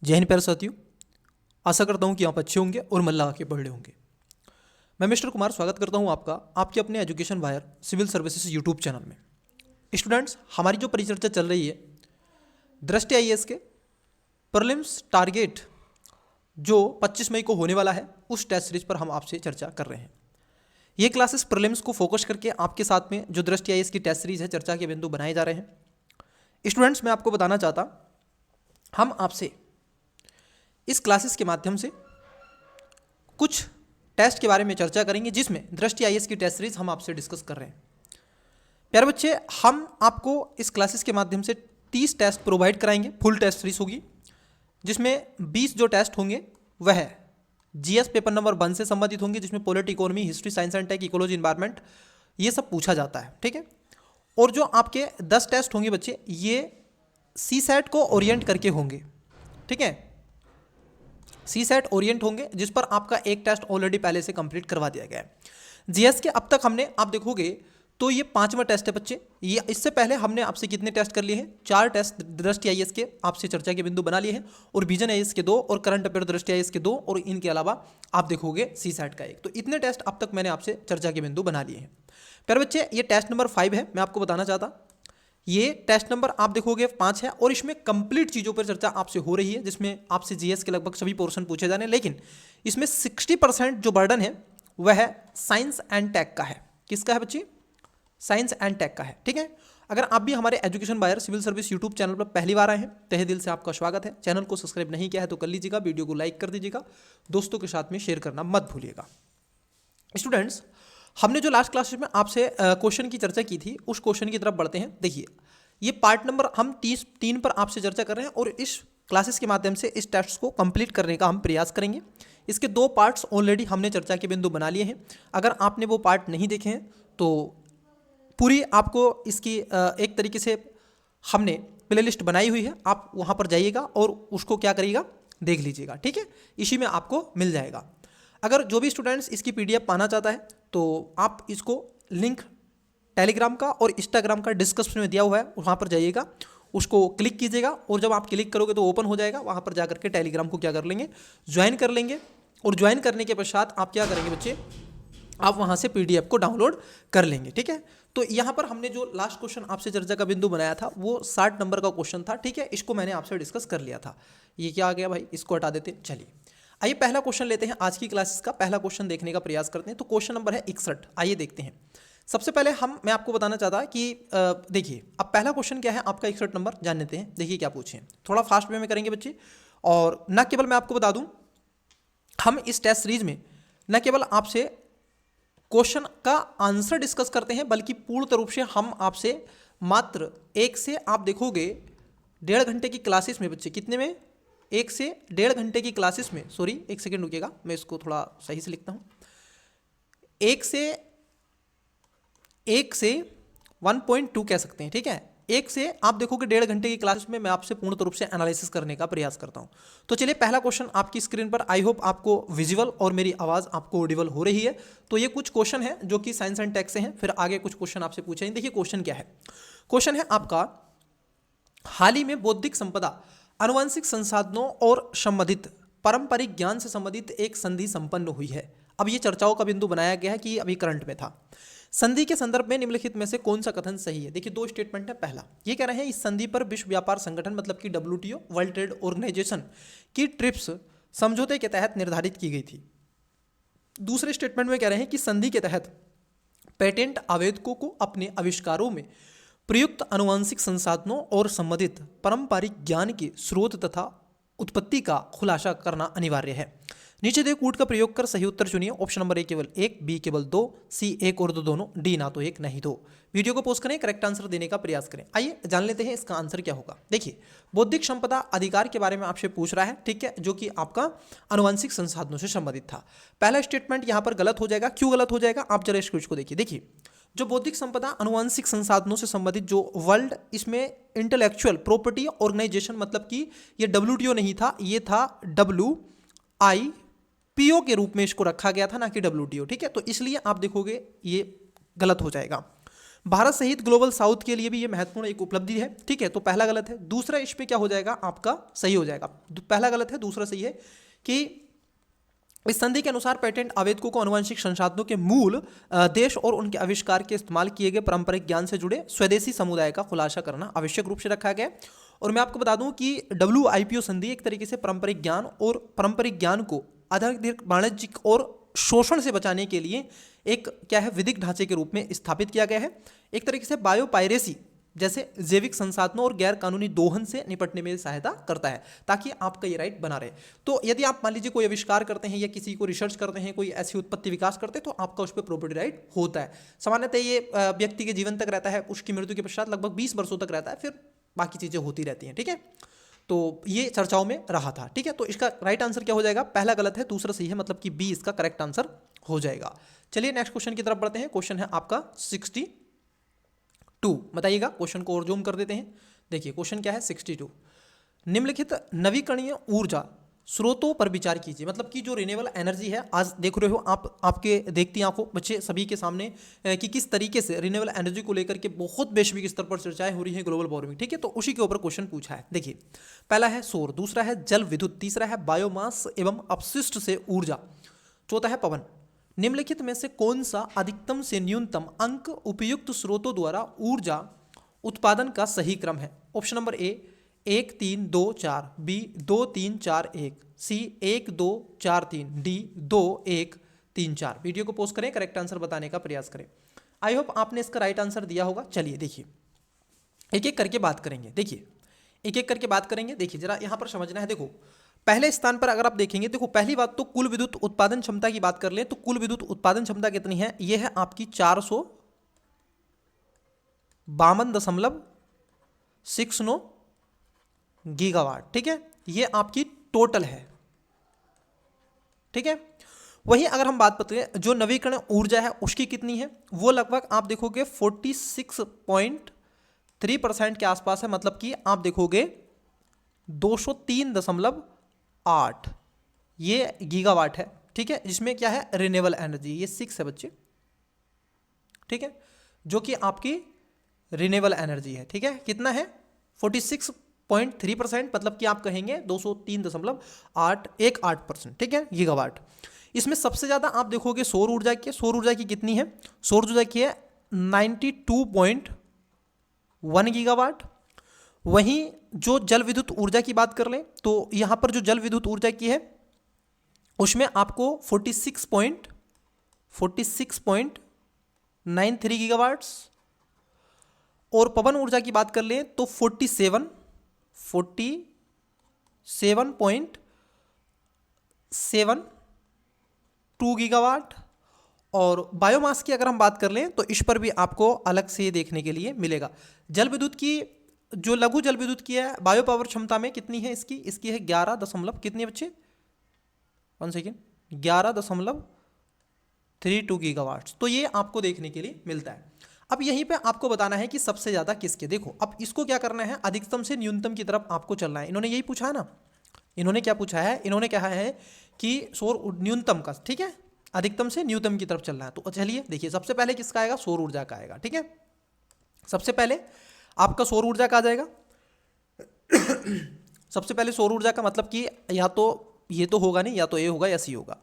जय हिंद प्यारे साथियों, आशा करता हूँ कि आप अच्छे होंगे और मन लगा के पढ़ रहे होंगे। मैं मिस्टर कुमार स्वागत करता हूँ आपका आपके अपने Education Wire civil services YouTube channel में। स्टूडेंट्स, हमारी जो परिचर्चा चल रही है दृष्टि आईएएस के प्रीलिम्स टारगेट जो 25 मई को होने वाला है, उस टेस्ट सीरीज पर हम आपसे चर्चा कर रहे हैं। ये क्लासेस प्रीलिम्स को फोकस करके आपके साथ में जो दृष्टि आईएएस की टेस्ट सीरीज है, चर्चा के बिंदु बनाए जा रहे हैं। स्टूडेंट्स, मैं आपको बताना चाहता, हम आपसे इस क्लासेस के माध्यम से कुछ टेस्ट के बारे में चर्चा करेंगे, जिसमें दृष्टि आईएएस की टेस्ट सीरीज हम आपसे डिस्कस कर रहे हैं। प्यारे बच्चे, हम आपको इस क्लासेस के माध्यम से 30 टेस्ट प्रोवाइड कराएंगे। फुल टेस्ट सीरीज होगी, जिसमें 20 जो टेस्ट होंगे वह जीएस पेपर नंबर 1 से संबंधित होंगे, जिसमें polity, economy, history, science and tech, ecology, environment, ये सब पूछा जाता है। ठीक है। और जो आपके 10 टेस्ट होंगे बच्चे, ये सीसेट को ओरिएंट करके होंगे। ठीक है, सीसेट ओरिएंट होंगे, जिस पर आपका एक टेस्ट ऑलरेडी पहले से कंप्लीट करवा दिया गया है। जीएस के अब तक हमने, आप देखोगे तो ये 5वां टेस्ट है बच्चे। ये इससे पहले हमने आपसे कितने टेस्ट कर लिए हैं? 4 टेस्ट दृष्टि आईएएस के आपसे चर्चा के बिंदु बना लिए हैं, और विजन आईएएस के 2, और करंट अफेयर दृष्टि आईएएस के 2, और इनके अलावा आप देखोगे सीसेट का 1। तो इतने टेस्ट अब तक मैंने आपसे चर्चा के बिंदु बना लिए हैं। प्यारे बच्चे, ये टेस्ट नंबर 5 है। मैं आपको बताना चाहता, ये टेस्ट नंबर आप देखोगे 5 है, और इसमें कंप्लीट चीज़ों पर चर्चा आपसे हो रही है, जिसमें आपसे जीएस के लगभग सभी पोर्शन पूछे जाने, लेकिन इसमें 60% जो बर्डन है वह साइंस एंड टेक का है। किसका है बच्ची? साइंस एंड टेक का है। ठीक है। अगर आप भी हमारे Education Wire civil service YouTube channel पर पहली बार आए हैं, तहे दिल से आपका स्वागत है। चैनल को सब्सक्राइब नहीं किया है तो कर लीजिएगा, वीडियो को लाइक कर दीजिएगा, दोस्तों के साथ में शेयर करना मत भूलिएगा। स्टूडेंट्स, हमने जो लास्ट क्लास में आपसे क्वेश्चन की चर्चा की थी, उस क्वेश्चन की तरफ बढ़ते हैं। देखिए, ये पार्ट नंबर हम 3 पर आपसे चर्चा कर रहे हैं, और इस क्लासेस के माध्यम से इस टेस्ट को कंप्लीट करने का हम प्रयास करेंगे। इसके 2 पार्ट्स ऑलरेडी हमने चर्चा के बिंदु बना लिए हैं। अगर आपने वो पार्ट नहीं देखे हैं तो पूरी आपको इसकी एक तरीके से हमने प्लेलिस्ट बनाई हुई है, आप वहाँ पर जाइएगा और उसको क्या करिएगा, देख लीजिएगा। ठीक है, इसी में आपको मिल जाएगा। अगर जो भी स्टूडेंट्स इसकी पीडीएफ पाना चाहता है तो आप इसको लिंक टेलीग्राम का और इंस्टाग्राम का डिस्क्रिप्शन में दिया हुआ है, वहाँ पर जाइएगा, उसको क्लिक कीजिएगा, और जब आप क्लिक करोगे तो ओपन हो जाएगा। वहाँ पर जाकर के टेलीग्राम को क्या कर लेंगे, ज्वाइन कर लेंगे, और ज्वाइन करने के पश्चात आप क्या करेंगे बच्चे, आप वहाँ से पीडीएफ को डाउनलोड कर लेंगे। ठीक है। तो यहाँ पर हमने जो लास्ट क्वेश्चन आपसे चर्चा का बिंदु बनाया था, वो 60 नंबर का क्वेश्चन था। ठीक है, इसको मैंने आपसे डिस्कस कर लिया था। ये क्या आ गया भाई, इसको हटा देते हैं। चलिए, आइए पहला क्वेश्चन लेते हैं। आज की क्लासेस का पहला क्वेश्चन देखने का प्रयास करते हैं। तो क्वेश्चन नंबर है 61। आइए देखते हैं। सबसे पहले मैं आपको बताना चाहता कि देखिए, अब पहला क्वेश्चन क्या है आपका 61 नंबर, जान लेते हैं। देखिए क्या पूछे, थोड़ा फास्ट वे में करेंगे बच्चे। और न केवल मैं आपको बता दूं, हम इस टेस्ट सीरीज में न केवल आपसे क्वेश्चन का आंसर डिस्कस करते हैं, बल्कि पूर्ण रूप से हम आपसे मात्र 1 से, आप देखोगे 1.5 घंटे की क्लासेस में बच्चे, कितने में, 1 से 1.5 घंटे की क्लासेस में, सॉरी 1 सेकेंड रुकिएगा, मैं इसको थोड़ा सही से लिखता हूँ। 1 से 1.2 कह सकते हैं। ठीक है, 1 से आप देखोगे 1.5 घंटे की क्लास में मैं आपसे पूर्ण रूप से एनालिसिस करने का प्रयास करता हूं। तो चलिए, पहला क्वेश्चन आपकी स्क्रीन पर, आई होप आपको विजुअल और मेरी आवाज़ आपको ऑडिबल हो रही है। तो ये कुछ क्वेश्चन है जो कि साइंस एंड टेक से हैं, फिर आगे कुछ क्वेश्चन आपसे पूछे। देखिए क्वेश्चन क्या है। क्वेश्चन है आपका, हाल ही में बौद्धिक संपदा, आनुवंशिक संसाधनों और संबंधित पारंपरिक ज्ञान से संबंधित एक संधि संपन्न हुई है। अब ये चर्चाओं का बिंदु बनाया गया है कि अभी करंट में था। संधि के संदर्भ में निम्नलिखित में से कौन सा कथन सही है? देखिए 2 स्टेटमेंट है। पहला, ये कह रहे हैं इस संधि पर विश्व व्यापार संगठन मतलब कि WTO, वर्ल्ड ट्रेड ऑर्गेनाइजेशन की ट्रिप्स समझौते के तहत निर्धारित की गई थी। दूसरे स्टेटमेंट में कह रहे हैं कि संधि के तहत पेटेंट आवेदकों को अपने आविष्कारों में प्रयुक्त आनुवंशिक संसाधनों और संबंधित पारंपरिक ज्ञान के स्रोत तथा उत्पत्ति का खुलासा करना अनिवार्य है। नीचे दिए कूट का प्रयोग कर सही उत्तर चुनिए। ऑप्शन नंबर ए केवल 1, बी केवल 2, सी 1 और 2 दोनों, डी ना तो 1 नहीं 2। वीडियो को पोस्ट करें, करेक्ट आंसर देने का प्रयास करें। आइए जान लेते हैं इसका आंसर क्या होगा। देखिए, बौद्धिक संपदा अधिकार के बारे में आपसे पूछ रहा है। ठीक है, जो कि आपका आनुवंशिक संसाधनों से संबंधित था। पहला स्टेटमेंट यहाँ पर गलत हो जाएगा। क्यों गलत हो जाएगा, आप जरा इस क्विज को देखिए। देखिए, जो बौद्धिक संपदा आनुवंशिक संसाधनों से संबंधित जो वर्ल्ड, इसमें इंटेलेक्चुअल प्रॉपर्टी ऑर्गेनाइजेशन, मतलब कि ये WTO नहीं था, ये था WIPO के रूप में इसको रखा गया था, ना कि WTO। ठीक है, तो इसलिए आप देखोगे ये गलत हो जाएगा। भारत सहित ग्लोबल साउथ के लिए भी ये महत्वपूर्ण एक उपलब्धि है, ठीक है। तो पहला गलत है। दूसरा इस पे क्या हो जाएगा, आपका सही हो जाएगा। पहला गलत है, दूसरा सही है कि इस संधि के अनुसार पेटेंट आवेदकों को आनुवंशिक संसाधनों के मूल देश और उनके आविष्कार के इस्तेमाल किए गए पारंपरिक ज्ञान से जुड़े स्वदेशी समुदाय का खुलासा करना आवश्यक रूप से रखा गया। और मैं आपको बता दूं कि WIPO संधि एक तरीके से पारंपरिक ज्ञान और पारंपरिक ज्ञान को अधिक वाणिज्यिक और शोषण से बचाने के लिए एक क्या है, विधिक ढांचे के रूप में स्थापित किया गया है। एक तरीके से बायोपायरेसी जैसे जैविक संसाधनों और गैर कानूनी दोहन से निपटने में सहायता करता है, ताकि आपका ये राइट बना रहे। तो यदि आप मान लीजिए कोई आविष्कार करते हैं या किसी को रिसर्च करते हैं, कोई ऐसी उत्पत्ति विकास करते हैं, तो आपका उस पर प्रॉपर्टी राइट होता है। सामान्यतः ये व्यक्ति के जीवन तक रहता है, उसकी मृत्यु के पश्चात लगभग 20 वर्षों तक रहता है, फिर बाकी चीज़ें होती रहती हैं, ठीक है। तो ये चर्चाओं में रहा था, ठीक है। तो इसका राइट आंसर क्या हो जाएगा, पहला गलत है, दूसरा सही है, मतलब कि बी इसका करेक्ट आंसर हो जाएगा। चलिए नेक्स्ट क्वेश्चन की तरफ बढ़ते हैं। क्वेश्चन है आपका 62। बताइएगा, क्वेश्चन को और जूम कर देते हैं। देखिए क्वेश्चन क्या है 62। निम्नलिखित नवीकरणीय ऊर्जा स्रोतों पर विचार कीजिए। मतलब कि जो रिन्यूएबल एनर्जी है, आज देख रहे हो आप, आपके देखती आंखों बच्चे सभी के सामने कि किस तरीके से रिन्यूएबल एनर्जी को लेकर के बहुत वैश्विक स्तर पर चर्चाएं हो रही है, ग्लोबल वार्मिंग, ठीक है। तो उसी के ऊपर क्वेश्चन पूछा है। देखिए पहला है सौर, दूसरा है जल विद्युत, तीसरा है बायोमास एवं अपशिष्ट से ऊर्जा, चौथा है पवन। निम्नलिखित में से कौन सा अधिकतम से न्यूनतम अंक उपयुक्त स्रोतों द्वारा ऊर्जा उत्पादन का सही क्रम है? Option number A 1 3 2 4, B 2 3 4 1, C 1 2 4 3, D 2 1 3 4। Video को पॉज करें, करेक्ट आंसर बताने का प्रयास करें। आई होप आपने इसका राइट आंसर दिया होगा। चलिए देखिए एक एक करके बात करेंगे। देखिए एक एक करके बात करेंगे। देखिए जरा यहाँ पर समझना है। देखो पहले स्थान पर अगर आप देखेंगे, देखो पहली बात तो कुल विद्युत उत्पादन क्षमता की बात कर लें तो कुल विद्युत उत्पादन क्षमता कितनी है, यह है आपकी 452.69 गीगावाट, ठीक है। ये आपकी टोटल है, ठीक है। वहीं अगर हम बात करते हैं जो नवीकरण ऊर्जा है उसकी कितनी है, वो लगभग आप देखोगे 46.3% के आसपास है। मतलब कि आप देखोगे 203.8 ये गीगावाट है, ठीक है। जिसमें क्या है, रिन्यूएबल एनर्जी, ये 6 है बच्चे, ठीक है, जो कि आपकी रिन्यूएबल एनर्जी है, ठीक है। कितना है 46.3%, मतलब कि आप कहेंगे 203.818%, ठीक है, गीगावाट। इसमें सबसे ज़्यादा आप देखोगे सौर ऊर्जा की। सौर ऊर्जा की कितनी है, सौर ऊर्जा की है 92.1 गीगावाट। वहीं जो जल विद्युत ऊर्जा की बात कर लें तो यहां पर जो जल विद्युत ऊर्जा की है उसमें आपको 46.93 गीगावाट्स। और पवन ऊर्जा की बात कर लें तो 47.72 गीगावाट। और बायोमास की अगर हम बात कर लें तो इस पर भी आपको अलग से देखने के लिए मिलेगा। जल विद्युत की, जो लघु जल विद्युत की है, बायो पावर क्षमता में कितनी है इसकी है 11 दशमलव कितने बच्चे, 1 सेकेंड, 11.32 गीगावाट्स। तो ये आपको देखने के लिए मिलता है। अब यहीं पे आपको बताना है कि सबसे ज़्यादा किसके। देखो अब इसको क्या करना है, अधिकतम से न्यूनतम की तरफ आपको चलना है। इन्होंने यही पूछा है ना, इन्होंने क्या पूछा है, इन्होंने कहा है कि सौर न्यूनतम का, ठीक है, अधिकतम से न्यूनतम की तरफ चलना है। तो चलिए देखिए सबसे पहले किसका आएगा, सौर ऊर्जा का आएगा, ठीक है। सबसे पहले आपका सौर ऊर्जा का आ जाएगा। सबसे पहले सौर ऊर्जा का मतलब कि या तो ये तो होगा नहीं, या तो ए होगा या सी होगा।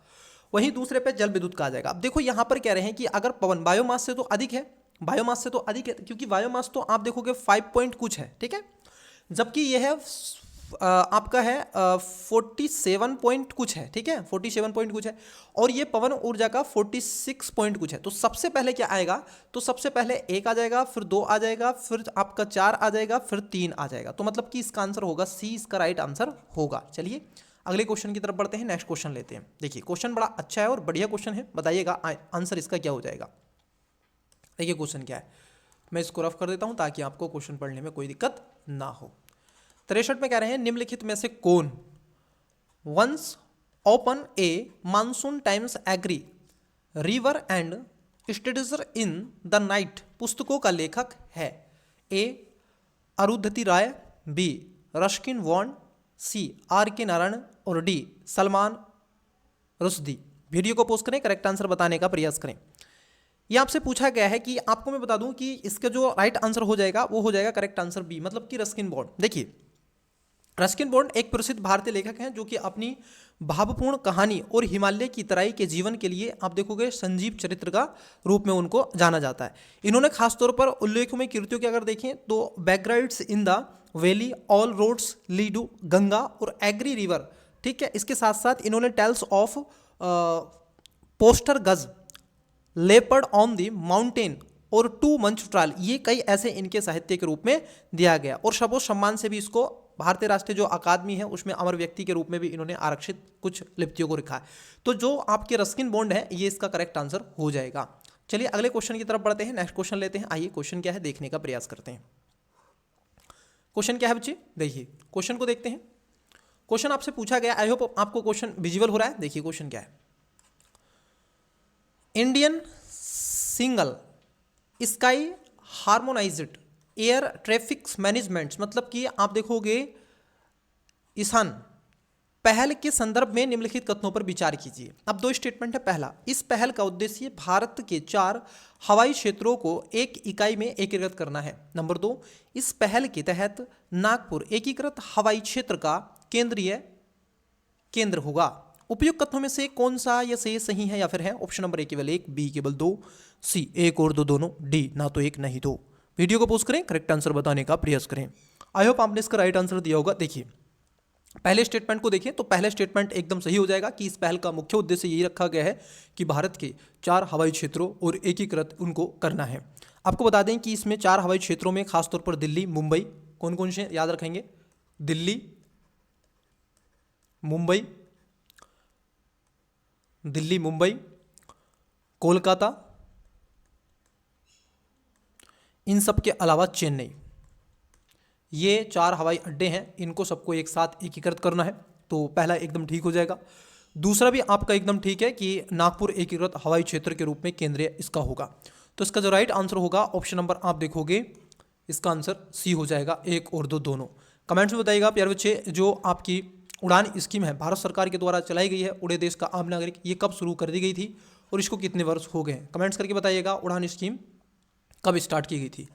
वहीं दूसरे पे जल विद्युत का आ जाएगा। अब देखो यहाँ पर कह रहे हैं कि अगर पवन बायोमास से तो अधिक है, बायोमास से तो अधिक है, क्योंकि बायोमास तो आप देखोगे 5 पॉइंट कुछ है, ठीक है, जबकि यह है आपका है 47 पॉइंट कुछ है, ठीक है, 47 पॉइंट कुछ है। और ये पवन ऊर्जा का 46 पॉइंट कुछ है। तो सबसे पहले क्या आएगा, तो सबसे पहले 1 आ जाएगा, फिर 2 आ जाएगा, फिर आपका 4 आ जाएगा, फिर 3 आ जाएगा। तो मतलब कि इसका आंसर होगा सी, इसका राइट आंसर होगा। चलिए अगले क्वेश्चन की तरफ बढ़ते हैं, नेक्स्ट क्वेश्चन लेते हैं। देखिए क्वेश्चन बड़ा अच्छा है और बढ़िया क्वेश्चन है, बताइएगा आंसर इसका क्या हो जाएगा। देखिए क्वेश्चन क्या है, मैं इसको रफ कर देता हूं ताकि आपको क्वेश्चन पढ़ने में कोई दिक्कत ना हो। 63 में कह रहे हैं निम्नलिखित में से कौन once upon a monsoon times angry river and strangers in the night पुस्तकों का लेखक है? A Arundhati Roy, B Ruskin Bond, C R K Narayan और डी सलमान रुश्दी। वीडियो को पोस्ट करें, करेक्ट आंसर बताने का प्रयास करें। ये आपसे पूछा गया है कि आपको मैं बता दूं कि इसका जो राइट आंसर हो जाएगा वो हो जाएगा करेक्ट आंसर बी, मतलब कि रस्किन बॉन्ड। देखिए रस्किन बॉन्ड एक प्रसिद्ध भारतीय लेखक हैं जो कि अपनी भावपूर्ण कहानी और हिमालय की तराई के जीवन के लिए आप देखोगे संजीव चरित्र का रूप में उनको जाना जाता है। इन्होंने खासतौर पर उल्लेखनीय कृतियों की अगर देखें तो backgrounds in the valley, all roads lead to Ganga और एग्री रिवर, ठीक है। इसके साथ साथ इन्होंने tales of Fosterganj, leopard on the mountain और टू मंच ट्रायल, ये कई ऐसे इनके साहित्य के रूप में दिया गया। और सर्वोच्च सम्मान से भी इसको भारतीय राष्ट्रीय जो अकादमी है उसमें अमर व्यक्ति के रूप में भी इन्होंने आरक्षित कुछ लिपियों को रखा है। तो जो आपके रस्किन बॉन्ड है ये इसका करेक्ट आंसर हो जाएगा। चलिए अगले क्वेश्चन की तरफ बढ़ते हैं, नेक्स्ट क्वेश्चन लेते हैं। आइए क्वेश्चन क्या है देखने का प्रयास करते हैं। क्वेश्चन क्या है बच्चे, देखिए क्वेश्चन को देखते हैं। क्वेश्चन आपसे पूछा गया, आई होप आपको क्वेश्चन विजुअल हो रहा है। देखिए क्वेश्चन क्या है, Indian single sky harmonised air traffic management, मतलब कि आप देखोगे ईशान पहल के संदर्भ में निम्नलिखित कथनों पर विचार कीजिए। अब दो स्टेटमेंट है। पहला, इस पहल का उद्देश्य भारत के 4 हवाई क्षेत्रों को एक इकाई में एकीकृत करना है। नंबर 2, इस पहल के तहत नागपुर एकीकृत हवाई क्षेत्र का केंद्रीय केंद्र होगा। उपयुक्त कथनों में से कौन सा या से सही है या फिर है? ऑप्शन नंबर ए केवल 1, बी केवल 2, सी 1 और 2 दोनों, डी ना तो 1 नहीं 2। वीडियो को पोस्ट करें, करेक्ट आंसर बताने का प्रयास करें। आई होप आपने इसका राइट आंसर दिया होगा। देखिए पहले स्टेटमेंट को देखिए तो पहले स्टेटमेंट एकदम सही हो जाएगा कि इस पहल का मुख्य उद्देश्य यही रखा गया है कि भारत के 4 हवाई क्षेत्रों और एकीकृत उनको करना है। आपको बता दें कि इसमें 4 हवाई क्षेत्रों में खासतौर पर दिल्ली, मुंबई, कौन कौन से याद रखेंगे? दिल्ली, मुंबई, कोलकाता, इन सब के अलावा चेन्नई, ये 4 हवाई अड्डे हैं। इनको सबको एक साथ एकीकृत करना है। तो पहला एकदम ठीक हो जाएगा। दूसरा भी आपका एकदम ठीक है कि नागपुर एकीकृत हवाई क्षेत्र के रूप में केंद्रीय इसका होगा। तो इसका जो राइट आंसर होगा ऑप्शन नंबर आप देखोगे इसका आंसर सी हो जाएगा, 1 और 2 दोनों। कमेंट्स में बताइएगा प्यारे बच्चे, जो आपकी उड़ान स्कीम है भारत सरकार के द्वारा चलाई गई है, उड़े देश का आम नागरिक, ये कब शुरू कर दी गई थी और इसको कितने वर्ष हो गए? कमेंट्स करके बताइएगा उड़ान स्कीम कब स्टार्ट की गई थी।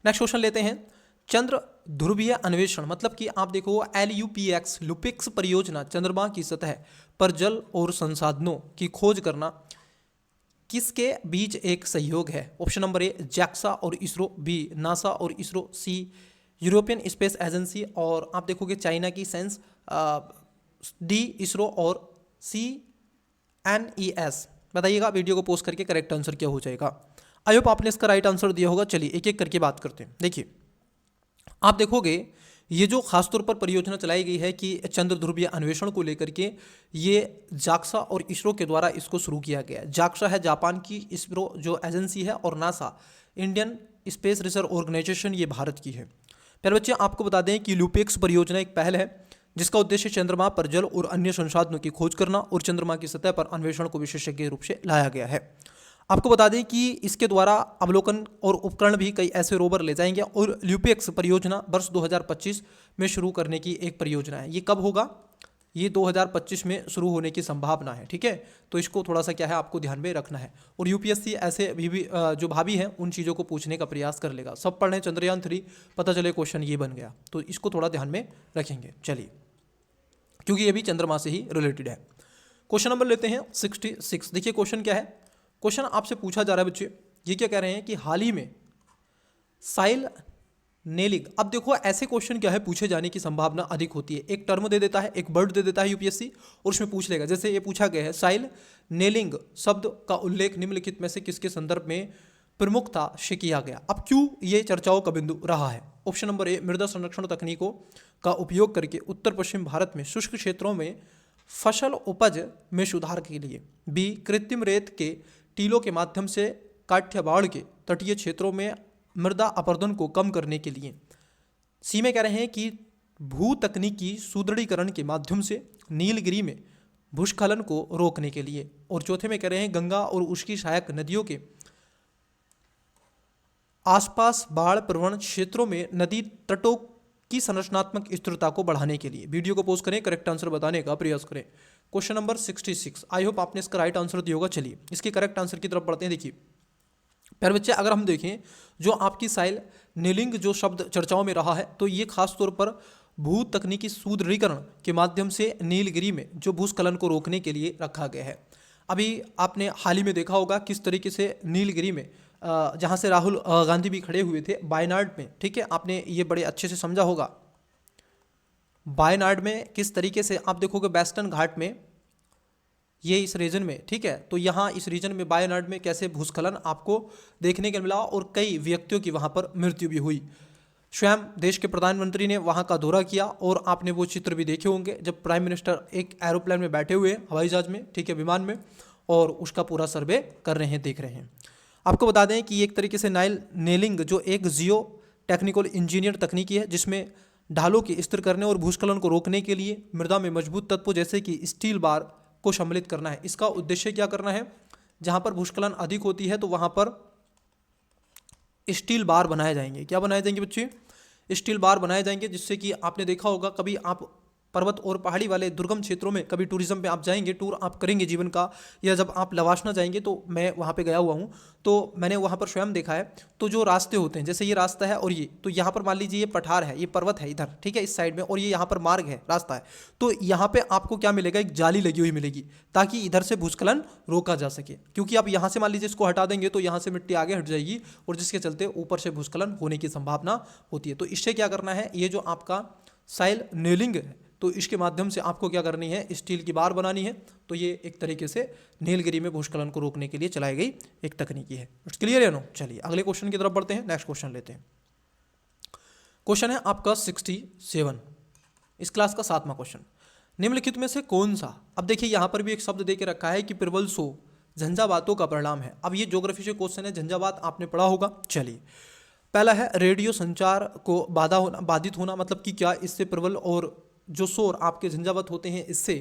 नेक्स्ट क्वेश्चन लेते हैं। चंद्र ध्रुवीय अन्वेषण, मतलब कि आप देखो LUPX लुपिक्स परियोजना चंद्रमा की सतह पर जल और संसाधनों की खोज करना किसके बीच एक सहयोग है? ऑप्शन नंबर ए जैक्सा और इसरो, बी नासा और इसरो, सी यूरोपियन स्पेस एजेंसी और आप देखोगे चाइना की साइंस, डी इसरो और CNES। बताइएगा वीडियो को पोस्ट करके करेक्ट आंसर क्या हो जाएगा। आई होप आपने इसका राइट आंसर दिया होगा। चलिए एक एक करके बात करते हैं। देखिए आप देखोगे ये जो खासतौर पर परियोजना चलाई गई है कि चंद्र ध्रुवीय अन्वेषण को लेकर के, ये जाक्सा और इसरो के द्वारा इसको शुरू किया गया है। जाक्सा है जापान की, इसरो जो एजेंसी है, और NASA Indian space research organisation ये भारत की है। प्यारे बच्चे आपको बता दें कि लुपिक्स परियोजना एक पहल है जिसका उद्देश्य चंद्रमा पर जल और अन्य संसाधनों की खोज करना और चंद्रमा की सतह पर अन्वेषण को विशेषज्ञ रूप से लाया गया है। आपको बता दें कि इसके द्वारा अवलोकन और उपकरण भी कई ऐसे रोवर ले जाएंगे और ल्यूपेक्स परियोजना वर्ष 2025 में शुरू करने की एक परियोजना है। ये कब होगा? ये 2025 में शुरू होने की संभावना है, ठीक है। तो इसको थोड़ा सा क्या है आपको ध्यान में रखना है। और यूपीएससी ऐसे भी जो भाभी हैं उन चीज़ों को पूछने का प्रयास कर लेगा। सब पढ़ रहे हैं चंद्रयान 3, पता चले क्वेश्चन ये बन गया, तो इसको थोड़ा ध्यान में रखेंगे। चलिए, क्योंकि ये भी चंद्रमा से ही रिलेटेड है। क्वेश्चन नंबर लेते हैं 66। देखिए क्वेश्चन क्या है। क्वेश्चन आपसे पूछा जा रहा है बच्चे, ये क्या कह रहे हैं कि हाल ही में साइल नेलिंग। अब देखो ऐसे क्वेश्चन क्या है पूछे जाने की संभावना अधिक होती है। एक टर्म दे देता है, एक वर्ड दे देता है यूपीएससी, और उसमें पूछ लेगा। जैसे ये पूछा गया है साइल नेलिंग शब्द का उल्लेख निम्नलिखित में से किसके संदर्भ में प्रमुखता से किया गया। अब क्यों ये चर्चाओं का बिंदु रहा है? ऑप्शन नंबर ए मृदा संरक्षण तकनीकों का उपयोग करके उत्तर पश्चिम भारत में शुष्क क्षेत्रों में फसल उपज में सुधार के लिए, बी कृत्रिम रेत के टीलों के माध्यम से काठियावाड़ के तटीय क्षेत्रों में मृदा अपरदन को कम करने के लिए, सी में कह रहे हैं कि भू तकनीकी सुदृढ़ीकरण के माध्यम से नीलगिरी में भूस्खलन को रोकने के लिए, और चौथे में कह रहे हैं गंगा और उसकी सहायक नदियों के आसपास बाढ़ प्रवण क्षेत्रों में नदी तटों की संरचनात्मक स्थिरता को बढ़ाने के लिए। वीडियो को पोस्ट करें, करेक्ट आंसर बताने का प्रयास करें। क्वेश्चन नंबर 66, आई होप आपने इसका राइट आंसर दिया होगा। चलिए इसके करेक्ट आंसर की तरफ बढ़ते हैं। देखिए प्यारे बच्चे, अगर हम देखें जो आपकी साइल नेलिंग जो शब्द चर्चाओं में रहा है, तो ये खास तौर पर भू तकनीकी सुदृढ़ीकरण के माध्यम से नीलगिरी में जो भूस्खलन को रोकने के लिए रखा गया है। अभी आपने हाल ही में देखा होगा किस तरीके से नीलगिरी में जहाँ से राहुल गांधी भी खड़े हुए थे वायनाड में, ठीक है, आपने ये बड़े अच्छे से समझा होगा। वायनाड में किस तरीके से आप देखोगे वेस्टर्न घाट में, ये इस रीजन में, ठीक है, तो यहाँ इस रीजन में वायनाड में कैसे भूस्खलन आपको देखने को मिला और कई व्यक्तियों की वहाँ पर मृत्यु भी हुई। स्वयं देश के प्रधानमंत्री ने वहाँ का दौरा किया और आपने वो चित्र भी देखे होंगे जब प्राइम मिनिस्टर एक एरोप्लेन में बैठे हुए हैं, हवाई जहाज में, ठीक है, विमान में, और उसका पूरा सर्वे कर रहे हैं, देख रहे हैं। आपको बता दें कि एक तरीके से नाइल नेलिंग जो एक जियो टेक्निकल इंजीनियर तकनीकी है, जिसमें ढालों के स्थिर करने और भूस्खलन को रोकने के लिए मृदा में मजबूत तत्व जैसे कि स्टील बार को सम्मिलित करना है। इसका उद्देश्य क्या करना है, जहाँ पर भूस्खलन अधिक होती है तो वहाँ पर स्टील बार बनाए जाएंगे। क्या बनाए जाएंगे बच्चे? स्टील बार बनाए जाएंगे, जिससे कि आपने देखा होगा कभी आप पर्वत और पहाड़ी वाले दुर्गम क्षेत्रों में कभी टूरिज्म पे आप जाएंगे, टूर आप करेंगे जीवन का, या जब आप लवाशना जाएंगे, तो मैं वहाँ पे गया हुआ हूँ, तो मैंने वहाँ पर स्वयं देखा है। तो जो रास्ते होते हैं, जैसे ये रास्ता है और ये, तो यहाँ पर मान लीजिए ये पठार है, ये पर्वत है इधर, ठीक है, इस साइड में, और ये यहाँ पर मार्ग है, रास्ता है, तो यहाँ पे आपको क्या मिलेगा, एक जाली लगी हुई मिलेगी, ताकि इधर से भूस्खलन रोका जा सके। क्योंकि आप यहाँ से मान लीजिए इसको हटा देंगे तो यहाँ से मिट्टी आगे हट जाएगी, और जिसके चलते ऊपर से भूस्खलन होने की संभावना होती है। तो इससे क्या करना है, ये जो आपका साइल नेलिंग है, तो इसके माध्यम से आपको क्या करनी है, स्टील की बार बनानी है। तो ये एक तरीके से नीलगिरी में भूस्खलन को रोकने के लिए चलाई गई एक तकनीकी है। इट्स क्लियर है नो? चलिए अगले क्वेश्चन की तरफ बढ़ते हैं, नेक्स्ट क्वेश्चन लेते हैं। क्वेश्चन है आपका 67, इस क्लास का 7वां क्वेश्चन। निम्नलिखित में से कौन सा, अब देखिए यहाँ पर भी एक शब्द दे के रखा है कि प्रबल सो झंझावातों का परिणाम है। अब ये ज्योग्राफी से क्वेश्चन है, झंझावात आपने पढ़ा होगा। चलिए, पहला है रेडियो संचार को बाधित होना, मतलब कि क्या इससे प्रबल और जो शोर आपके झंझावात होते हैं इससे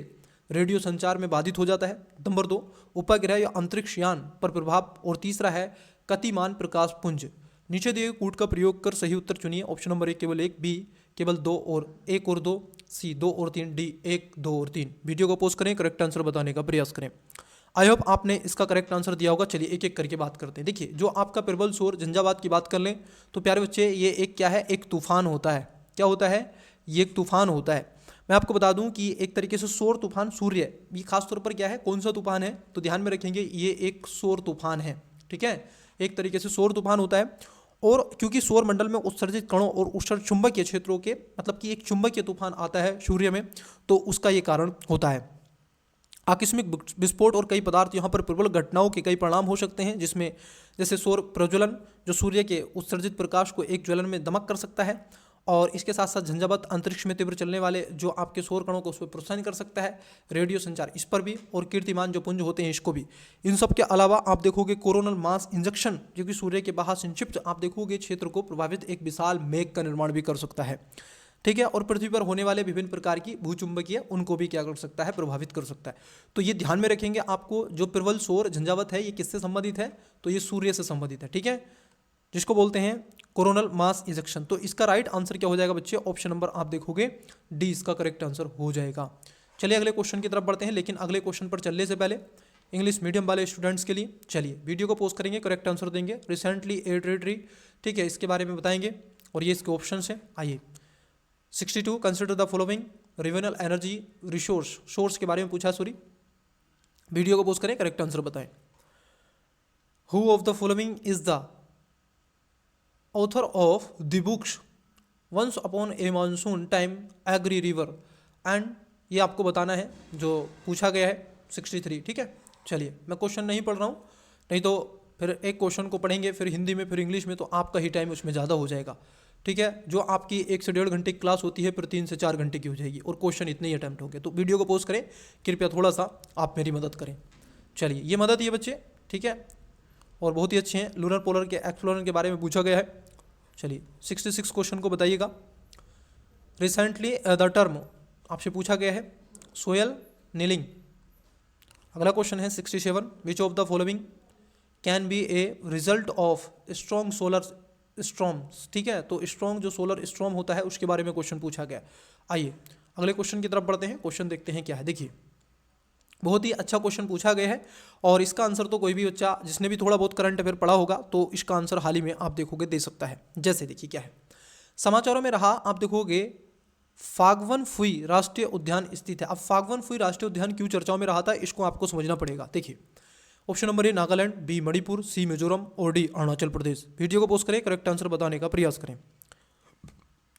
रेडियो संचार में बाधित हो जाता है। नंबर 2, उपग्रह या अंतरिक्ष यान पर प्रभाव। और तीसरा है गतिमान प्रकाश पुंज। नीचे दिए कूट का प्रयोग कर सही उत्तर चुनिए। ऑप्शन नंबर 1 केवल 1, बी केवल 2 और 1 और 2, सी 2 और 3, डी 1, 2 और 3। वीडियो को पॉज करें, करेक्ट आंसर बताने का प्रयास करें। आई होप आपने इसका करेक्ट आंसर दिया होगा। चलिए एक एक करके बात करते हैं। देखिए, जो आपका प्रबल शोर झंझावात की बात कर लें तो प्यारे बच्चे, ये एक क्या है, एक तूफान होता है। क्या होता है? ये एक तूफान होता है। मैं आपको बता दूं कि एक तरीके से सौर तूफान सूर्य, ये खास तौर पर क्या है, कौन सा तूफान है, तो ध्यान में रखेंगे ये एक सौर तूफान है, ठीक है, एक तरीके से सौर तूफान होता है। और क्योंकि सौर मंडल में उत्सर्जित कणों और उत्सर्ज चुंबकीय क्षेत्रों के, मतलब कि एक चुंबकीय तूफान आता है सूर्य में, तो उसका ये कारण होता है। आकस्मिक विस्फोट और कई पदार्थ यहाँ पर प्रबल घटनाओं के कई परिणाम हो सकते हैं, जिसमें जैसे सौर प्रज्वलन, जो सूर्य के उत्सर्जित प्रकाश को एक ज्वलन में दमक कर सकता है, और इसके साथ साथ झंझावात अंतरिक्ष में तीव्र चलने वाले जो आपके सौर कणों को उस पर प्रोत्साहन कर सकता है, रेडियो संचार इस पर भी, और कीर्तिमान जो पुंज होते हैं इसको भी। इन सब के अलावा आप देखोगे कोरोनल मास इंजेक्शन, जो कि सूर्य के बाहर संक्षिप्त आप देखोगे क्षेत्र को प्रभावित एक विशाल मेघ का निर्माण भी कर सकता है, ठीक है, और पृथ्वी पर होने वाले विभिन्न प्रकार की भूचुंबकीय उनको भी क्या कर सकता है, प्रभावित कर सकता है। तो ये ध्यान में रखेंगे आपको, जो प्रबल सौर झंझावात है ये किससे संबंधित है, तो ये सूर्य से संबंधित है, ठीक है, जिसको बोलते हैं कोरोनल मास इजेक्शन। तो इसका राइट आंसर क्या हो जाएगा बच्चे? ऑप्शन नंबर आप देखोगे डी इसका करेक्ट आंसर हो जाएगा। चलिए अगले क्वेश्चन की तरफ बढ़ते हैं, लेकिन अगले क्वेश्चन पर चलने से पहले इंग्लिश मीडियम वाले स्टूडेंट्स के लिए चलिए वीडियो को पोस्ट करेंगे, करेक्ट आंसर देंगे। रिसेंटली एयर टेरिटरी, ठीक है, इसके बारे में बताएंगे और ये इसके ऑप्शन है। आइए 62, consider the following renewable energy resource, source के बारे में पूछा, सॉरी। वीडियो को पोस्ट करें, करेक्ट आंसर बताएं। Who of the following is the author of the books once upon a monsoon time angry river and, ये आपको बताना है जो पूछा गया है 63, ठीक है। चलिए मैं क्वेश्चन नहीं पढ़ रहा हूँ, नहीं तो फिर एक क्वेश्चन को पढ़ेंगे फिर हिंदी में फिर इंग्लिश में, तो आपका ही टाइम उसमें ज़्यादा हो जाएगा, ठीक है। जो आपकी 1 से 1.5 घंटे की क्लास होती है फिर 3 से 4 घंटे की हो जाएगी, और क्वेश्चन इतने ही अटैम्प्ट होंगे। तो वीडियो को पोस्ट करें, कृपया थोड़ा सा आप मेरी मदद करें। चलिए ये मदद ये बच्चे, ठीक है, और बहुत ही अच्छे हैं। लूनर पोलर के एक्सप्लोरर के बारे में पूछा गया है। चलिए 66 क्वेश्चन को बताइएगा। रिसेंटली द टर्म आपसे पूछा गया है सोयल नीलिंग। अगला क्वेश्चन है 67, विच of the following can be a result of strong solar storms, ठीक है। तो स्ट्रॉन्ग जो सोलर स्ट्रॉम होता है उसके बारे में क्वेश्चन पूछा गया। आइए अगले क्वेश्चन की तरफ बढ़ते हैं, क्वेश्चन देखते हैं क्या है। देखिए बहुत ही अच्छा क्वेश्चन पूछा गया है और इसका आंसर तो कोई भी बच्चा जिसने भी थोड़ा बहुत करंट अफेयर पढ़ा होगा तो इसका आंसर हाल ही में आप देखोगे दे सकता है। जैसे देखिए क्या है, समाचारों में रहा आप देखोगे फागवन फुई राष्ट्रीय उद्यान स्थित है। अब फागवन फुई राष्ट्रीय उद्यान क्यों चर्चाओं में रहा था इसको आपको समझना पड़ेगा। देखिए option number A Nagaland, B Manipur, C Mizoram और डी अरुणाचल प्रदेश। वीडियो को पोस्ट करें, करेक्ट आंसर बताने का प्रयास करें।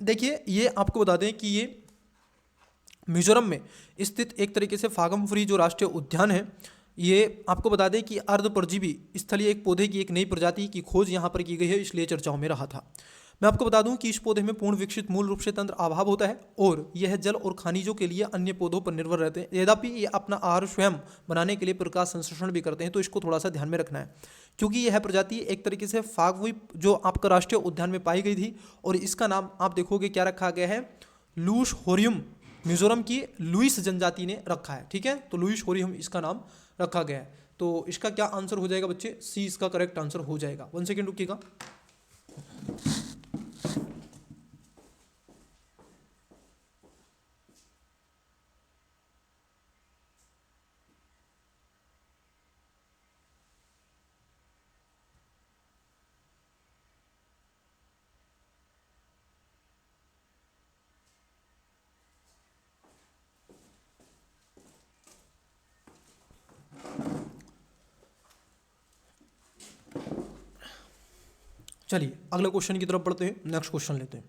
देखिए ये आपको बता दें कि ये मिजोरम में स्थित एक तरीके से फागमफुरी जो राष्ट्रीय उद्यान है, ये आपको बता दें कि अर्ध परजीवी स्थलीय एक पौधे की एक नई प्रजाति की खोज यहाँ पर की गई है, इसलिए चर्चाओं में रहा था। मैं आपको बता दूं कि इस पौधे में पूर्ण विकसित मूल रूप से तंत्र अभाव होता है और यह जल और खनिजों के लिए अन्य पौधों पर निर्भर रहते हैं। यद्यपि ये अपना आहार स्वयं बनाने के लिए प्रकाश संश्लेषण भी करते हैं, तो इसको थोड़ा सा ध्यान में रखना है क्योंकि यह प्रजाति एक तरीके से फागवी जो आपका राष्ट्रीय उद्यान में पाई गई थी और इसका नाम आप देखोगे क्या रखा गया है, लूस होरियम। मिजोरम की लुइस जनजाति ने रखा है, ठीक है, तो लुइस होरियम इसका नाम रखा गया है। तो इसका क्या आंसर हो जाएगा बच्चे, सी इसका करेक्ट आंसर हो जाएगा। 1 सेकेंड रुकिएगा। चलिए अगले क्वेश्चन की तरफ बढ़ते हैं, नेक्स्ट क्वेश्चन लेते हैं।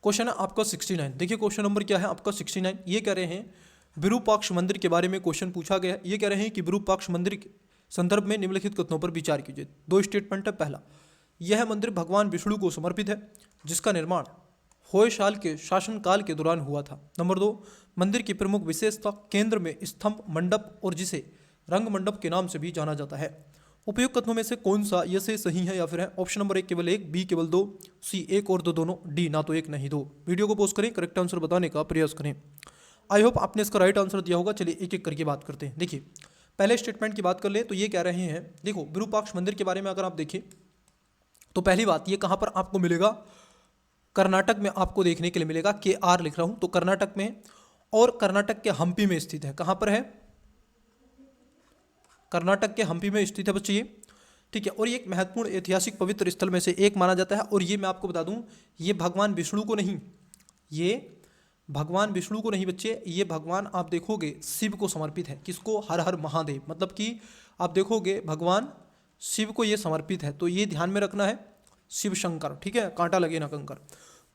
क्वेश्चन है आपका 69। देखिए क्वेश्चन नंबर क्या है आपका 69। ये कह रहे हैं विरूपाक्ष मंदिर के बारे में क्वेश्चन पूछा गया है। ये कह रहे हैं कि विरूपाक्ष मंदिर के संदर्भ में निम्नलिखित कथनों पर विचार कीजिए। 2 स्टेटमेंट है। पहला, यह मंदिर भगवान विष्णु को समर्पित है जिसका निर्माण होयसाल के शासनकाल के दौरान हुआ था। नंबर 2, मंदिर की प्रमुख विशेषता केंद्र में स्तंभ मंडप और जिसे रंग मंडप के नाम से भी जाना जाता है। उपयुक्त कथनों में से कौन सा ये से सही है या फिर है? ऑप्शन नंबर 1 केवल 1, बी केवल 2, सी 1 और 2 दोनों, डी ना तो 1 नहीं 2। वीडियो को पॉज करें, करेक्ट आंसर बताने का प्रयास करें। आई होप आपने इसका राइट आंसर दिया होगा। चलिए एक एक करके बात करते हैं। देखिए पहले स्टेटमेंट की बात कर ले तो ये कह रहे हैं, देखो विरूपाक्ष मंदिर के बारे में अगर आप देखें तो पहली बात ये कहाँ पर आपको मिलेगा, कर्नाटक में आपको देखने के लिए मिलेगा। KR लिख रहा हूँ तो कर्नाटक में, और कर्नाटक के हम्पी में स्थित है। कहाँ पर है? कर्नाटक के हम्पी में स्थित है बच्चे ये, ठीक है। और ये एक महत्वपूर्ण ऐतिहासिक पवित्र स्थल में से एक माना जाता है। और ये मैं आपको बता दूं, ये भगवान विष्णु को नहीं, ये भगवान विष्णु को नहीं बच्चे, ये भगवान आप देखोगे शिव को समर्पित है। किसको? हर हर महादेव, मतलब कि आप देखोगे भगवान शिव को ये समर्पित है। तो ये ध्यान में रखना है, शिव शंकर, ठीक है, कांटा लगे ना कंकर।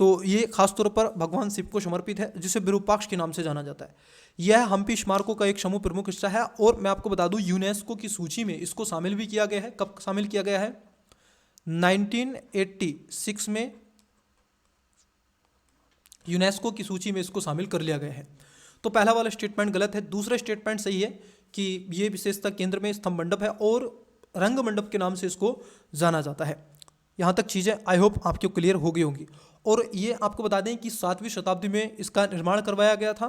तो ये खासतौर पर भगवान शिव को समर्पित है जिसे विरूपाक्ष के नाम से जाना जाता है। यह हम्पी स्मारकों का एक समूह प्रमुख हिस्सा है। और मैं आपको बता दूं यूनेस्को की सूची में इसको शामिल भी किया गया है। कब शामिल किया गया है? 1986 में यूनेस्को की सूची में इसको शामिल कर लिया गया है। तो पहला वाला स्टेटमेंट गलत है। दूसरा स्टेटमेंट सही है कि ये विशेषता केंद्र में स्तंभ मंडप है और रंग मंडप के नाम से इसको जाना जाता है। यहाँ तक चीज़ें आई होप आपको क्लियर हो गई होंगी। और ये आपको बता दें कि 7वीं शताब्दी में इसका निर्माण करवाया गया था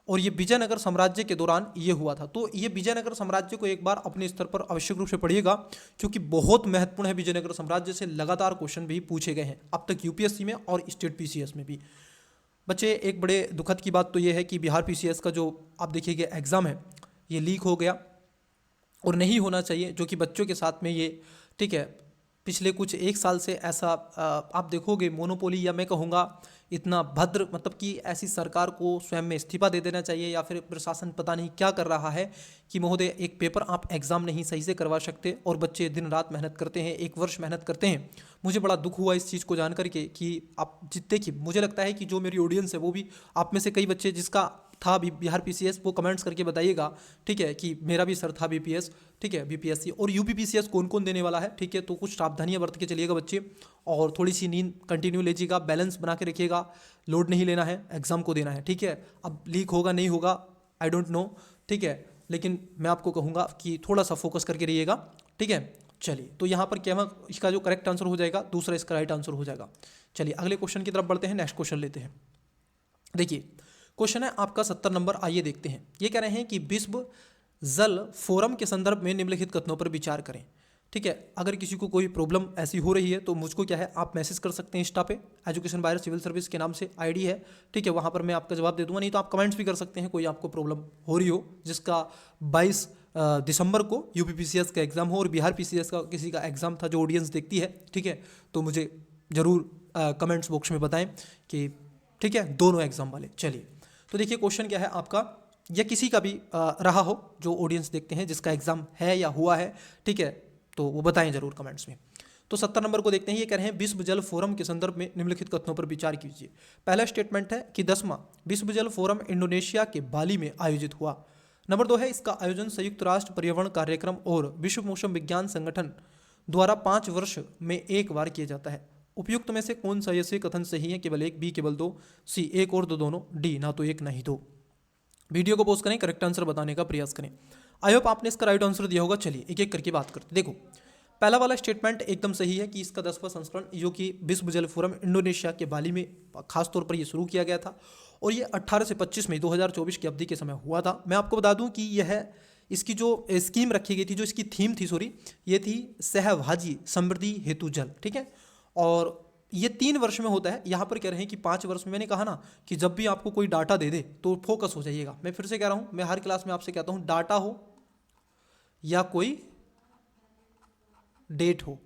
और ये विजयनगर साम्राज्य के दौरान ये हुआ था। तो ये विजयनगर साम्राज्य को एक बार अपने स्तर पर आवश्यक रूप से पढ़िएगा क्योंकि बहुत महत्वपूर्ण है। विजयनगर साम्राज्य से लगातार क्वेश्चन भी पूछे गए हैं अब तक यूपीएससी में और स्टेट पीसीएस में भी। बच्चे एक बड़े दुखद की बात तो ये है कि बिहार पीसीएस का जो आप देखिएगा एग्ज़ाम है ये लीक हो गया और नहीं होना चाहिए, जो कि बच्चों के साथ में ये, ठीक है, पिछले कुछ 1 साल से ऐसा आप देखोगे मोनोपोली, या मैं कहूँगा इतना भद्र, मतलब कि ऐसी सरकार को स्वयं में इस्तीफा दे देना चाहिए या फिर प्रशासन पता नहीं क्या कर रहा है कि महोदय एक पेपर आप एग्ज़ाम नहीं सही से करवा सकते और बच्चे दिन रात मेहनत करते हैं, 1 वर्ष मेहनत करते हैं। मुझे बड़ा दुख हुआ इस चीज़ को जान करके कि आप जितने की, मुझे लगता है कि जो मेरी ऑडियंस है वो भी आप में से कई बच्चे जिसका था भी बिहार पीसीएस, वो कमेंट्स करके बताइएगा, ठीक है, कि मेरा भी सर था बीपीएस, ठीक है, बीपीएससी और यूपी पीसीएस कौन कौन देने वाला है, ठीक है। तो कुछ सावधानियां बरत के चलिएगा बच्चे और थोड़ी सी नींद कंटिन्यू लीजिएगा, बैलेंस बना के रखिएगा, लोड नहीं लेना है, एग्जाम को देना है, ठीक है। अब लीक होगा नहीं होगा आई डोंट नो, ठीक है, लेकिन मैं आपको कहूँगा कि थोड़ा सा फोकस करके रहिएगा, ठीक है। चलिए तो यहाँ पर क्या इसका जो करेक्ट आंसर हो जाएगा, दूसरा इसका राइट आंसर हो जाएगा। चलिए अगले क्वेश्चन की तरफ बढ़ते हैं, नेक्स्ट क्वेश्चन लेते हैं। देखिए क्वेश्चन है आपका 70 नंबर, आइए देखते हैं। ये कह रहे हैं कि विश्व जल फोरम के संदर्भ में निम्नलिखित कथनों पर विचार करें। ठीक है। अगर किसी को कोई प्रॉब्लम ऐसी हो रही है तो मुझको क्या है, आप मैसेज कर सकते हैं इंस्टा पे, एजुकेशन बायर सिविल सर्विस के नाम से आईडी है, ठीक है। वहाँ पर मैं आपका जवाब दे दूंगा, नहीं तो आप कमेंट्स भी कर सकते हैं, कोई आपको प्रॉब्लम हो रही हो जिसका 22 दिसंबर को यूपी पीसीएस का एग्जाम हो और बिहार पीसीएस का किसी का एग्जाम था जो ऑडियंस देखती है, ठीक है। तो मुझे ज़रूर कमेंट्स बॉक्स में बताएं कि ठीक है, दोनों एग्जाम वाले। चलिए तो देखिए क्वेश्चन क्या है आपका, या किसी का भी रहा हो जो ऑडियंस देखते हैं जिसका एग्जाम है या हुआ है, ठीक है, तो वो बताएं जरूर कमेंट्स में। तो 70 नंबर को देखते हैं, ये कह रहे हैं विश्व जल फोरम के संदर्भ में निम्नलिखित कथनों पर विचार कीजिए। पहला स्टेटमेंट है कि 10वां विश्व जल फोरम इंडोनेशिया के बाली में आयोजित हुआ। नंबर 2 है, इसका आयोजन संयुक्त राष्ट्र पर्यावरण कार्यक्रम और विश्व मौसम विज्ञान संगठन द्वारा 5 वर्ष में एक बार किया जाता है। उपयुक्त में से कौन सा ये कथन सही है? केवल एक, बी केवल 2, सी एक और दो दोनों, डी ना तो एक ना ही दो। वीडियो को पॉज करें, करेक्ट आंसर बताने का प्रयास करें। आई होप आपने इसका राइट आंसर दिया होगा। चलिए एक एक करके बात करते। देखो पहला वाला स्टेटमेंट एकदम सही है कि इसका 10वां संस्करण जो कि विश्व जल फोरम इंडोनेशिया के बाली में खासतौर पर ये शुरू किया गया था और ये 18 से 25 मई 2024 की अवधि के समय हुआ था। मैं आपको बता दूं कि यह इसकी जो स्कीम रखी गई थी, जो इसकी थीम थी, सॉरी, ये थी सहभागी समृद्धि हेतु जल, ठीक है। और ये 3 वर्ष में होता है। यहाँ पर कह रहे हैं कि 5 वर्ष में। मैंने कहा ना कि जब भी आपको कोई डाटा दे दे तो फोकस हो जाइएगा। मैं फिर से कह रहा हूँ, मैं हर क्लास में आपसे कहता हूँ, डाटा हो या कोई डेट हो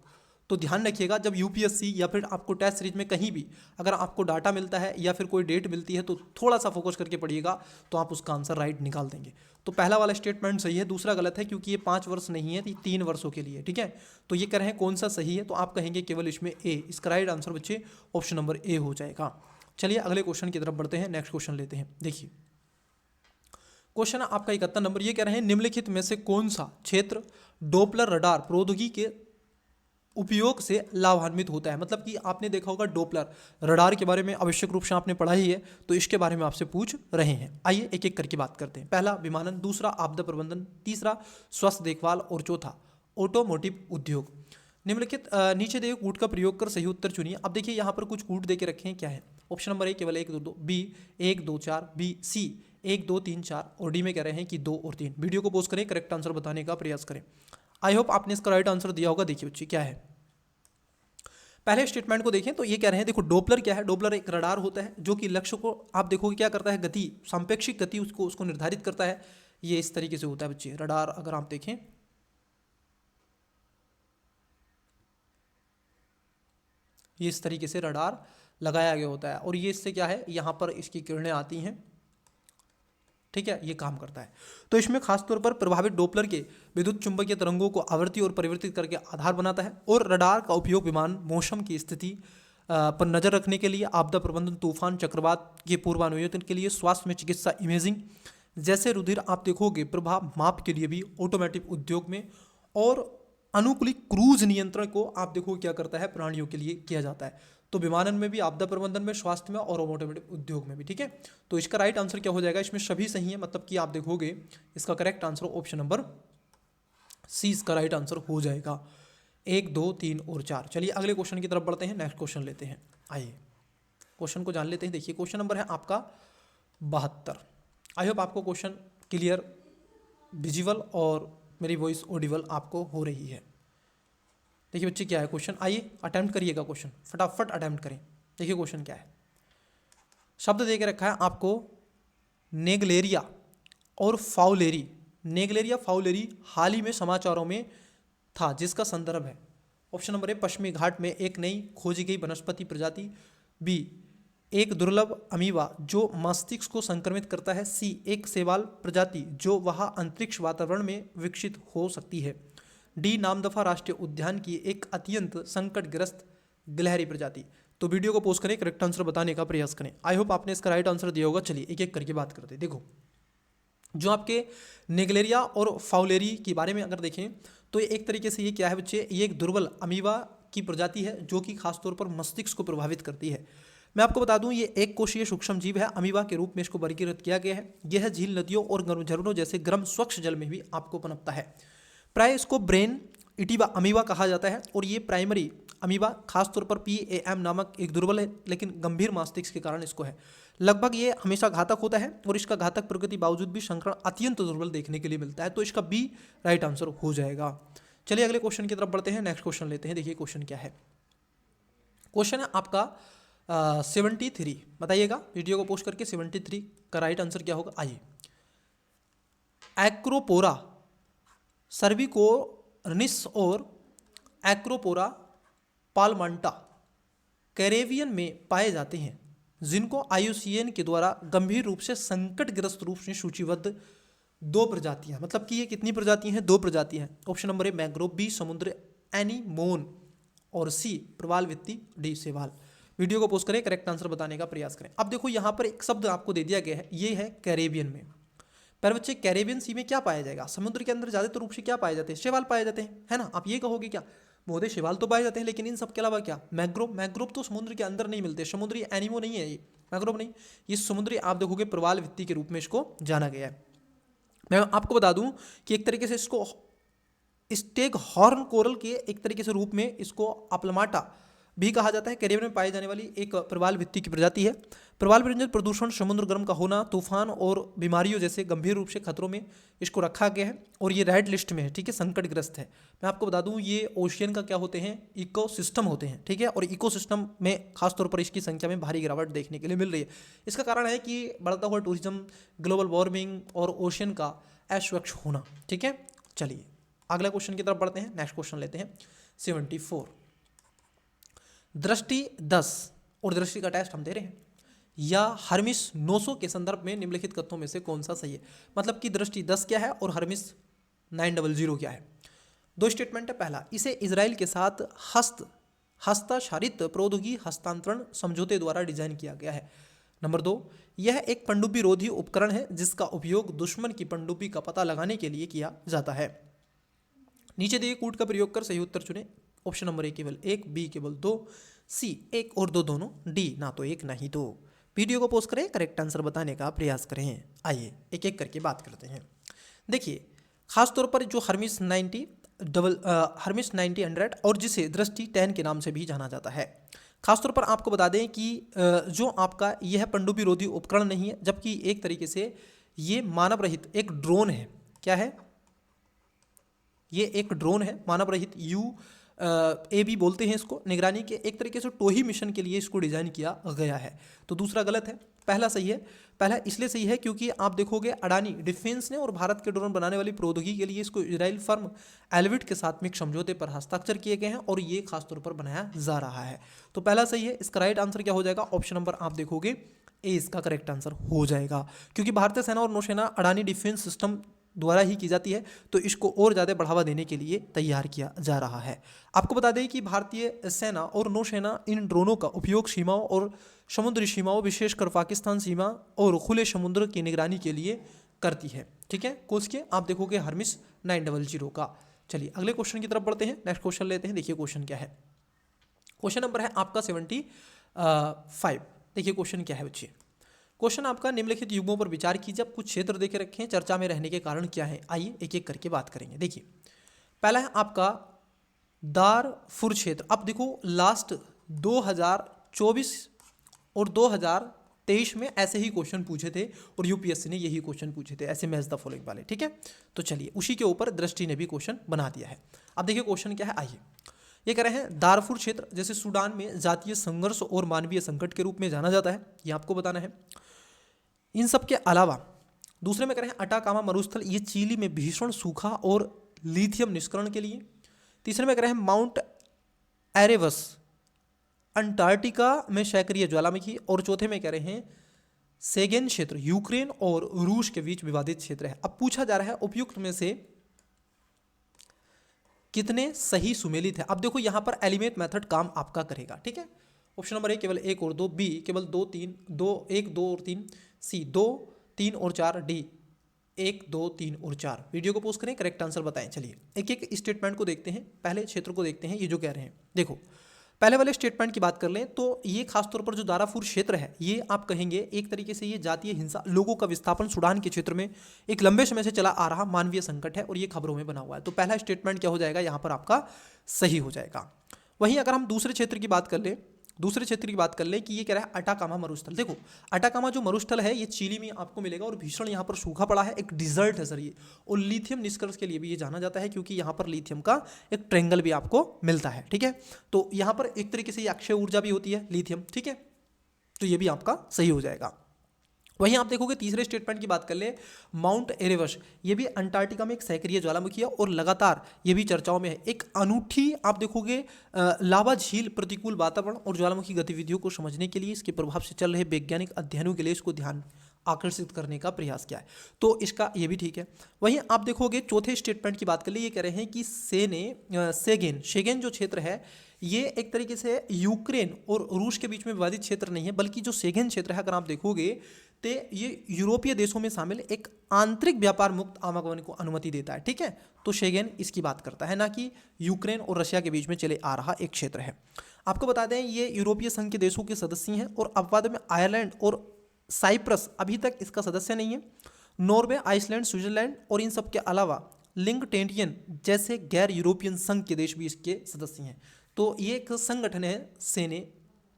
तो ध्यान रखिएगा। जब यूपीएससी या फिर आपको टेस्ट सीरीज में कहीं भी अगर आपको डाटा मिलता है या फिर कोई डेट मिलती है तो थोड़ा सा फोकस करके पढ़िएगा, तो आप उसका आंसर राइट निकाल देंगे। तो पहला वाला स्टेटमेंट सही है, दूसरा गलत है क्योंकि ये 5 वर्ष नहीं है, ये 3 वर्षों के लिए, ठीक है। तो ये कह रहे हैं कौन सा सही है, तो आप कहेंगे केवल इसमें ए। इसका राइट आंसर बच्चे ऑप्शन नंबर ए हो जाएगा। चलिए अगले क्वेश्चन की तरफ बढ़ते हैं, नेक्स्ट क्वेश्चन लेते हैं। देखिए क्वेश्चन आपका 71 नंबर, ये कह रहे हैं निम्नलिखित में से कौन सा क्षेत्र डोपलर रडार प्रौद्योगिकी के उपयोग से लाभान्वित होता है। मतलब कि आपने देखा होगा डोपलर रडार के बारे में आवश्यक रूप से आपने पढ़ा ही है, तो इसके बारे में आपसे पूछ रहे हैं। आइए एक एक करके बात करते हैं। पहला विमानन, दूसरा आपदा प्रबंधन, तीसरा स्वास्थ्य देखभाल और चौथा ऑटोमोटिव उद्योग। निम्नलिखित नीचे दिए कूट का प्रयोग कर सही उत्तर चुनिए। अब देखिए यहाँ पर कुछ कूट दे के रखे हैं, क्या है? ऑप्शन नंबर ए केवल 1 2 2, बी 1 2 4, बी सी 1 2 3 4 और डी में कह रहे हैं कि 2 और 3। वीडियो को पॉज करें, करेक्ट आंसर बताने का प्रयास करें। आई होप आपने इसका राइट आंसर दिया होगा। देखिए बच्चे क्या है, पहले स्टेटमेंट को देखें तो ये कह रहे हैं, देखो डोपलर क्या है? डोपलर एक रडार होता है जो कि लक्ष्य को आप देखोगे क्या करता है, गति, सापेक्षिक गति उसको निर्धारित करता है। ये इस तरीके से होता है बच्चे रडार। अगर आप देखें ये इस तरीके से रडार लगाया गया होता है और ये इससे क्या है, यहाँ पर इसकी किरणें आती हैं, ठीक है, ये काम करता है। तो इसमें खासतौर पर प्रभावित डोपलर के विद्युत चुंबकीय तरंगों को आवर्ती और परिवर्तित करके आधार बनाता है। और रडार का उपयोग विमान मौसम की स्थिति पर नजर रखने के लिए, आपदा प्रबंधन, तूफान, चक्रवात के पूर्वानुमान के लिए, स्वास्थ्य में चिकित्सा इमेजिंग जैसे रुधिर आप देखोगे प्रभाव माप के लिए भी ऑटोमेटिक उद्योग में, और अनुकूलित क्रूज नियंत्रण को आप देखो क्या करता है, प्राणियों के लिए किया जाता है। तो विमानन में भी, आपदा प्रबंधन में, स्वास्थ्य में और ऑटोमोटिव उद्योग में भी, ठीक है। तो इसका राइट आंसर क्या हो जाएगा? इसमें सभी सही है, मतलब कि आप देखोगे इसका correct answer option number C इसका राइट आंसर हो जाएगा। 1 2 3 और 4। चलिए अगले क्वेश्चन की तरफ बढ़ते हैं, नेक्स्ट क्वेश्चन लेते हैं। आइए क्वेश्चन को जान लेते हैं। देखिए क्वेश्चन नंबर है आपका 72। आई होप आपको क्वेश्चन क्लियर, विजुअल और मेरी वॉइस ऑडिबल आपको हो रही है। देखिए बच्चे क्या है क्वेश्चन, आइए अटेम्प्ट करिएगा क्वेश्चन, फटाफट अटेम्प्ट करें। देखिए क्वेश्चन क्या है, शब्द दे के रखा है आपको नेग्लेरिया और फाउलेरी। नेग्लेरिया फाउलेरी हाल ही में समाचारों में था, जिसका संदर्भ है ऑप्शन नंबर ए पश्चिमी घाट में एक नई खोजी गई वनस्पति प्रजाति, बी एक दुर्लभ अमीबा जो मस्तिष्क को संक्रमित करता है, सी एक शैवाल प्रजाति जो वहाँ अंतरिक्ष वातावरण में विकसित हो सकती है, डी नामदफा राष्ट्रीय उद्यान की एक अत्यंत संकटग्रस्त गिलहरी प्रजाति। तो वीडियो को पोस्ट करें, करेक्ट आंसर बताने का प्रयास करें। आई होप आपने इसका राइट आंसर दिया होगा। चलिए एक एक करके बात करते हैं। देखो जो आपके नेग्लेरिया और फाउलेरी के बारे में अगर देखें तो एक तरीके से ये क्या है बच्चे, ये एक दुर्बल अमीबा की प्रजाति है जो कि खासतौर पर मस्तिष्क को प्रभावित करती है। मैं आपको बता दूं ये एक कोशीय सूक्ष्म जीव है, अमीबा के रूप में इसको वर्गीकृत किया गया है। यह झील, नदियों और गर्म झरनों जैसे गर्म स्वच्छ जल में भी आपको पनपता है। प्राय इसको ब्रेन इटिबा अमीबा कहा जाता है और ये प्राइमरी अमीबा खासतौर पर PAM नामक एक दुर्बल है लेकिन गंभीर मस्तिष्क के कारण इसको है। लगभग ये हमेशा घातक होता है और इसका घातक प्रकृति बावजूद भी संक्रमण अत्यंत दुर्बल देखने के लिए मिलता है। तो इसका बी राइट आंसर हो जाएगा। चलिए अगले क्वेश्चन की तरफ बढ़ते हैं, नेक्स्ट क्वेश्चन लेते हैं। देखिए क्वेश्चन क्या है। क्वेश्चन है आपका 73। बताइएगा वीडियो को पोस्ट करके 73 का राइट आंसर क्या होगा। आइए, एक्रोपोरा सर्विकोर्निस और एक्रोपोरा पाल्मांटा कैरेबियन में पाए जाते हैं, जिनको IUCN के द्वारा गंभीर रूप से संकटग्रस्त रूप से सूचीबद्ध 2 प्रजातियां, मतलब कि ये कितनी प्रजातियां हैं, 2 प्रजातियां हैं। Option number A mangrove, B समुद्र एनीमोन और सी प्रवाल वित्ती, डी शैवाल। वीडियो को पोस्ट करें, करेक्ट आंसर बताने का प्रयास करें। अब देखो यहाँ पर एक शब्द आपको दे दिया गया है, ये है कैरेबियन में। पर बच्चे कैरेबियन सी में क्या पाया जाएगा, समुद्र के अंदर ज्यादातर रूप से क्या पाए जाते हैं, शैवाल पाए जाते हैं, है ना। आप ये कहोगे क्या महोदय शैवाल तो पाए जाते हैं, लेकिन इन सब के अलावा क्या, मैंग्रोव तो समुद्र के अंदर नहीं मिलते, समुद्री एनिमो नहीं है ये, मैंग्रोव नहीं, ये समुद्री आप देखोगे प्रवाल वित्ती के रूप में इसको जाना गया है। मैं आपको बता दूं कि एक तरीके से इसको स्टेग हॉर्न कोरल के एक तरीके से रूप में इसको अपलमाटा भी कहा जाता है। कैरिबियन में पाई जाने वाली एक प्रवाल भित्ति की प्रजाति है। प्रवाल व्यंजन प्रदूषण, समुद्र गर्म का होना, तूफान और बीमारियों जैसे गंभीर रूप से खतरों में इसको रखा गया है और ये रेड लिस्ट में है, ठीक है, संकटग्रस्त है। मैं आपको बता दूं ये ओशियन का क्या होते हैं, इकोसिस्टम होते हैं, ठीक है, और इकोसिस्टम में खासतौर पर इसकी संख्या में भारी गिरावट देखने के लिए मिल रही है। इसका कारण है कि बढ़ता हुआ टूरिज्म, ग्लोबल वार्मिंग और ओशियन का अस्वच्छ होना, ठीक है। चलिए अगला क्वेश्चन की तरफ बढ़ते हैं, नेक्स्ट क्वेश्चन लेते हैं 74। दृष्टि 10 और दृष्टि का टेस्ट हम दे रहे हैं, या हर्मिस 900 के संदर्भ में निम्नलिखित कथनों में से कौन सा सही है। मतलब कि दृष्टि 10 क्या है और हर्मिस 900 क्या है। 2 स्टेटमेंट है। पहला, इसे इजराइल के साथ हस्ताक्षरित प्रौद्योगिकी हस्तांतरण समझौते द्वारा डिजाइन किया गया है। नंबर 2, यह एक पनडुब्बी रोधी उपकरण है जिसका उपयोग दुश्मन की पनडुब्बी का पता लगाने के लिए किया जाता है। नीचे दिए कूट का प्रयोग कर सही उत्तर चुने। ऑप्शन नंबर ए केवल 1, बी केवल 2, सी 1 और 2 दोनों, डी ना तो 1 ना ही 2। वीडियो को पोस्ट करें, करेक्ट आंसर बताने का प्रयास करें। आइए एक एक करके बात करते हैं। देखिए खासतौर पर जो हर्मिस 90 और जिसे दृष्टि 10 के नाम से भी जाना जाता है, खासतौर पर आपको बता दें कि जो आपका यह पनडुब्बी रोधी उपकरण नहीं है, जबकि एक तरीके से ये मानव रहित एक ड्रोन है। क्या है ये? एक ड्रोन है मानव रहित, UAV बोलते हैं इसको। निगरानी के एक तरीके से टोही मिशन के लिए इसको डिजाइन किया गया है। तो दूसरा गलत है, पहला सही है। पहला इसलिए सही है क्योंकि आप देखोगे अडानी डिफेंस ने और भारत के ड्रोन बनाने वाली प्रौद्योगिकी के लिए इसको इजराइल फर्म एलविट के साथ में एक समझौते पर हस्ताक्षर किए गए हैं और ये खासतौर पर बनाया जा रहा है। तो पहला सही है। इसका राइट आंसर क्या हो जाएगा? ऑप्शन नंबर आप देखोगे ए इसका करेक्ट आंसर हो जाएगा, क्योंकि भारतीय सेना और नौसेना अडानी डिफेंस सिस्टम द्वारा ही की जाती है, तो इसको और ज़्यादा बढ़ावा देने के लिए तैयार किया जा रहा है। आपको बता दें कि भारतीय सेना और नौसेना इन ड्रोनों का उपयोग सीमाओं और समुद्री सीमाओं, विशेषकर पाकिस्तान सीमा और खुले समुद्र की निगरानी के लिए करती है। ठीक है, कोर्स के आप देखोगे हर्मिस 900 का। चलिए अगले क्वेश्चन की तरफ बढ़ते हैं, नेक्स्ट क्वेश्चन लेते हैं। देखिए क्वेश्चन क्या है। क्वेश्चन नंबर है आपका 75। देखिए क्वेश्चन क्या है बच्चे। क्वेश्चन आपका निम्नलिखित युगों पर विचार कीजिए। अब कुछ क्षेत्र देखे रखे हैं, चर्चा में रहने के कारण क्या है, आइए एक एक करके बात करेंगे। देखिए पहला है आपका दारफुर क्षेत्र। अब देखो लास्ट 2024 और 2023 में ऐसे ही क्वेश्चन पूछे थे और यूपीएससी ने यही क्वेश्चन पूछे थे, ऐसे मैच द फॉलोइंग वाले। ठीक है, तो चलिए उसी के ऊपर दृष्टि ने भी क्वेश्चन बना दिया है। अब देखिए क्वेश्चन क्या है, आइए ये कह रहे हैं दारफुर क्षेत्र जैसे सूडान में जातीय संघर्ष और मानवीय संकट के रूप में जाना जाता है, ये आपको बताना है। इन सब के अलावा दूसरे में कह रहे हैं अटाकामा मरुस्थल, ये चिली में भीषण सूखा और लिथियम निष्करण के लिए। तीसरे में कह रहे हैं माउंट एरेबस अंटार्कटिका में क्षयक्रिय ज्वालामुखी। और चौथे में कह रहे हैं सेगेन क्षेत्र यूक्रेन और रूस के बीच विवादित क्षेत्र है। अब पूछा जा रहा है उपयुक्त में से कितने सही सुमेलित है। अब देखो यहां पर एलिमेंट मेथड काम आपका करेगा। ठीक है, ऑप्शन नंबर ए केवल 1 और 2, बी केवल 2 3 2 1 2 और 3, सी 2 3 और 4, डी 1 2 3 और 4। वीडियो को पोस्ट करें, करेक्ट आंसर बताएं। चलिए एक एक स्टेटमेंट को देखते हैं, पहले क्षेत्र को देखते हैं। ये जो कह रहे हैं देखो पहले वाले स्टेटमेंट की बात कर लें तो ये खासतौर पर जो दाराफुर क्षेत्र है, ये आप कहेंगे एक तरीके से ये जातीय हिंसा, लोगों का विस्थापन सूडान के क्षेत्र में एक लंबे समय से चला आ रहा मानवीय संकट है और ये खबरों में बना हुआ है। तो पहला स्टेटमेंट क्या हो जाएगा, यहाँ पर आपका सही हो जाएगा। वहीं अगर हम दूसरे क्षेत्र की बात कर लें दूसरे क्षेत्र की बात कर ले कि ये कह रहा है अटाकामा मरुस्थल। देखो अटाकामा जो मरुस्थल है ये चिली में आपको मिलेगा और भीषण यहाँ पर सूखा पड़ा है, एक डिजर्ट है सर ये। और लिथियम निष्कर्ष के लिए भी ये जाना जाता है क्योंकि यहाँ पर लिथियम का एक ट्रेंगल भी आपको मिलता है, ठीक है। तो यहाँ पर एक तरीके से ये अक्षय ऊर्जा भी होती है लिथियम, ठीक है। तो ये भी आपका सही हो जाएगा। वहीं आप देखोगे तीसरे स्टेटमेंट की बात कर ले, माउंट एरेबस, ये भी अंटार्कटिका में एक सक्रिय ज्वालामुखी है और लगातार ये भी चर्चाओं में है। एक अनूठी आप देखोगे लावा झील प्रतिकूल वातावरण और ज्वालामुखी गतिविधियों को समझने के लिए इसके प्रभाव से चल रहे वैज्ञानिक अध्ययनों के लिए इसको ध्यान आकर्षित करने का प्रयास किया है, तो इसका ये भी ठीक है। वहीं आप देखोगे चौथे स्टेटमेंट की बात कर ले, ये कह रहे हैं कि शेगेन जो क्षेत्र है ये एक तरीके से यूक्रेन और रूस के बीच में विवादित क्षेत्र नहीं है, बल्कि जो शेगेन क्षेत्र है अगर आप देखोगे तो ये यूरोपीय देशों में शामिल एक आंतरिक व्यापार मुक्त आवागमन को अनुमति देता है, ठीक है। तो शेगेन इसकी बात करता है, ना कि यूक्रेन और रशिया के बीच में चले आ रहा एक क्षेत्र है। आपको बता दें ये यूरोपीय संघ के देशों के सदस्य हैं और अपवाद में आयरलैंड और साइप्रस अभी तक इसका सदस्य नहीं है। नॉर्वे, आइसलैंड, स्विट्जरलैंड और इन सब के अलावा लिंक्टेंटियन जैसे गैर यूरोपियन संघ के देश भी इसके सदस्य हैं। तो ये एक संगठन है सेने,